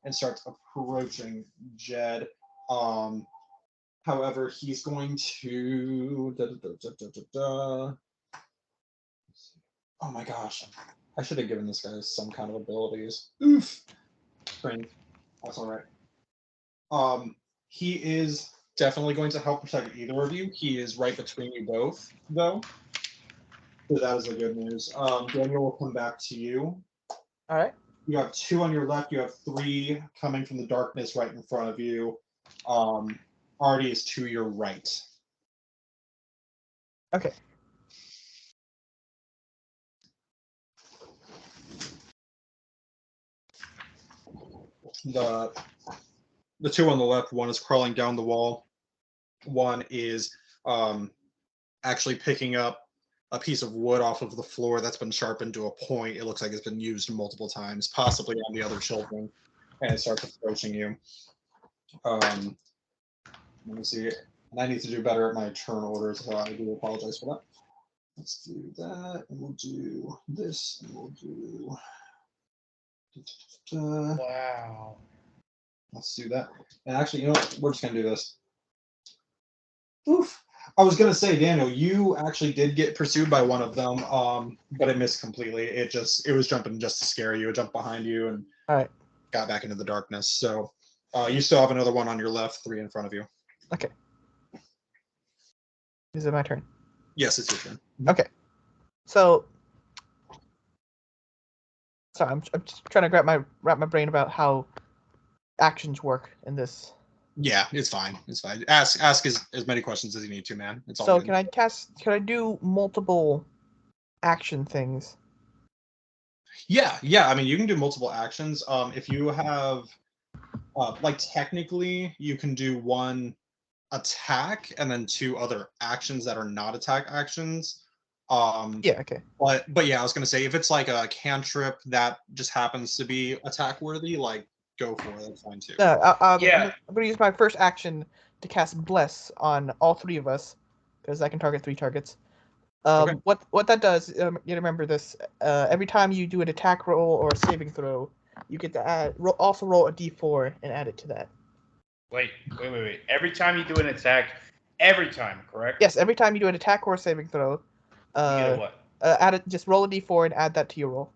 and starts approaching Jed. However, he's going to... Oh my gosh. I should have given this guy some kind of abilities. Oof. Cringe. That's all right. He is definitely going to help protect either of you. He is right between you both, though. So that is the good news. Daniel will come back to you.
All right.
You have 2 on your left. You have 3 coming from the darkness right in front of you. Arty is to your right.
Okay.
The 2 on the left, one is crawling down the wall. One is actually picking up a piece of wood off of the floor that's been sharpened to a point. It looks like it's been used multiple times, possibly on the other children, and it starts approaching you. Let me see. And I need to do better at my turn orders, so I do apologize for Let's do that, and we'll do this, and we'll do.
Wow.
Let's do that. And actually, you know what? We're just gonna do this. Oof. I was gonna say, Daniel, you actually did get pursued by one of them, but it missed completely. It was jumping just to scare you. It jumped behind you and
All right.
got back into the darkness. So you still have another one on your left, 3 in front of you.
Okay. Is it my turn?
Yes, it's your turn.
Okay. So, sorry, I'm just trying to wrap my brain about how actions work in this.
Yeah, it's fine. It's fine. Ask as many questions as you need to, man. It's all
So
good.
can I do multiple action things?
Yeah. I mean, you can do multiple actions. If you have, like, technically, you can do one attack and then 2 other actions that are not attack actions.
Yeah, okay.
But yeah, I was gonna say if it's like a cantrip that just happens to be attack worthy, like go for it. That's fine too.
Yeah.
I'm gonna use my first action to cast Bless on all 3 of us, because I can target 3 targets.
Okay.
What that does, you remember this, every time you do an attack roll or a saving throw, you get to also roll a d4 and add it to that.
Wait. Every time you do an attack, correct?
Yes, every time you do an attack or a saving throw,
You get a what?
add it. Just roll a d4 and add that to your roll.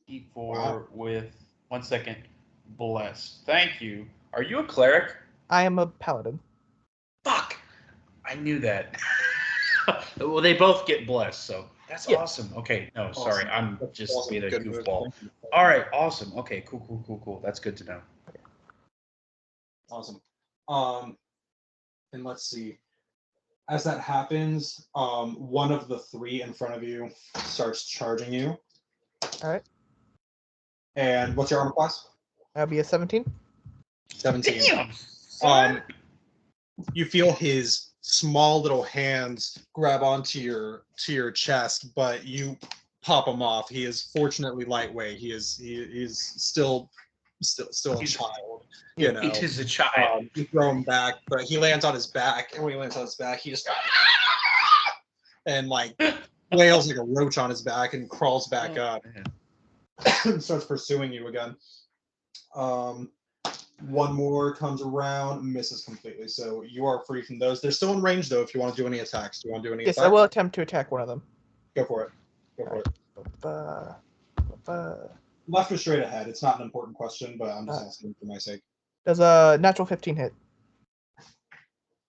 D4
Wow.
with 1 second. Bless. Thank you. Are you a cleric?
I am a paladin.
Fuck! I knew that. Well, they both get blessed, so that's
Yeah.
awesome. Okay, no, sorry,
Awesome.
I'm
That's
just
awesome.
being a
Good move.
goofball.
Thank you.
All right, awesome. Okay, cool. That's good to know.
Awesome. And let's see. As that happens, one of the 3 in front of you starts charging you.
All right.
And what's your armor class?
That'll be a 17.
17.
Damn, son.
You feel his small little hands grab onto your chest, but you pop him off. He is fortunately lightweight. He is still a child. You know,
It is a child.
you throw him back, but he lands on his back, and when he lands on his back, he just and like wails like a roach on his back and crawls back up and starts pursuing you again. One more comes around, misses completely. So you are free from those. They're still in range though. If you want to do any attacks, do you want to do any
Yes,
attacks?
I will attempt to attack one of them.
Go for it. Go for it.
Uh,
Left or straight ahead? It's not an important question, but I'm just asking for my sake.
Does a natural 15 hit?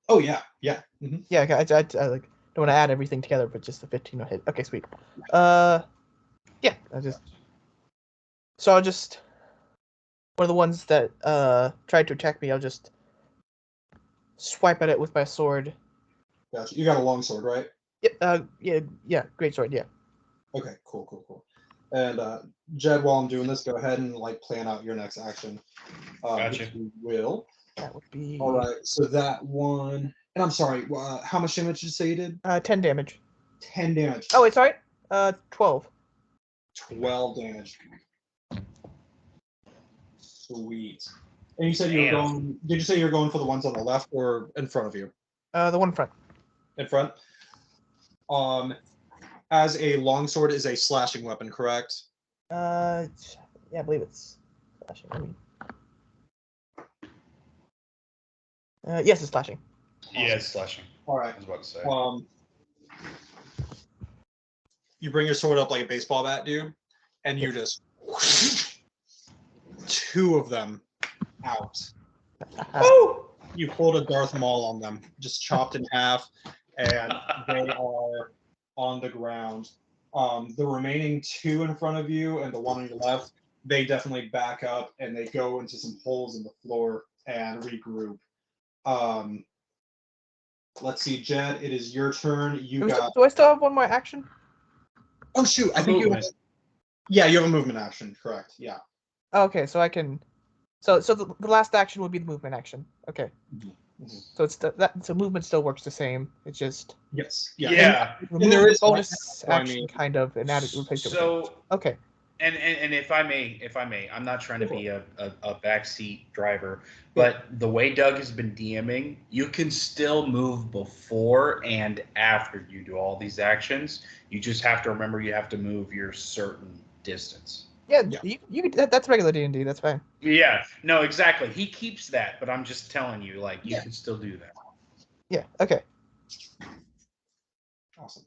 Oh yeah. Mm-hmm.
Yeah, I like don't want to add everything together, but just the 15 will hit. Okay, sweet. Yeah, I'll just one of the ones that tried to attack me, I'll just swipe at it with my sword.
Gotcha. You got a long sword, right?
Yep. Yeah. Great sword. Yeah.
Okay. Cool. And Jed, while I'm doing this, go ahead and like plan out your next action.
Gotcha.
If you will.
That would be.
All right. So that one, and I'm sorry. How much damage did you say you did?
10 damage.
10 damage.
Oh wait, sorry. 12.
12 damage. Sweet. And you said you were going. Did you say you were going for the ones on the left or in front of you?
The one in front.
In front. As a longsword is a slashing weapon, correct?
Yeah, I believe it's slashing. I mean, yes, it's slashing.
Yeah, it's slashing.
All right.
I was about to say.
You bring your sword up like a baseball bat, dude, and you just 2 of them out.
Woo!
You pulled a Darth Maul on them, just chopped in half, and they are on the ground. The remaining 2 in front of you and the one on your left, they definitely back up and they go into some holes in the floor and regroup. Let's see, Jed, it is your turn.
Do I still have one more action?
Oh shoot, I think you have. Yeah, you have a movement action, correct? Yeah.
Okay, so I can. So the last action would be the movement action. Okay.
Mm-hmm.
So so movement still works the same. It's just
Yes.
Yeah.
remove
there
the
is
bonus
I
action
mean-
kind of and add it replace it with it.
So
Okay.
And if I may, I'm not trying to be a backseat driver, but the way Doug has been DMing, you can still move before and after you do all these actions. You just have to remember you have to move your certain distance.
Yeah,
Yeah.
you could, that's regular D&D. That's fine.
Yeah, no, exactly. He keeps that, but I'm just telling you, like, you can still do that.
Yeah. Okay.
Awesome.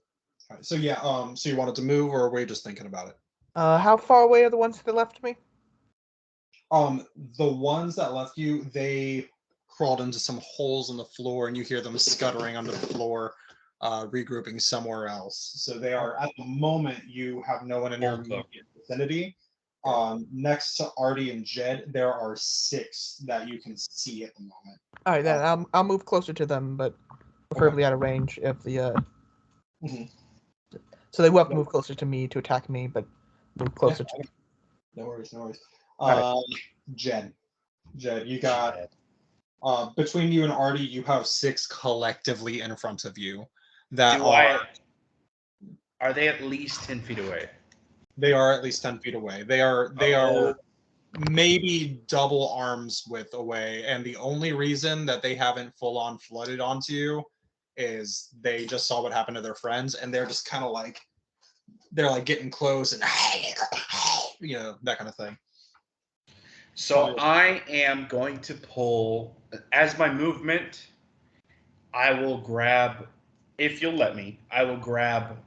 All right. So yeah, so you wanted to move, or were you just thinking about it?
How far away are the ones that left me?
The ones that left you, they crawled into some holes in the floor, and you hear them scuttering under the floor, regrouping somewhere else. So they are, at the moment, you have no one in your immediate vicinity. Next to Arty and Jed, there are 6 that you can see at the moment.
All right, then I'll move closer to them, but preferably out of range if the
Mhm.
So they will have to move closer to me to attack me, but move closer to.
No worries, no worries.
Got
Jed, you got between you and Arty, you have 6 collectively in front of you. That
Are they at least 10 feet away?
They are at least 10 feet away. They are maybe double arms width away, and the only reason that they haven't full on flooded onto you is they just saw what happened to their friends, and they're just kind of like getting close and that kind of thing.
So I am going to pull, as my movement, I will grab, if you'll let me, I will grab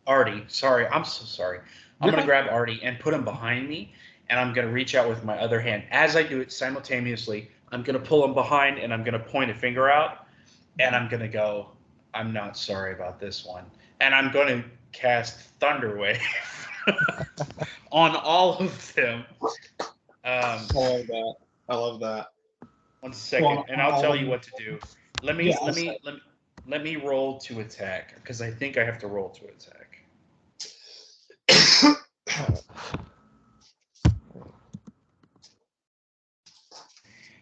Arty. Sorry, I'm so sorry. I'm going to grab Arty and put him behind me, and I'm going to reach out with my other hand. As I do it simultaneously, I'm going to pull him behind, and I'm going to point a finger out, and I'm going to go, I'm not sorry about this one. And I'm going to cast Thunder Wave on all of them.
I love that.
1 second, and I'll tell you what to do. Let me roll to attack, because I think I have to roll to attack.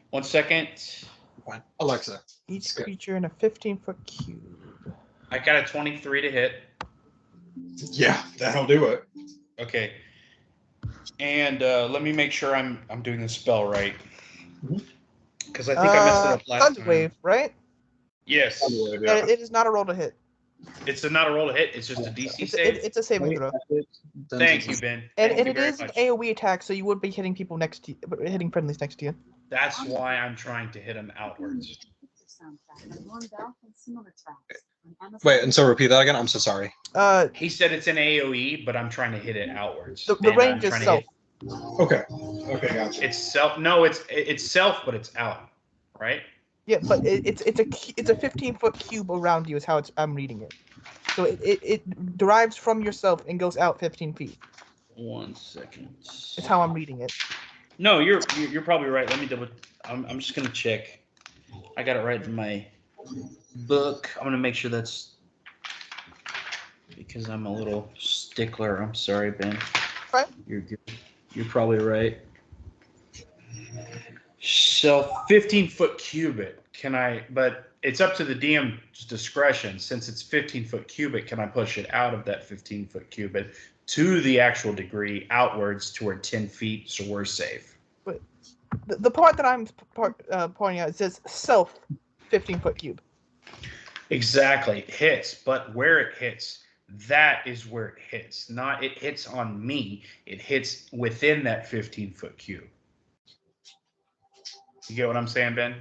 1 second.
Alexa.
Each creature in a 15-foot cube.
I got a 23 to hit.
Yeah, that'll do it.
Okay. And let me make sure I'm doing the spell right. Because I think I messed it up last
Thunder
time.
Wave, right?
Yes.
Yeah. It is not a roll to hit.
It's not a roll to hit. It's just a DC save.
It's a saving throw.
Thank you, Ben.
And
Thank you
it
very
is an
much.
AoE attack, so you would be hitting people next to you, hitting friendlies next to you.
That's why I'm trying to hit him outwards.
Wait, and so repeat that again? I'm so sorry.
He said it's an AoE, but I'm trying to hit it outwards.
The range is self.
Okay, gotcha.
It's self. No, it's self, but it's out, right?
Yeah, but it's a 15-foot cube around you is how I'm reading it. So it derives from yourself and goes out 15 feet.
1 second.
It's how I'm reading it.
No, you're probably right. Let me double. I'm just gonna check. I got it right in my book. I'm gonna make sure that's because I'm a little stickler. I'm sorry, Ben.
Right.
You're good. You're probably right. So 15-foot cubit. Can I? But it's up to the DM's discretion. Since it's 15-foot cubit, can I push it out of that 15-foot cubit to the actual degree outwards toward 10 feet, so we're safe?
But the part that I'm pointing out, it says self 15-foot cube.
Exactly. It hits, but where it hits, that is where it hits. Not it hits on me. It hits within that 15-foot cube. You get what I'm saying, Ben?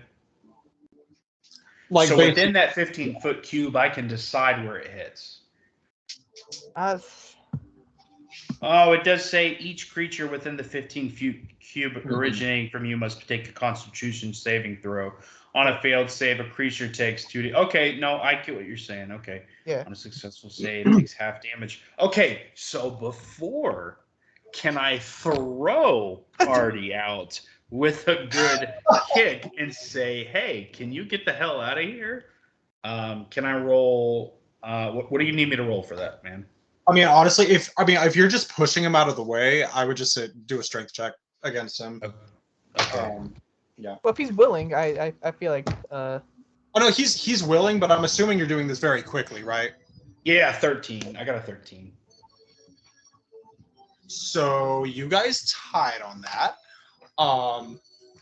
So within that 15-foot cube, I can decide where it hits. Oh, it does say each creature within the 15-foot cube originating from you must take a Constitution saving throw. On a failed save, a creature takes 2d. Okay, no, I get what you're saying. Okay.
Yeah.
On a successful save, it takes half damage. Okay, so before, can I throw Arty out with a good kick and say, hey, can you get the hell out of here? Can I roll? What do you need me to roll for that, man?
I mean, honestly, if you're just pushing him out of the way, I would just do a strength check against him.
Okay.
Yeah.
Well, if he's willing, I feel like.
Oh no, he's willing, but I'm assuming you're doing this very quickly, right?
Yeah, 13. I got a 13.
So you guys tied on that.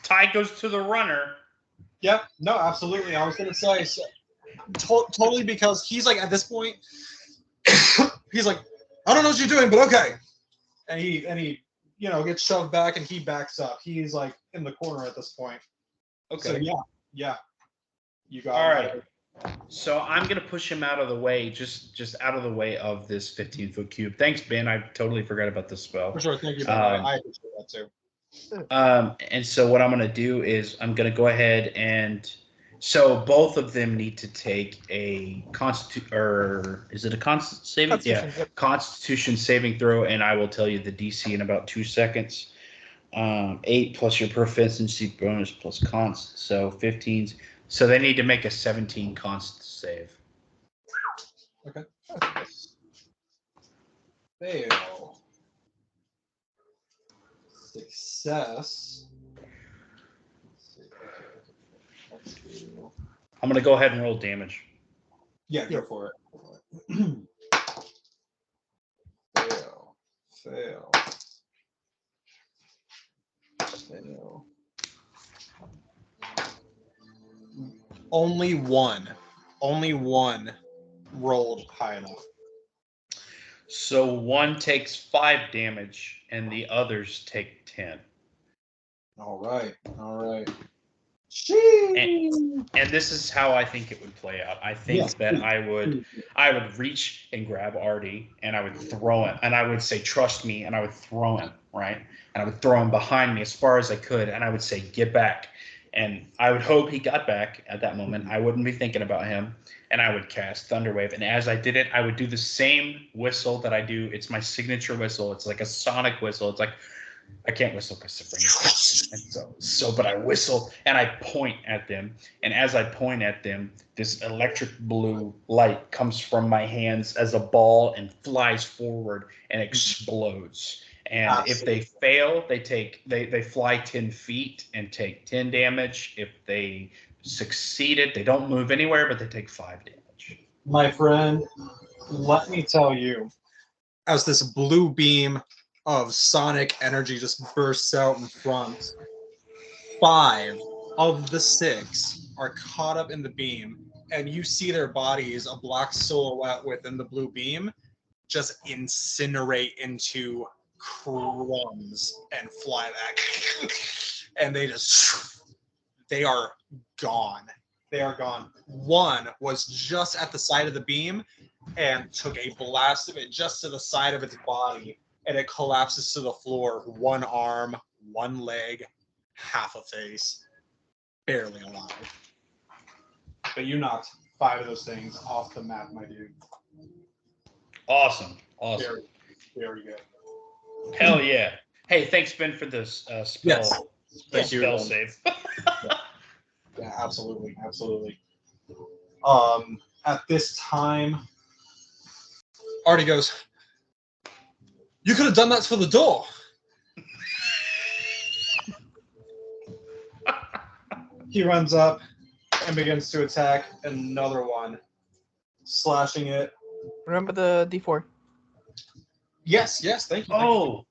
Tie goes to the runner.
Yeah, no, absolutely. I was gonna say so, totally because he's like at this point, he's like, I don't know what you're doing, but okay. And he gets shoved back and he backs up. He's like in the corner at this point.
Okay.
So yeah, you got
All
it.
right. So I'm gonna push him out of the way, just out of the way of this 15-foot cube. Thanks, Ben. I totally forgot about this spell.
For sure, thank you, Ben. I appreciate that too.
And so what I'm gonna do is I'm gonna go ahead and so both of them need to take a is it a saving? Yeah,
Yep.
Constitution saving throw, and I will tell you the DC in about 2 seconds. 8 plus your proficiency bonus plus const, so 15. So they need to make a 17 const save.
Okay. Fail. Success.
I'm gonna go ahead and roll damage.
Yeah, go for it. Fail. Fail. Fail. Only one rolled high enough.
So one takes 5 damage, and the others take 10.
All right.
And this is how I think it would play out. I think that I would reach and grab Arty, and I would throw him, and I would say, "Trust me," and I would throw him, right? And I would throw him behind me as far as I could, and I would say, "Get back." And I would hope he got back at that moment. I wouldn't be thinking about him, and I would cast Thunderwave. And as I did it, I would do the same whistle that I do. It's my signature whistle. It's like a sonic whistle. It's like I can't whistle because Sabrina's and but I whistle and I point at them. And as I point at them, this electric blue light comes from my hands as a ball and flies forward and explodes. And if they fail, they fly 10 feet and take 10 damage. If they succeeded, they don't move anywhere, but they take 5 damage.
My friend, let me tell you, as this blue beam of sonic energy just bursts out in front, 5 of the 6 are caught up in the beam, and you see their bodies, a black silhouette within the blue beam, just incinerate into crumbs and fly back. And they are gone. They are gone. One was just at the side of the beam and took a blast of it just to the side of its body, and it collapses to the floor. One arm, one leg, half a face, barely alive. But you knocked 5 of those things off the map, my dude.
Awesome.
Very, very good.
Hell yeah. Hey, thanks, Ben, for this spell.
Yes.
Spell save.
Yeah, absolutely. At this time, Arty goes, "You could have done that for the door." He runs up and begins to attack another one, slashing it.
Remember the D4.
Yes, thank you.
Oh,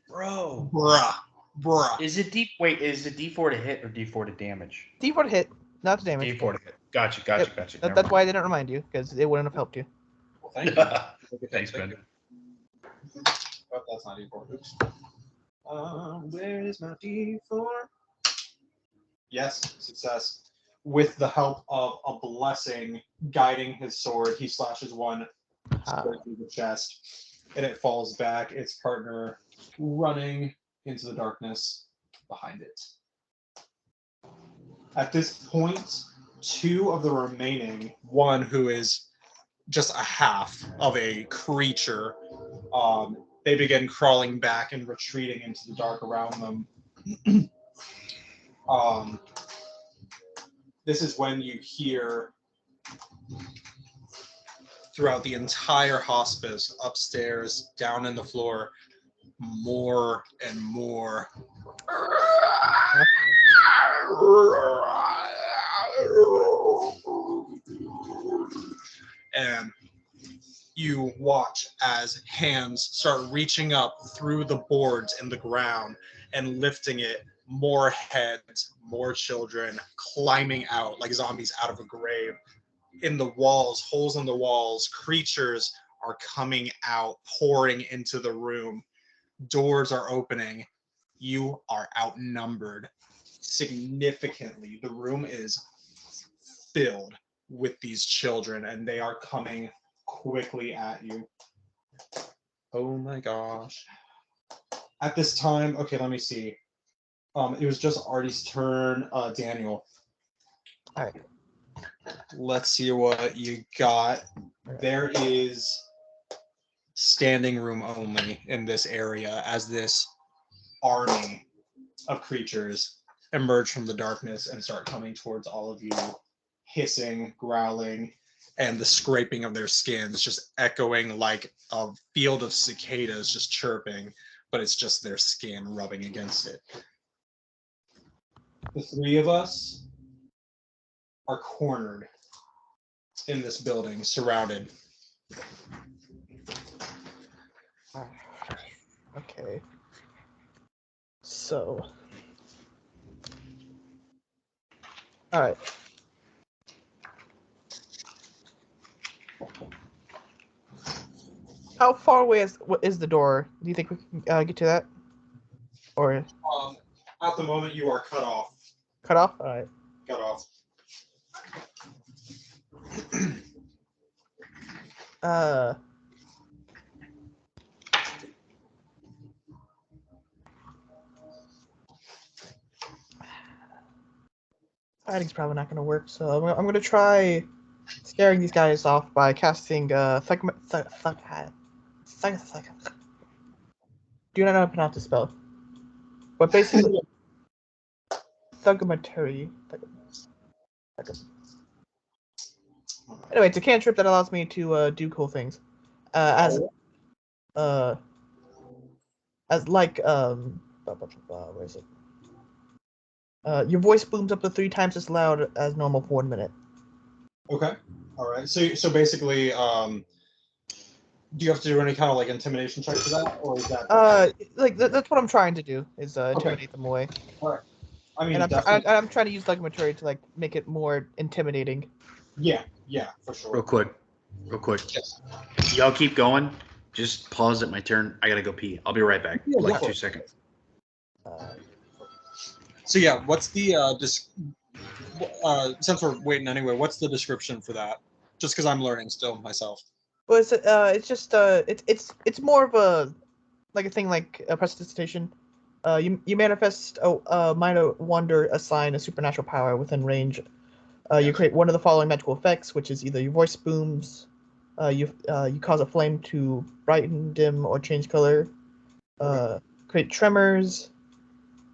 bro.
Bruh.
Is it D4 to hit or D4 to damage?
D4 to hit, not to damage.
D4 to hit. Gotcha.
That's why I didn't remind you, because it wouldn't have helped you.
Well, thank you.
Thanks, Ben.
Oh, that's not D4. Oops. Where is my D4? Yes, success. With the help of a blessing guiding his sword, he slashes one straight through the chest, and it falls back. Its partner running into the darkness behind it. At this point, 2 of the remaining, one who is just a half of a creature, they begin crawling back and retreating into the dark around them. This is when you hear throughout the entire hospice, upstairs, down in the floor, more and more. And you watch as hands start reaching up through the boards in the ground and lifting it. More heads, more children climbing out like zombies out of a grave. In the walls, holes in the walls, creatures are coming out, pouring into the room. Doors are opening. You are outnumbered significantly. The room is filled with these children, and they are coming quickly at you. Oh my gosh. At this time, okay, let me see. It was just Arty's turn. Daniel.
All right.
Let's see what you got. There is standing room only in this area as this army of creatures emerge from the darkness and start coming towards all of you, hissing, growling, and the scraping of their skins just echoing like a field of cicadas just chirping, but it's just their skin rubbing against it. The three of us are cornered in this building, surrounded.
Okay. So. All right. How far away is the door? Do you think we can get to that? Or
At the moment, you are cut off.
cut off? All right.
Cut off.
Fighting's probably not going to work, so I'm going to try scaring these guys off by casting do not know how to pronounce the spell, but basically thugmatary. Anyway, it's a cantrip that allows me to do cool things, as like where is it? Your voice booms up to 3 times as loud as normal for 1 minute.
Okay. All right. So basically, do you have to do any kind of like intimidation check for that, or is that?
Like that's what I'm trying to do is intimidate them away.
All right. I mean,
And I'm trying to use thugmatary to like make it more intimidating.
Yeah, for sure.
Real quick.
Yes.
Y'all keep going. Just pause at my turn. I gotta go pee. I'll be right back.
Yeah,
Like
go
2 seconds.
So yeah, what's the since we're waiting anyway, what's the description for that? Just because I'm learning still myself.
Well, it's just it's more of a like a thing like a prestidigitation. You manifest a minor wonder, assign a supernatural power within range. You create one of the following magical effects, which is either your voice booms, you cause a flame to brighten, dim, or change color. Create tremors.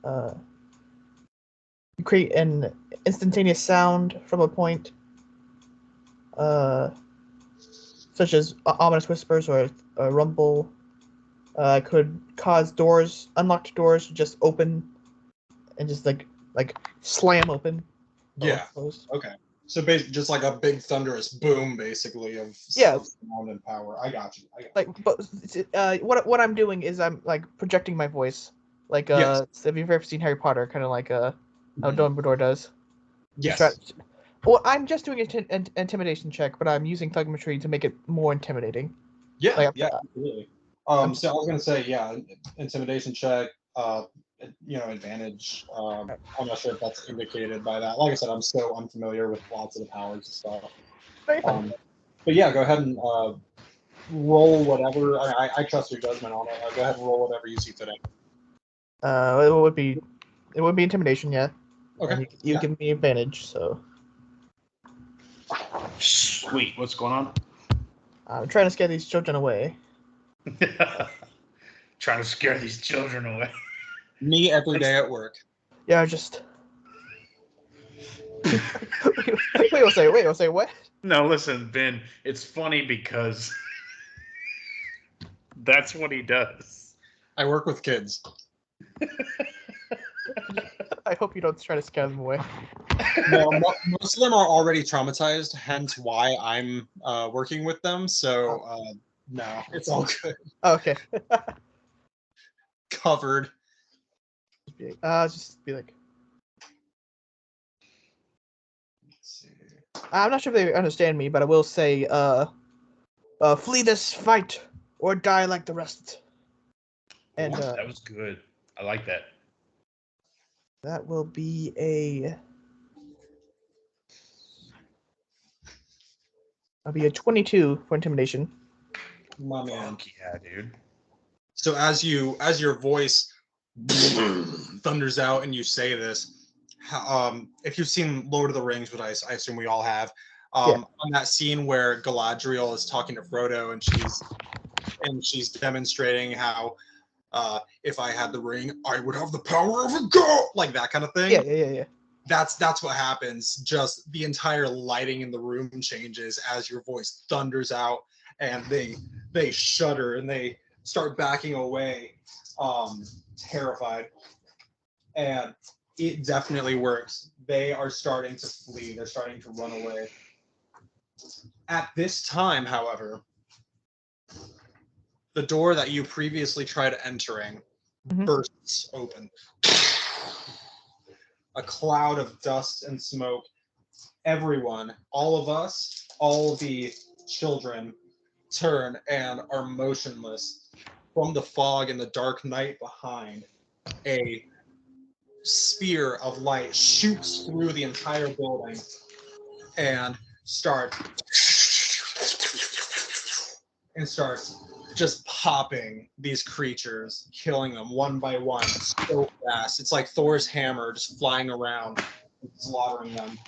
You create an instantaneous sound from a point, such as ominous whispers or a rumble. Could cause unlocked doors to just open and just like slam open.
Yeah. Okay. So basically, just like a big thunderous boom, basically of sound and power. I got you.
But what I'm doing is I'm like projecting my voice, like if you've ever seen Harry Potter, kind of like how Dumbledore does.
Yes.
Well, I'm just doing an intimidation check, but I'm using thugmatry to make it more intimidating.
Yeah. Absolutely. So I was gonna say, intimidation check. Advantage. I'm not sure if that's indicated by that. Like I said, I'm so unfamiliar with lots of the powers and stuff. But yeah, go ahead and roll whatever. I trust your judgment on it. Go ahead and roll whatever you see today.
It would be intimidation, yeah.
Okay.
And you give me advantage, so.
Sweet. What's going on?
I'm trying to scare these children away.
Trying to scare these children away.
Me every day at work.
Yeah, just. wait, we'll say what?
No, listen, Ben. It's funny because that's what he does.
I work with kids.
I hope you don't try to scare them away.
No, most of them are already traumatized, hence why I'm working with them. So no, it's all good.
Okay.
Covered.
Just be like,
Let's see.
I'm not sure if they understand me, but I will say, flee this fight or die like the rest. And
That was good. I like that.
that will be a. I'll be a 22 for intimidation.
My man.
Fuck yeah, dude.
So as your voice thunders out and you say this, if you've seen Lord of the Rings, which I assume we all have, on that scene where Galadriel is talking to Frodo and she's demonstrating how if I had the ring, I would have the power of a god, like that kind of thing.
Yeah.
That's what happens. Just the entire lighting in the room changes as your voice thunders out, and they shudder and they start backing away, terrified. And it definitely works. They are starting to flee. They're starting to run away. At this time, however, the door that you previously tried entering bursts open. A cloud of dust and smoke. Everyone, all of us, all the children turn and are motionless. From the fog and the dark night behind, a spear of light shoots through the entire building and starts just popping these creatures, killing them one by one so fast. It's like Thor's hammer just flying around and slaughtering them.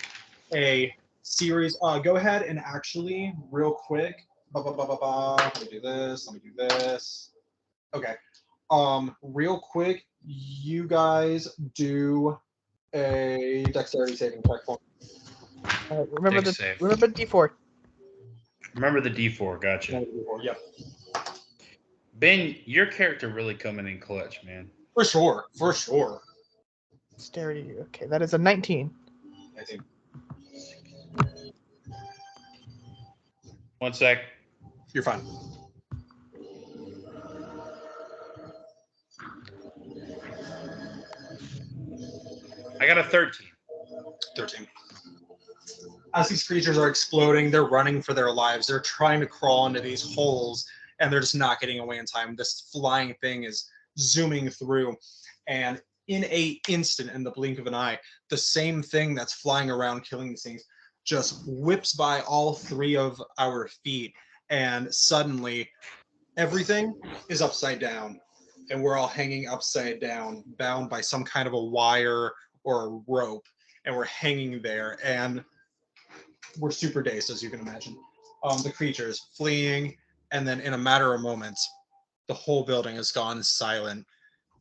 A series. Go ahead and actually, real quick. Let me do this. Okay. Real quick, you guys do a dexterity saving check for me.
Remember
Dex save.
remember D4.
Remember the D4. Gotcha.
Yep.
Ben, your character really coming in clutch, man.
For sure.
Dexterity. Okay, that is a 19.
I think.
1 sec.
You're fine.
I got a 13.
13. As these creatures are exploding, they're running for their lives. They're trying to crawl into these holes, and they're just not getting away in time. This flying thing is zooming through, and in a instant, in the blink of an eye, the same thing that's flying around killing these things just whips by all three of our feet, and suddenly everything is upside down, and we're all hanging upside down, bound by some kind of a wire or a rope, and we're hanging there, and we're super dazed, as you can imagine. The creatures fleeing, and then in a matter of moments, the whole building has gone silent.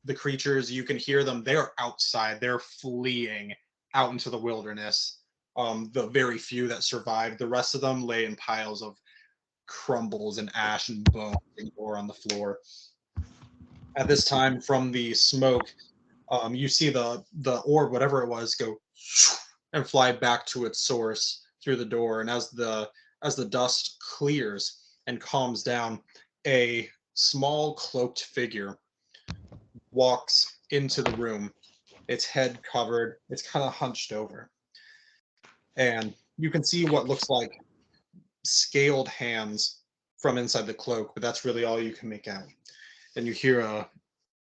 The creatures, you can hear them, they're outside, they're fleeing out into the wilderness. The very few that survived, the rest of them lay in piles of crumbles and ash and bone and gore on the floor. At this time, from the smoke, you see the orb, whatever it was, go and fly back to its source through the door. And as the dust clears and calms down, a small cloaked figure walks into the room, its head covered, it's kind of hunched over. And you can see what looks like scaled hands from inside the cloak, but that's really all you can make out. And you hear a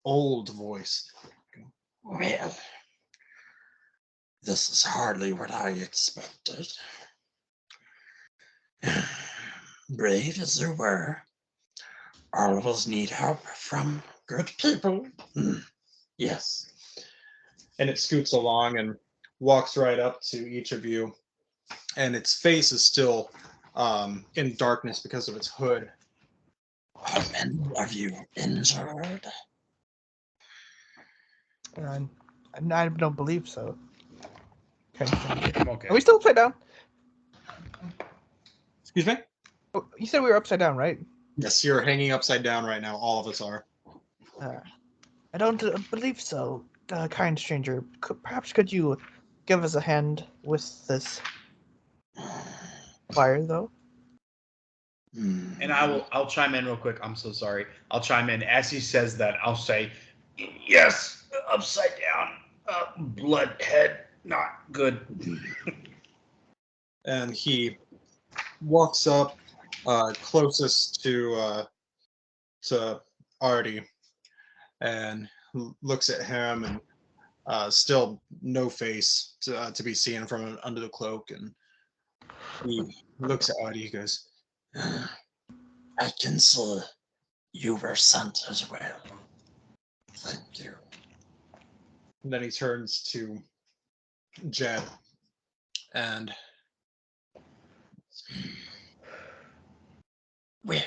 old voice. Well, this is hardly what I expected. Brave as you were, all of us need help from good people. Yes. And it scoots along and walks right up to each of you. And its face is still in darkness because of its hood. How many of you injured?
I don't believe so. Okay.
Okay.
Are we still upside down?
Excuse me?
Oh, you said we were upside down, right?
Yes, you're hanging upside down right now. All of us are.
I don't believe so. kind stranger, perhaps could you give us a hand with this fire, though?
And I'll chime in real quick. I'm so sorry. I'll chime in as he says that. I'll say, yes, upside down, blood head, not good.
And he walks up closest to Arty and looks at him, and still no face to be seen from under the cloak. And he looks at Arty. He goes,
I can see you were sent as well. Thank you.
and then he turns to Jed and
Well,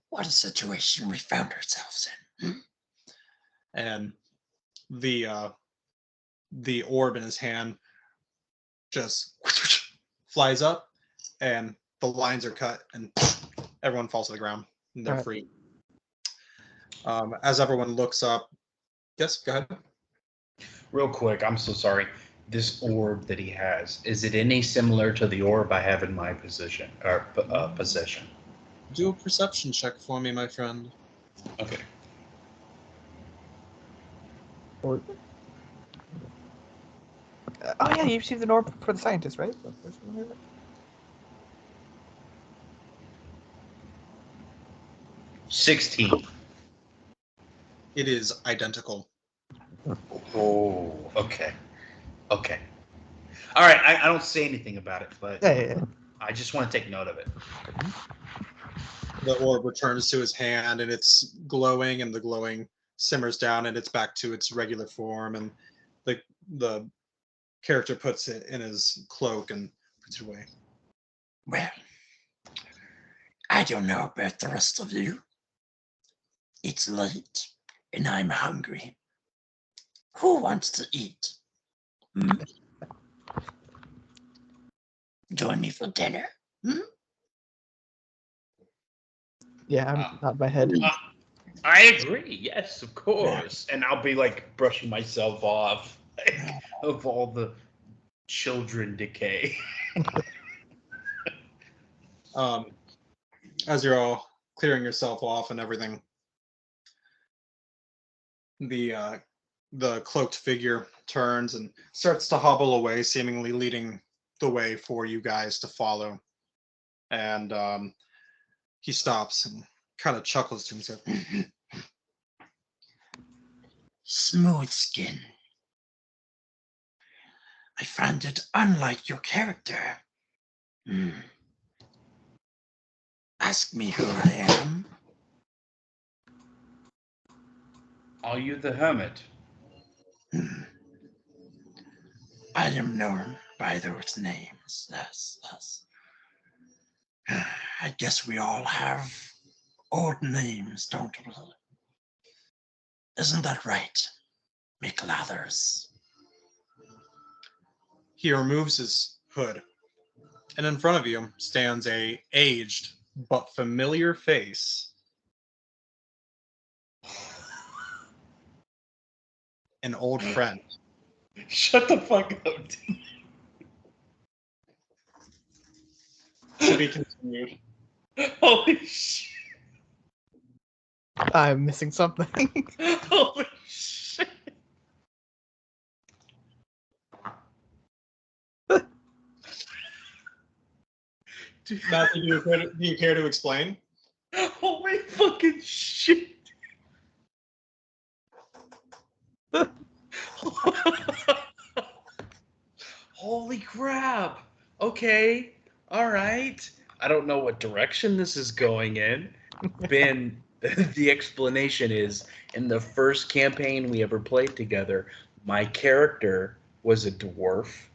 what a situation we found ourselves in.
and the orb in his hand just flies up, and the lines are cut, and everyone falls to the ground, and they're
Right.
free. As everyone looks up, yes, go ahead.
Real quick, I'm so sorry. This orb that he has, is it any similar to the orb I have in my possession?
Do a perception check for me, my friend.
Okay.
Or... oh yeah, you received an orb for the scientist, right?
16.
It is identical.
Oh, okay. Okay. All right, I don't say anything about it, but
Yeah.
I just want to take note of it.
The orb returns to his hand, and it's glowing, and the glowing simmers down, and it's back to its regular form. And the character puts it in his cloak and puts it away.
Well, I don't know about the rest of you. It's late, and I'm hungry. Who wants to eat? Join me for dinner?
Yeah, I'm not my head.
I agree. Yes, of course. And I'll be like brushing myself off of all the children decay.
As you're all clearing yourself off and everything, the cloaked figure turns and starts to hobble away, seemingly leading the way for you guys to follow. And he stops and kind of chuckles to himself.
Smooth skin. I find it unlike your character. Ask me who I am.
Are you the hermit?
I am known by those names. Yes. I guess we all have old names, don't we? Isn't that right, McLathers?
He removes his hood, and in front of you stands a aged but familiar face. An old friend.
Shut the fuck up, dude.
To be continued.
Holy shit.
I'm missing something.
Holy shit. Dude,
Matthew, do you care to explain?
holy fucking shit. Holy crap. Okay. All right. I don't know what direction this is going in. Ben, the explanation is in the first campaign we ever played together, my character was a dwarf,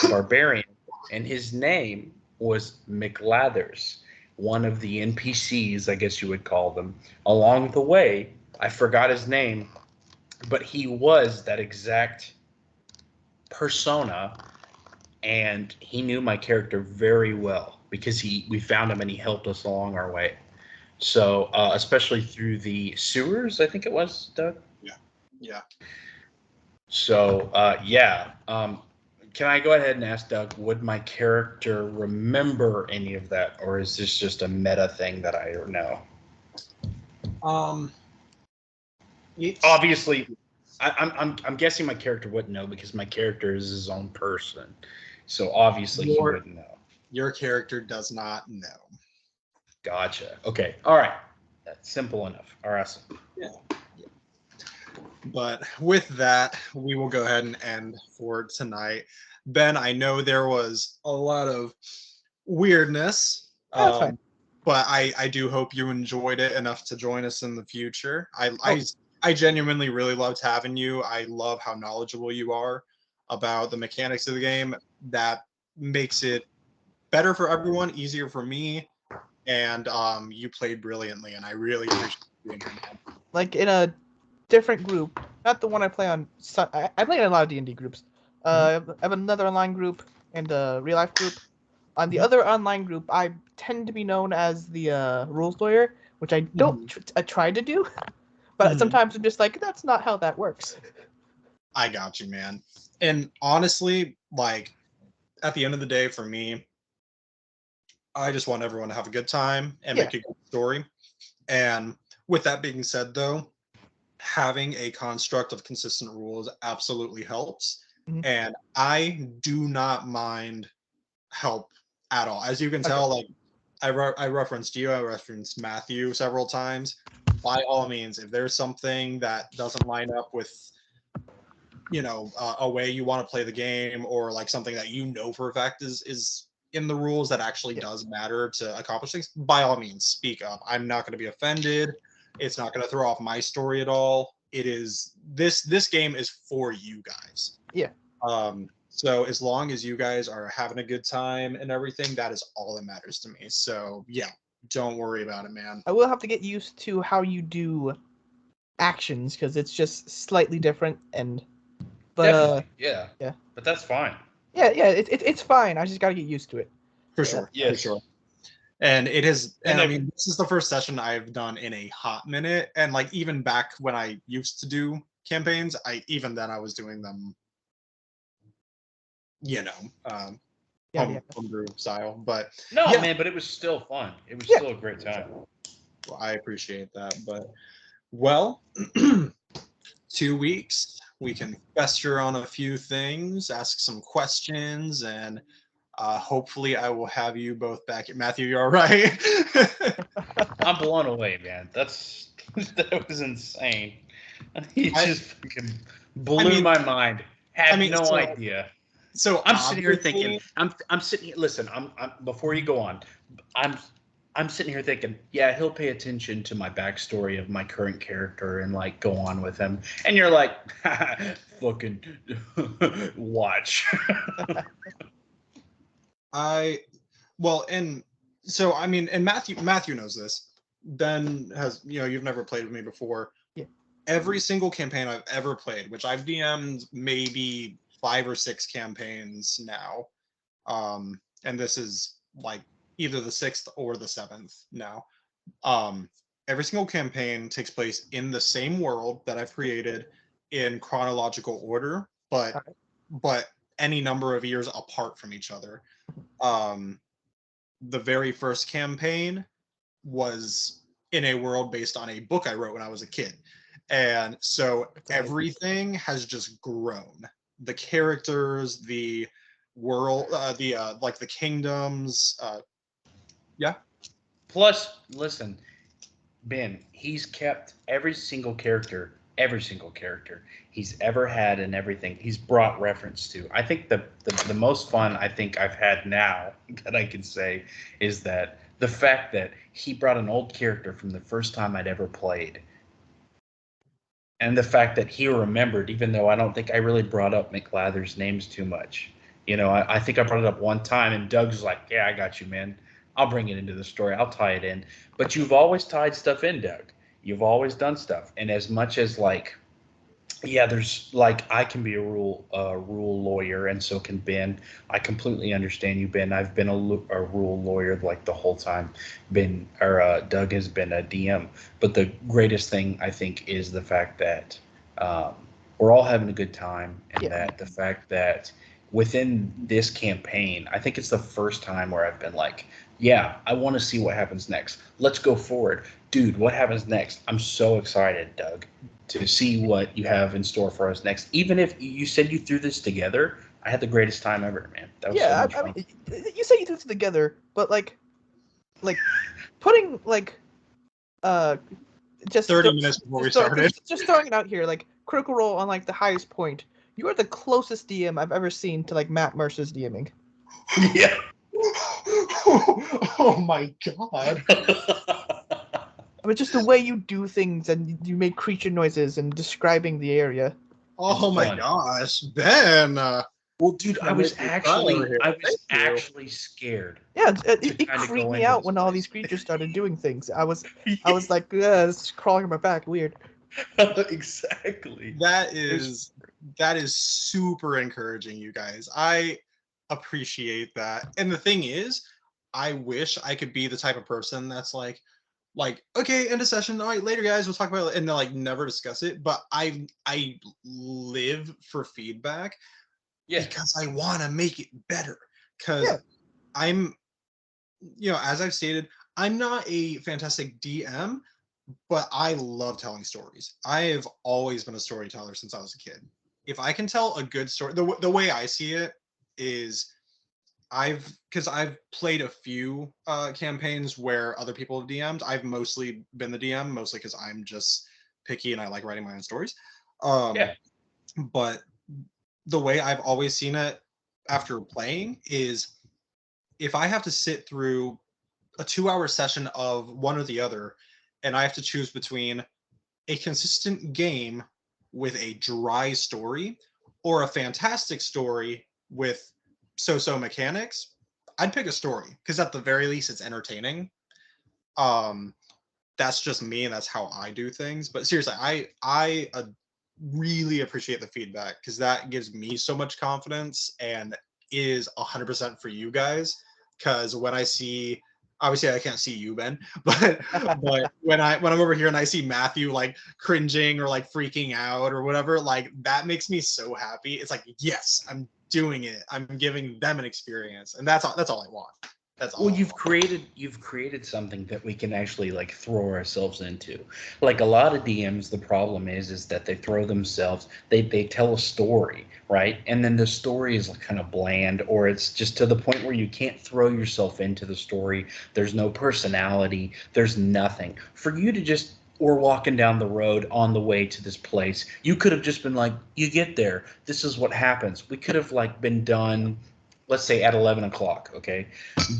barbarian, and his name was McLathers, one of the NPCs, I guess you would call them. Along the way, I forgot his name, but he was that exact persona, and he knew my character very well because we found him and he helped us along our way. So especially through the sewers, I think it was, Doug.
Yeah.
So can I go ahead and ask Doug, would my character remember any of that, or is this just a meta thing that I know?
It's,
Obviously, I'm guessing my character wouldn't know because my character is his own person. So obviously he wouldn't know.
your character does not know.
Gotcha. Okay. All right. That's simple enough. Awesome.
But with that, we will go ahead and end for tonight. Ben, I know there was a lot of weirdness,
That's fine.
but I do hope you enjoyed it enough to join us in the future.
Oh.
I genuinely really loved having you. I love how knowledgeable you are about the mechanics of the game. That makes it better for everyone, easier for me, and you played brilliantly, and I really appreciate you being here, man.
Like in a different group, not the one I play on. I play in a lot of D&D groups. I have another online group and a real life group. On the other online group, I tend to be known as the rules lawyer, which I don't. I try to do, but sometimes I'm just like, that's not how that works.
I got you, man. And honestly, like at the end of the day, for me, I just want everyone to have a good time and make a good story. And with that being said, though, having a construct of consistent rules absolutely helps. And I do not mind help at all. As you can tell, like I referenced you, I referenced Matthew several times. By all means, if there's something that doesn't line up with, a way you want to play the game, or like something that for a fact is in the rules that actually does matter to accomplish things, by all means, speak up. I'm not going to be offended. It's not going to throw off my story at all. It is this game is for you guys.
Yeah.
So as long as you guys are having a good time and everything, that is all that matters to me. So yeah, don't worry about it, man.
I will have to get used to how you do actions because it's just slightly different. But
yeah. But that's fine.
it's fine. I just got to get used to it.
For sure.
Yes.
For sure. And it is, and
And
I mean, this is the first session I've done in a hot minute. And like even back when I used to do campaigns, I was doing them, homebrew style. But
man, but it was still fun. It was still a great time.
Well, I appreciate that. But 2 weeks, we can fester on a few things, ask some questions, and hopefully I will have you both back. Matthew, you all right?
I'm blown away, man. That was insane. He just fucking blew my mind. Had no idea.
So
I'm sitting here thinking. I'm sitting here. Listen, I'm before you go on. I'm sitting here thinking, yeah, he'll pay attention to my backstory of my current character and like go on with him. And you're like, fucking watch.
And Matthew knows this. Ben has, you've never played with me before.
Yeah.
Every single campaign I've ever played, which I've DM'd maybe 5 or 6 campaigns now, and this is like either the 6th or the 7th now. Every single campaign takes place in the same world that I've created in chronological order, but any number of years apart from each other. The very first campaign was in a world based on a book I wrote when I was a kid. And so everything has just grown. The characters, the world, the kingdoms.
Plus, listen, Ben, he's kept every single character he's ever had and everything he's brought reference to. I think the most fun I think I've had now that I can say is that the fact that he brought an old character from the first time I'd ever played. And the fact that he remembered, even though I don't think I really brought up McLather's names too much. I think I brought it up one time and Doug's like, yeah, I got you, man. I'll bring it into the story. I'll tie it in. But you've always tied stuff in, Doug. You've always done stuff. And as much as like Yeah, there's like I can be a rule lawyer, and so can Ben. I completely understand you, Ben. I've been a rule lawyer like the whole time. Doug has been a DM. But the greatest thing I think is the fact that um, we're all having a good time, and
Yeah.
that the fact that within this campaign, I think it's the first time where I've been like, yeah, I want to see what happens next. Let's go forward, dude. What happens next? I'm so excited, Doug, to see what you have in store for us next. Even if you said you threw this together, I had the greatest time ever, man. That was so
Yeah,
much
I
fun.
mean, you say you threw it together, but like putting like just
30 minutes before we started.
just throwing it out here, like Critical Role on like the highest point. You are the closest DM I've ever seen to like Matt Mercer's DMing.
Yeah.
Oh my god.
I mean, just the way you do things and you make creature noises and describing the area.
Oh
It's
my
fun.
gosh, Ben.
Well, dude, I
That
was
makes me cry over here.
I was
Thank you.
actually scared.
Yeah,
To
it
kinda
creeped
go
me
into
out
this
when all
place.
these creatures started doing things. I was like, it's crawling on my back, weird.
Exactly.
That is super encouraging, you guys. I appreciate that. And the thing is, I wish I could be the type of person that's like, okay, end of session. All right, later, guys. We'll talk about it, and then like never discuss it. But I live for feedback
Yeah.
because I want to make it better. Because
Yeah.
I'm, as I've stated, I'm not a fantastic DM, but I love telling stories. I have always been a storyteller since I was a kid. If I can tell a good story, the way I see it is because I've played a few campaigns where other people have DM'd. I've mostly been the DM, mostly because I'm just picky and I like writing my own stories.
Yeah.
But the way I've always seen it after playing is if I have to sit through a 2-hour session of one or the other, and I have to choose between a consistent game with a dry story or a fantastic story with so-so mechanics, I'd pick a story because at the very least it's entertaining. That's just me and that's how I do things. But seriously, I really appreciate the feedback because that gives me so much confidence and is 100% for you guys. Because when I see, obviously I can't see you, Ben, but when I'm over here and I see Matthew like cringing or like freaking out or whatever, like that makes me so happy. It's like, yes, I'm doing it. I'm giving them an experience, and that's all I want. That's all.
Well,
I
you've
want.
created something that we can actually like throw ourselves into. Like a lot of DMs, the problem is that they throw themselves, they tell a story, right? And then the story is kind of bland, or it's just to the point where you can't throw yourself into the story. There's no personality, there's nothing. For you to just we're walking down the road on the way to this place. You could have just been like, you get there, this is what happens. We could have like been done, let's say at 11 o'clock, okay?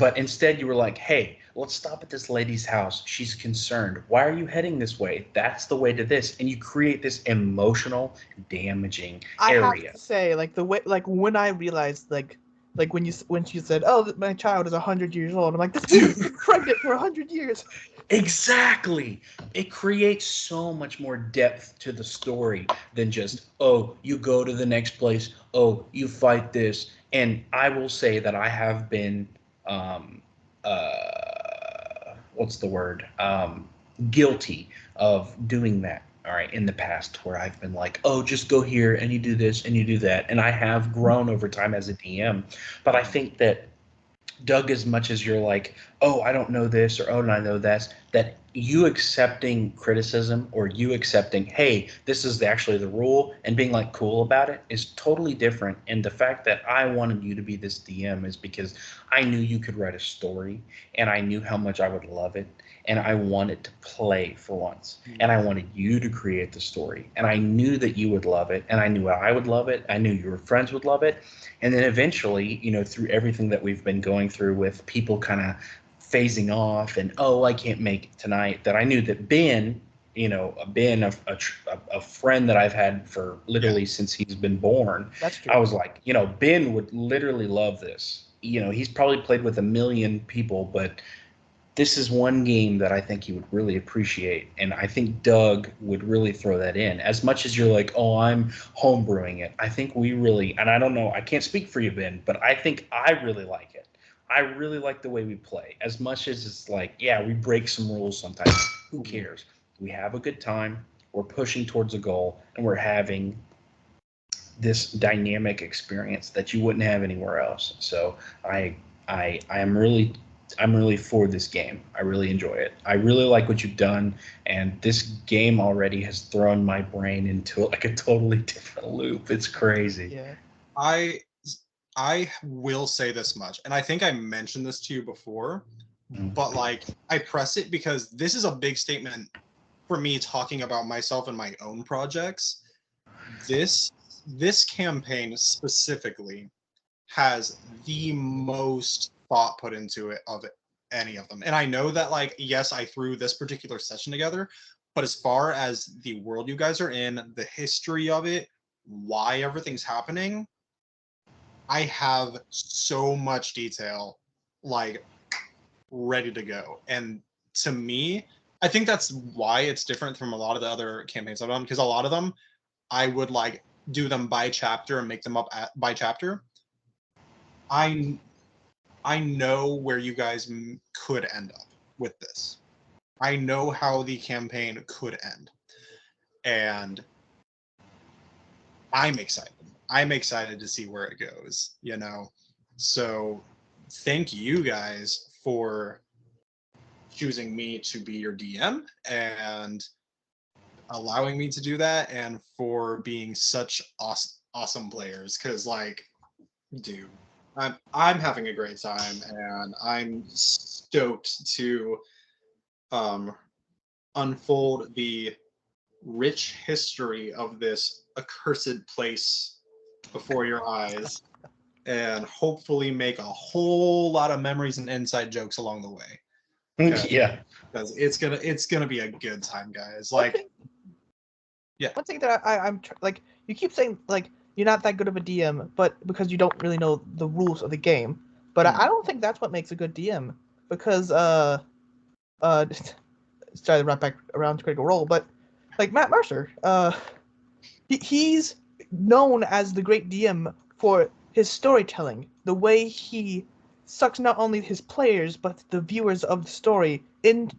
But instead, you were like, hey, let's stop at this lady's house. She's concerned. Why are you heading this way? That's the way to this. And you create this emotional, damaging
I have
area.
to say, like the way, like when I realized, like when she said, "Oh, my child is 100 years old," I'm like, "This dude's been pregnant for 100 years."
Exactly. It creates so much more depth to the story than just, oh, you go to the next place. Oh, you fight this. And I will say that I have been, what's the word? Guilty of doing that. All right, in the past, where I've been like, oh, just go here and you do this and you do that. And I have grown over time as a DM. But I think that Doug, as much as you're like, oh, I don't know this or oh, I know that you accepting criticism or you accepting, hey, this is actually the rule and being like cool about it is totally different. And the fact that I wanted you to be this DM is because I knew you could write a story and I knew how much I would love it. And I wanted to play for once. And I wanted you to create the story. And I knew that you would love it. And I knew I would love it. I knew your friends would love it. And then eventually, through everything that we've been going through with people kind of phasing off and, oh, I can't make it tonight, that I knew that Ben, Ben, a friend that I've had for literally since he's been born,
That's true.
I was like, Ben would literally love this. He's probably played with a million people, but this is one game that I think you would really appreciate, and I think Doug would really throw that in. As much as you're like, oh, I'm homebrewing it, I think we really, and I don't know, I can't speak for you, Ben, but I think I really like it. I really like the way we play. As much as it's like, yeah, we break some rules sometimes. Who cares? We have a good time. We're pushing towards a goal, and we're having this dynamic experience that you wouldn't have anywhere else. So I am really I'm really for this game. I really enjoy it. I really like what you've done, and this game already has thrown my brain into like a totally different loop. It's crazy.
Yeah.
I will say this much, and I think I mentioned this to you before, but like I press it because this is a big statement for me talking about myself and my own projects. This campaign specifically has the most thought put into it of any of them. And I know that like yes, I threw this particular session together, but as far as the world you guys are in, the history of it, why everything's happening, I have so much detail like ready to go. And to me, I think that's why it's different from a lot of the other campaigns I've done, because a lot of them I would like do them by chapter and make them up by chapter. I know where you guys could end up with this. I know how the campaign could end. And I'm excited. I'm excited to see where it goes, you know? So thank you guys for choosing me to be your DM and allowing me to do that, and for being such awesome players. Because like, dude, I'm having a great time, and I'm stoked to unfold the rich history of this accursed place before your eyes, and hopefully make a whole lot of memories and inside jokes along the way.
Yeah.
Because it's gonna be a good time, guys. Like,
One thing that I'm like, you keep saying like you're not that good of a DM, but because you don't really know the rules of the game. But I don't think that's what makes a good DM, because sorry to wrap back around to Critical Role, but like Matt Mercer, he's known as the great DM for his storytelling, the way he sucks not only his players but the viewers of the story in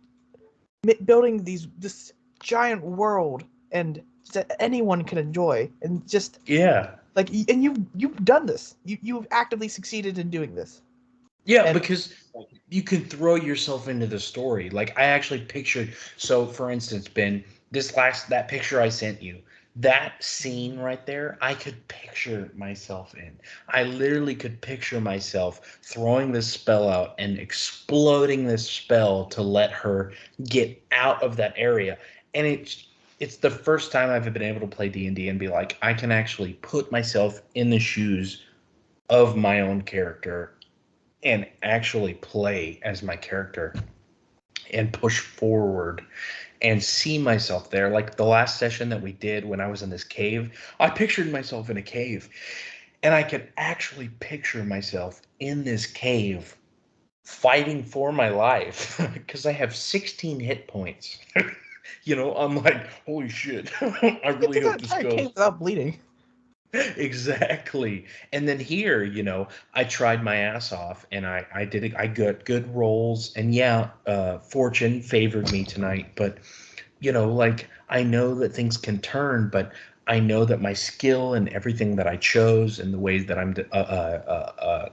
building this giant world and that anyone can enjoy, and just
Yeah.
like, and you've done this. You've actively succeeded in doing this.
Yeah,
And-
because you can throw yourself into the story. Like I actually pictured. So, for instance, Ben, that picture I sent you, that scene right there, I could picture myself in. I literally could picture myself throwing this spell out and exploding this spell to let her get out of that area. And it's the first time I've been able to play D&D and be like, I can actually put myself in the shoes of my own character and actually play as my character and push forward and see myself there. Like the last session that we did when I was in this cave, I pictured myself in a cave, and I could actually picture myself in this cave fighting for my life because I have 16 hit points. You know, I'm like, holy shit. I really hope this
entire
goes.
cave without bleeding.
Exactly. And then here, you know, I tried my ass off, and I got good rolls, and yeah, fortune favored me tonight, but you know, like I know that things can turn, but I know that my skill and everything that I chose and the ways that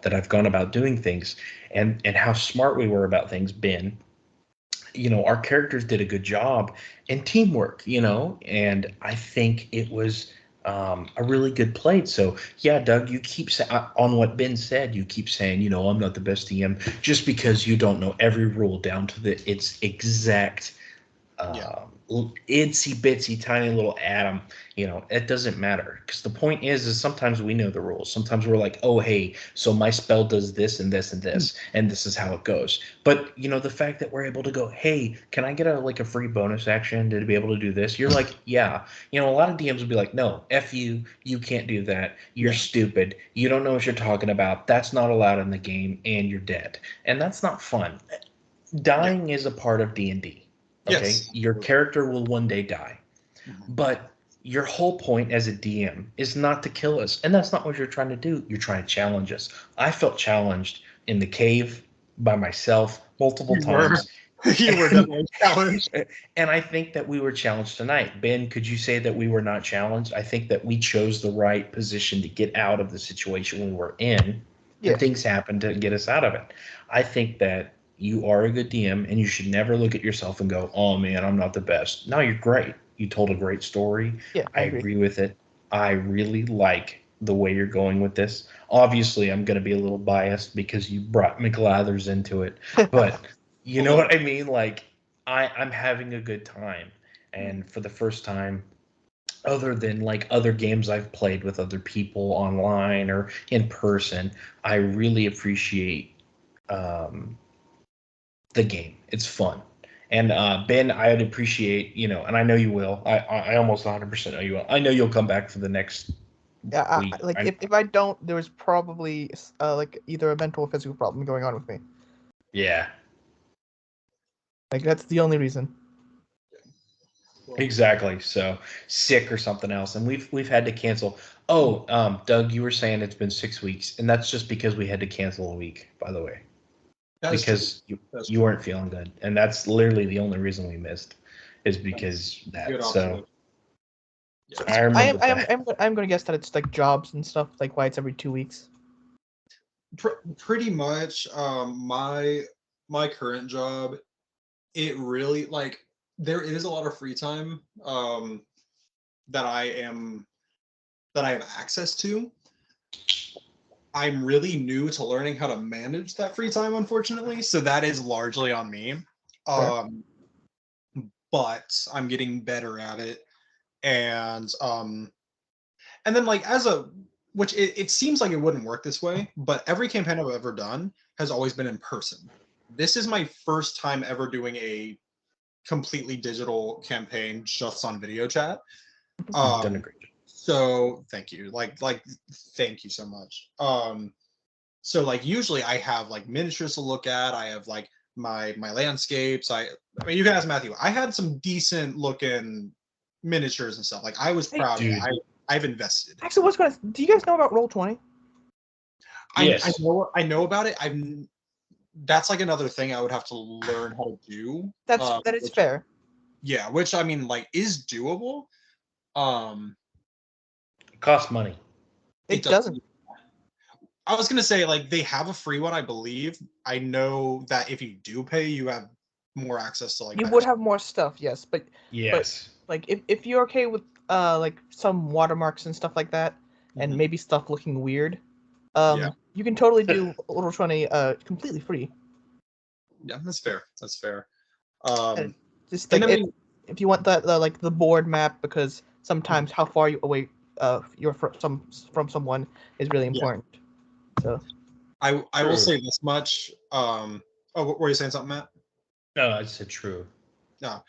that I've gone about doing things, and how smart we were about things, Ben, you know, our characters did a good job in teamwork, you know, and I think it was a really good play. So yeah, Doug, you keep on what Ben said. You keep saying, you know, I'm not the best DM just because you don't know every rule down to its exact itsy bitsy tiny little atom. You know, it doesn't matter, because the point is sometimes we know the rules. Sometimes we're like, oh hey, so my spell does this and this and this, and this is how it goes. But you know, the fact that we're able to go, hey, can I get a free bonus action to be able to do this? You're like, yeah. You know, a lot of DMs will be like, no, F you can't do that, you're stupid, you don't know what you're talking about, that's not allowed in the game, and you're dead. And that's not fun.
dying is a part of D&D. Okay,
Yes.
your character will one day die, but your whole point as a DM is not to kill us, and that's not what you're trying to do. You're trying to challenge us. I felt challenged in the cave by myself multiple
You were.
times.
You were definitely challenged.
And I think that we were challenged tonight. Ben, could you say that we were not challenged? I think that we chose the right position to get out of the situation we were in,
Yeah.
and things happened to get us out of it. I think that you are a good DM, and you should never look at yourself and go, "Oh man, I'm not the best." No, you're great. You told a great story.
Yeah,
I agree with it. I really like the way you're going with this. Obviously, I'm going to be a little biased because you brought McLathers into it, but you know what I mean? Like, I'm having a good time. And for the first time, other than like other games I've played with other people online or in person, I really appreciate the game. It's fun. And Ben, I would appreciate, and I know you will. I almost 100% know you will. I know you'll come back for the next
Yeah,
week.
like if I don't, there's probably like either a mental or physical problem going on with me.
Yeah.
Like that's the only reason.
Exactly. So sick or something else, and we've had to cancel. Oh, Doug, you were saying it's been 6 weeks, and that's just because we had to cancel a week, by the way,
That's
because you weren't feeling good, and that's literally the only reason we missed, is because that.
good
So
observation. Yeah.
I remember that.
I'm gonna guess that it's like jobs and stuff. Like why it's every 2 weeks.
Pretty much. My current job, it really like there is a lot of free time that I have access to. I'm really new to learning how to manage that free time, unfortunately. So that is largely on me. But I'm getting better at it. And then like which it seems like it wouldn't work this way, but every campaign I've ever done has always been in person. This is my first time ever doing a completely digital campaign just on video chat.
You've done a great job.
So thank you. Like thank you so much. So like usually I have like miniatures to look at. I have like my landscapes. I mean you can ask Matthew. I had some decent looking miniatures and stuff. Like I was proud of it. I've invested.
Actually, do you guys know about Roll20?
Yes.
I know about it. That's like another thing I would have to learn how to do.
That is fair.
Yeah, which I mean like is doable.
It costs money.
It doesn't.
I was gonna say like they have a free one, I believe. I know that if you do pay, you have more access to like.
You would have more stuff, yes, but
Yes.
like if you're okay with like some watermarks and stuff like that, and maybe stuff looking weird, you can totally do Roll20 completely free.
Yeah, that's fair. That's fair.
Just like if you want that like the board map, because sometimes how far you away you're from someone is really important. So
I will say this much. Were you saying something, Matt?
No, I said true.
No,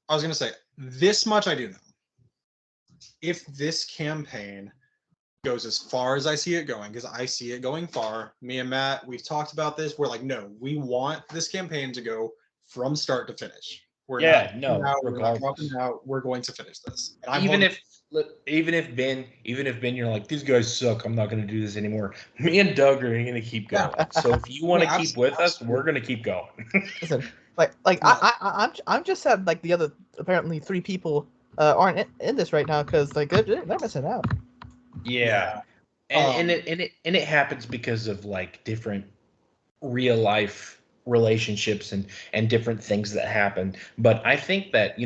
I was gonna say this much. I do know. If this campaign goes as far as I see it going, because I see it going far. Me and Matt, we've talked about this. We're like, no, we want this campaign to go from start to finish. We're not dropping out. We're going to finish this. And
even if Ben, you're like, these guys suck, I'm not going to do this anymore. Me and Doug are going to keep going. So if you want to keep with us, we're going to keep going.
Listen, I'm just sad like the other apparently 3 people aren't in this right now because like they're missing out.
Yeah. And it happens because of like different real life relationships and different things that happen. But I think that,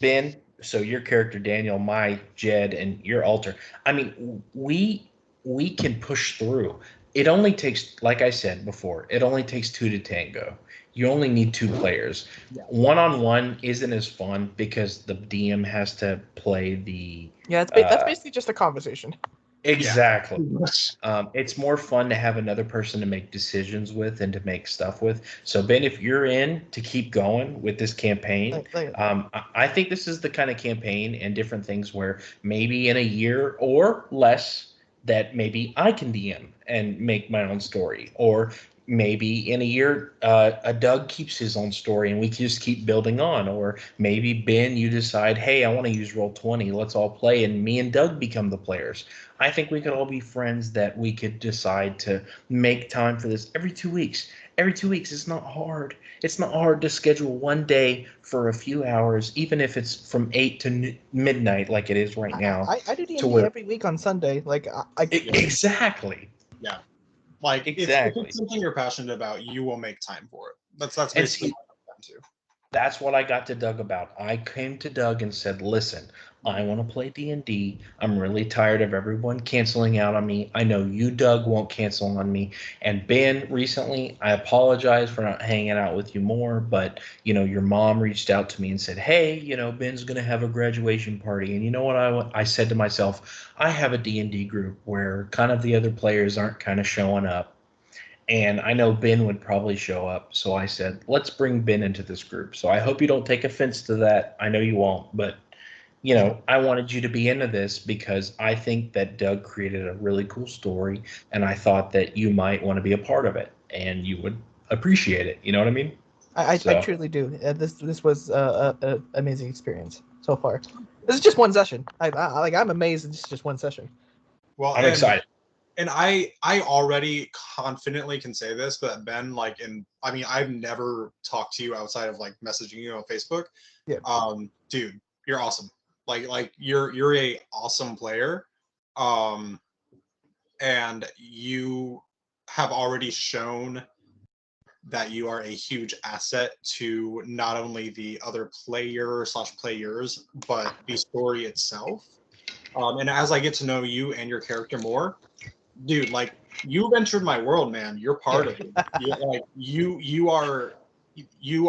Ben, so your character Daniel, my Jed, and your Alter, I mean, we can push through. It only takes, like I said before, it only takes 2 to tango. You only need 2 players. One-on-one isn't as fun because the DM has to play the...
Yeah, that's basically just a conversation.
Exactly. Yeah. It's more fun to have another person to make decisions with and to make stuff with. So Ben, if you're in to keep going with this campaign, I think this is the kind of campaign and different things where maybe in a year or less that maybe I can DM and make my own story, or maybe in a year, a Doug keeps his own story and we just keep building on. Or maybe Ben, you decide, hey, I want to use Roll20. Let's all play, and me and Doug become the players. I think we could all be friends that we could decide to make time for this every 2 weeks. Every 2 weeks, it's not hard. It's not hard to schedule one day for a few hours, even if it's from 8 to midnight, like it is right now.
I do
to
D&D
where
every week on Sunday. Like
exactly.
Yeah. Like if
Exactly.
it's something you're passionate about, you will make time for it. That's
And
basically
see,
what it comes down to.
that's what I got to Doug about. I came to Doug and said, listen, I want to play D&D. I'm really tired of everyone canceling out on me. I know you, Doug, won't cancel on me. And Ben, recently, I apologize for not hanging out with you more, but, your mom reached out to me and said, hey, Ben's going to have a graduation party. And you know what I said to myself? I have a D&D group where kind of the other players aren't kind of showing up. And I know Ben would probably show up. So I said, let's bring Ben into this group. So I hope you don't take offense to that. I know you won't, but I wanted you to be into this because I think that Doug created a really cool story, and I thought that you might want to be a part of it and you would appreciate it. You know what I mean?
I truly do. This was a amazing experience so far. This is just one session. I'm amazed. It's just one session.
Well,
I'm excited.
And I already confidently can say this, but Ben, I've never talked to you outside of like messaging you on Facebook.
Yeah.
Dude, you're awesome. Like you're a awesome player. And you have already shown that you are a huge asset to not only the other player/players, but the story itself. And as I get to know you and your character more, dude, like you've entered my world, man. You're part of it. You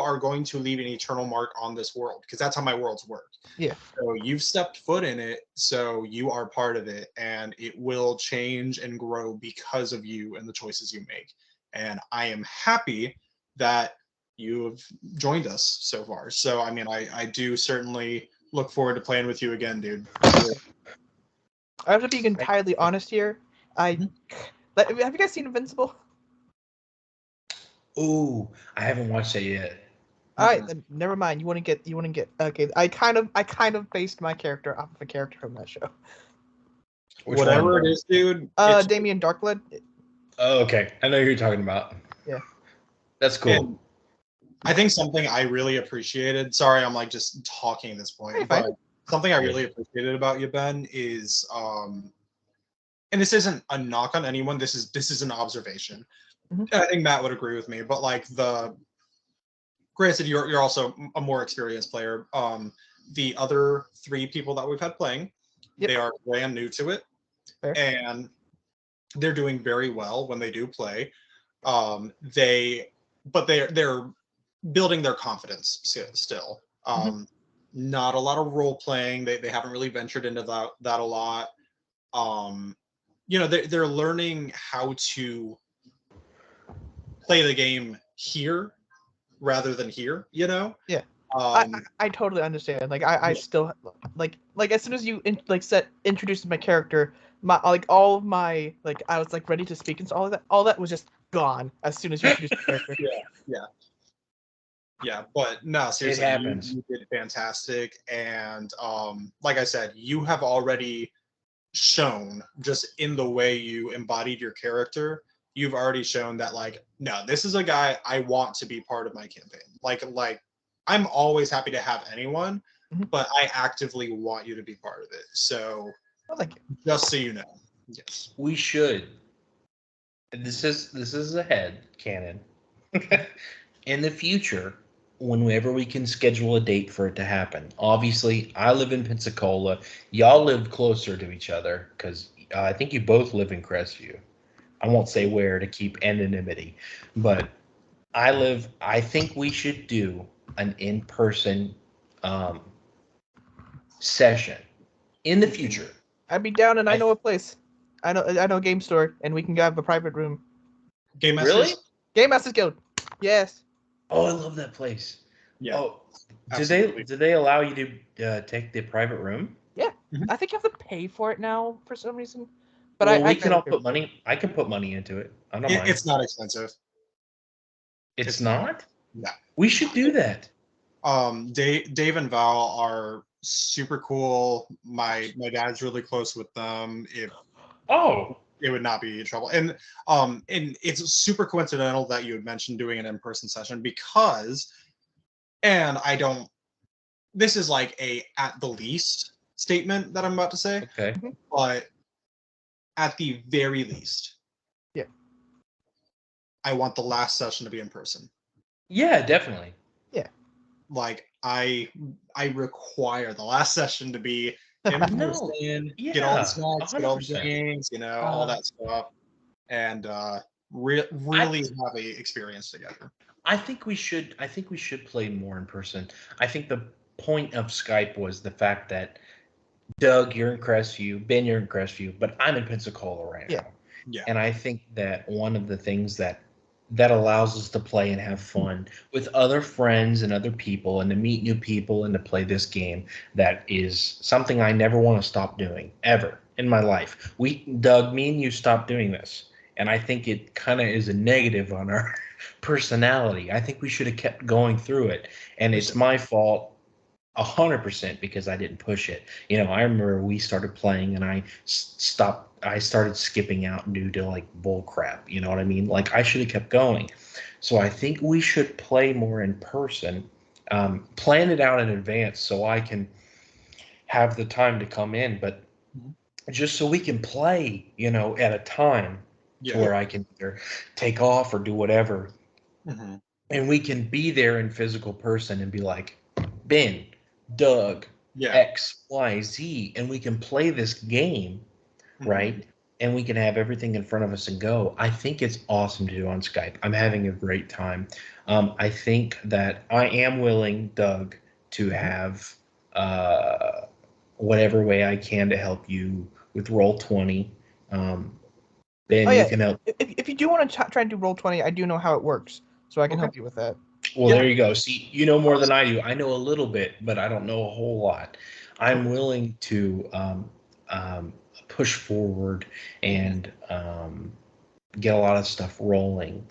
are going to leave an eternal mark on this world because that's how my worlds work.
Yeah.
So you've stepped foot in it, so you are part of it, and it will change and grow because of you and the choices you make. And I am happy that you have joined us so far. So I do certainly look forward to playing with you again, dude.
I have to be entirely honest here. Have you guys seen Invincible?
Ooh, I haven't watched that yet.
All right, then never mind. You want to get okay. I kind of based my character off of a character from that show.
Whatever it is, dude.
Damien Darkblood.
Oh, okay. I know who you're talking about.
Yeah.
That's cool.
And I think something I really appreciated. Sorry, I'm like just talking at this point,
Hey,
but something I really appreciated about you, Ben, is and this isn't a knock on anyone. This is an observation.
Mhm.
I think Matt would agree with me, but like granted, you're also a more experienced player. The other 3 people that we've had playing,
Yep.
they are brand new to it,
Fair.
and they're doing very well when they do play. They're building their confidence still. Not a lot of role playing. They haven't really ventured into that a lot. They're learning how to play the game here rather than here.
Yeah. I totally understand. Like I still like as soon as you introduced my character, all of my I was ready to speak, and so all that was just gone as soon as you introduced the character.
Yeah, but no, seriously,
It happens.
You did fantastic, and like I said, you have already shown just in the way you embodied your character. You've already shown that no, this is a guy I want to be part of my campaign. Like I'm always happy to have anyone, but I actively want you to be part of it. So just so you know, yes,
we should. This is a head canon. In the future, whenever we can schedule a date for it to happen. Obviously, I live in Pensacola. Y'all live closer to each other because I think you both live in Crestview. I won't say where to keep anonymity, but I think we should do an in-person session in the future.
I'd be down, and I know a place. I know a game store, and we can have a private room.
Game Masters.
Really?
Game Masters Guild. Yes.
Oh, I love that place.
Yeah.
Oh,
absolutely.
did they allow you to take the private room?
Yeah. I think you have to pay for it now for some reason. But
I can put money into it. I don't mind.
It's not expensive.
It's not?
No.
We should do that.
Dave and Val are super cool. My dad's really close with them.
Oh,
It would not be trouble. And it's super coincidental that you had mentioned doing an in-person session because, and I don't, this is like a at the least statement that I'm about to say,
okay.
but at the very least,
Yeah.
I want the last session to be in person.
Yeah, definitely.
Like I require the last session to be in
No,
person,
yeah,
get all the snacks, get all the
100%.
drinks, all that stuff, and really have a experience together.
I think we should play more in person. I think the point of Skype was the fact that Doug, you're in Crestview, Ben, you're in Crestview, but I'm in Pensacola right now.
Yeah.
And I think that one of the things that allows us to play and have fun with other friends and other people and to meet new people and to play this game, that is something I never want to stop doing ever in my life. Doug, me and you stopped doing this. And I think it kind of is a negative on our personality. I think we should have kept going through it. And it's my fault 100% because I didn't push it. I remember we started playing and I stopped. I started skipping out due to like bull crap. You know what I mean? Like I should have kept going. So I think we should play more in person. Plan it out in advance so I can have the time to come in, but just so we can play, at a time to where I can either take off or do whatever.
Mm-hmm.
And we can be there in physical person and be like, Ben, Doug,
Yeah.
X, Y, Z, and we can play this game, right? And we can have everything in front of us and go. I think it's awesome to do on Skype. I'm having a great time. I think that I am willing, Doug, to have whatever way I can to help you with Roll20. Ben, you can help.
If you do want to try and do Roll20, I do know how it works, so I can help you with that.
Well, there you go. See, you know more than I do. I know a little bit, but I don't know a whole lot. I'm willing to push forward and get a lot of stuff rolling.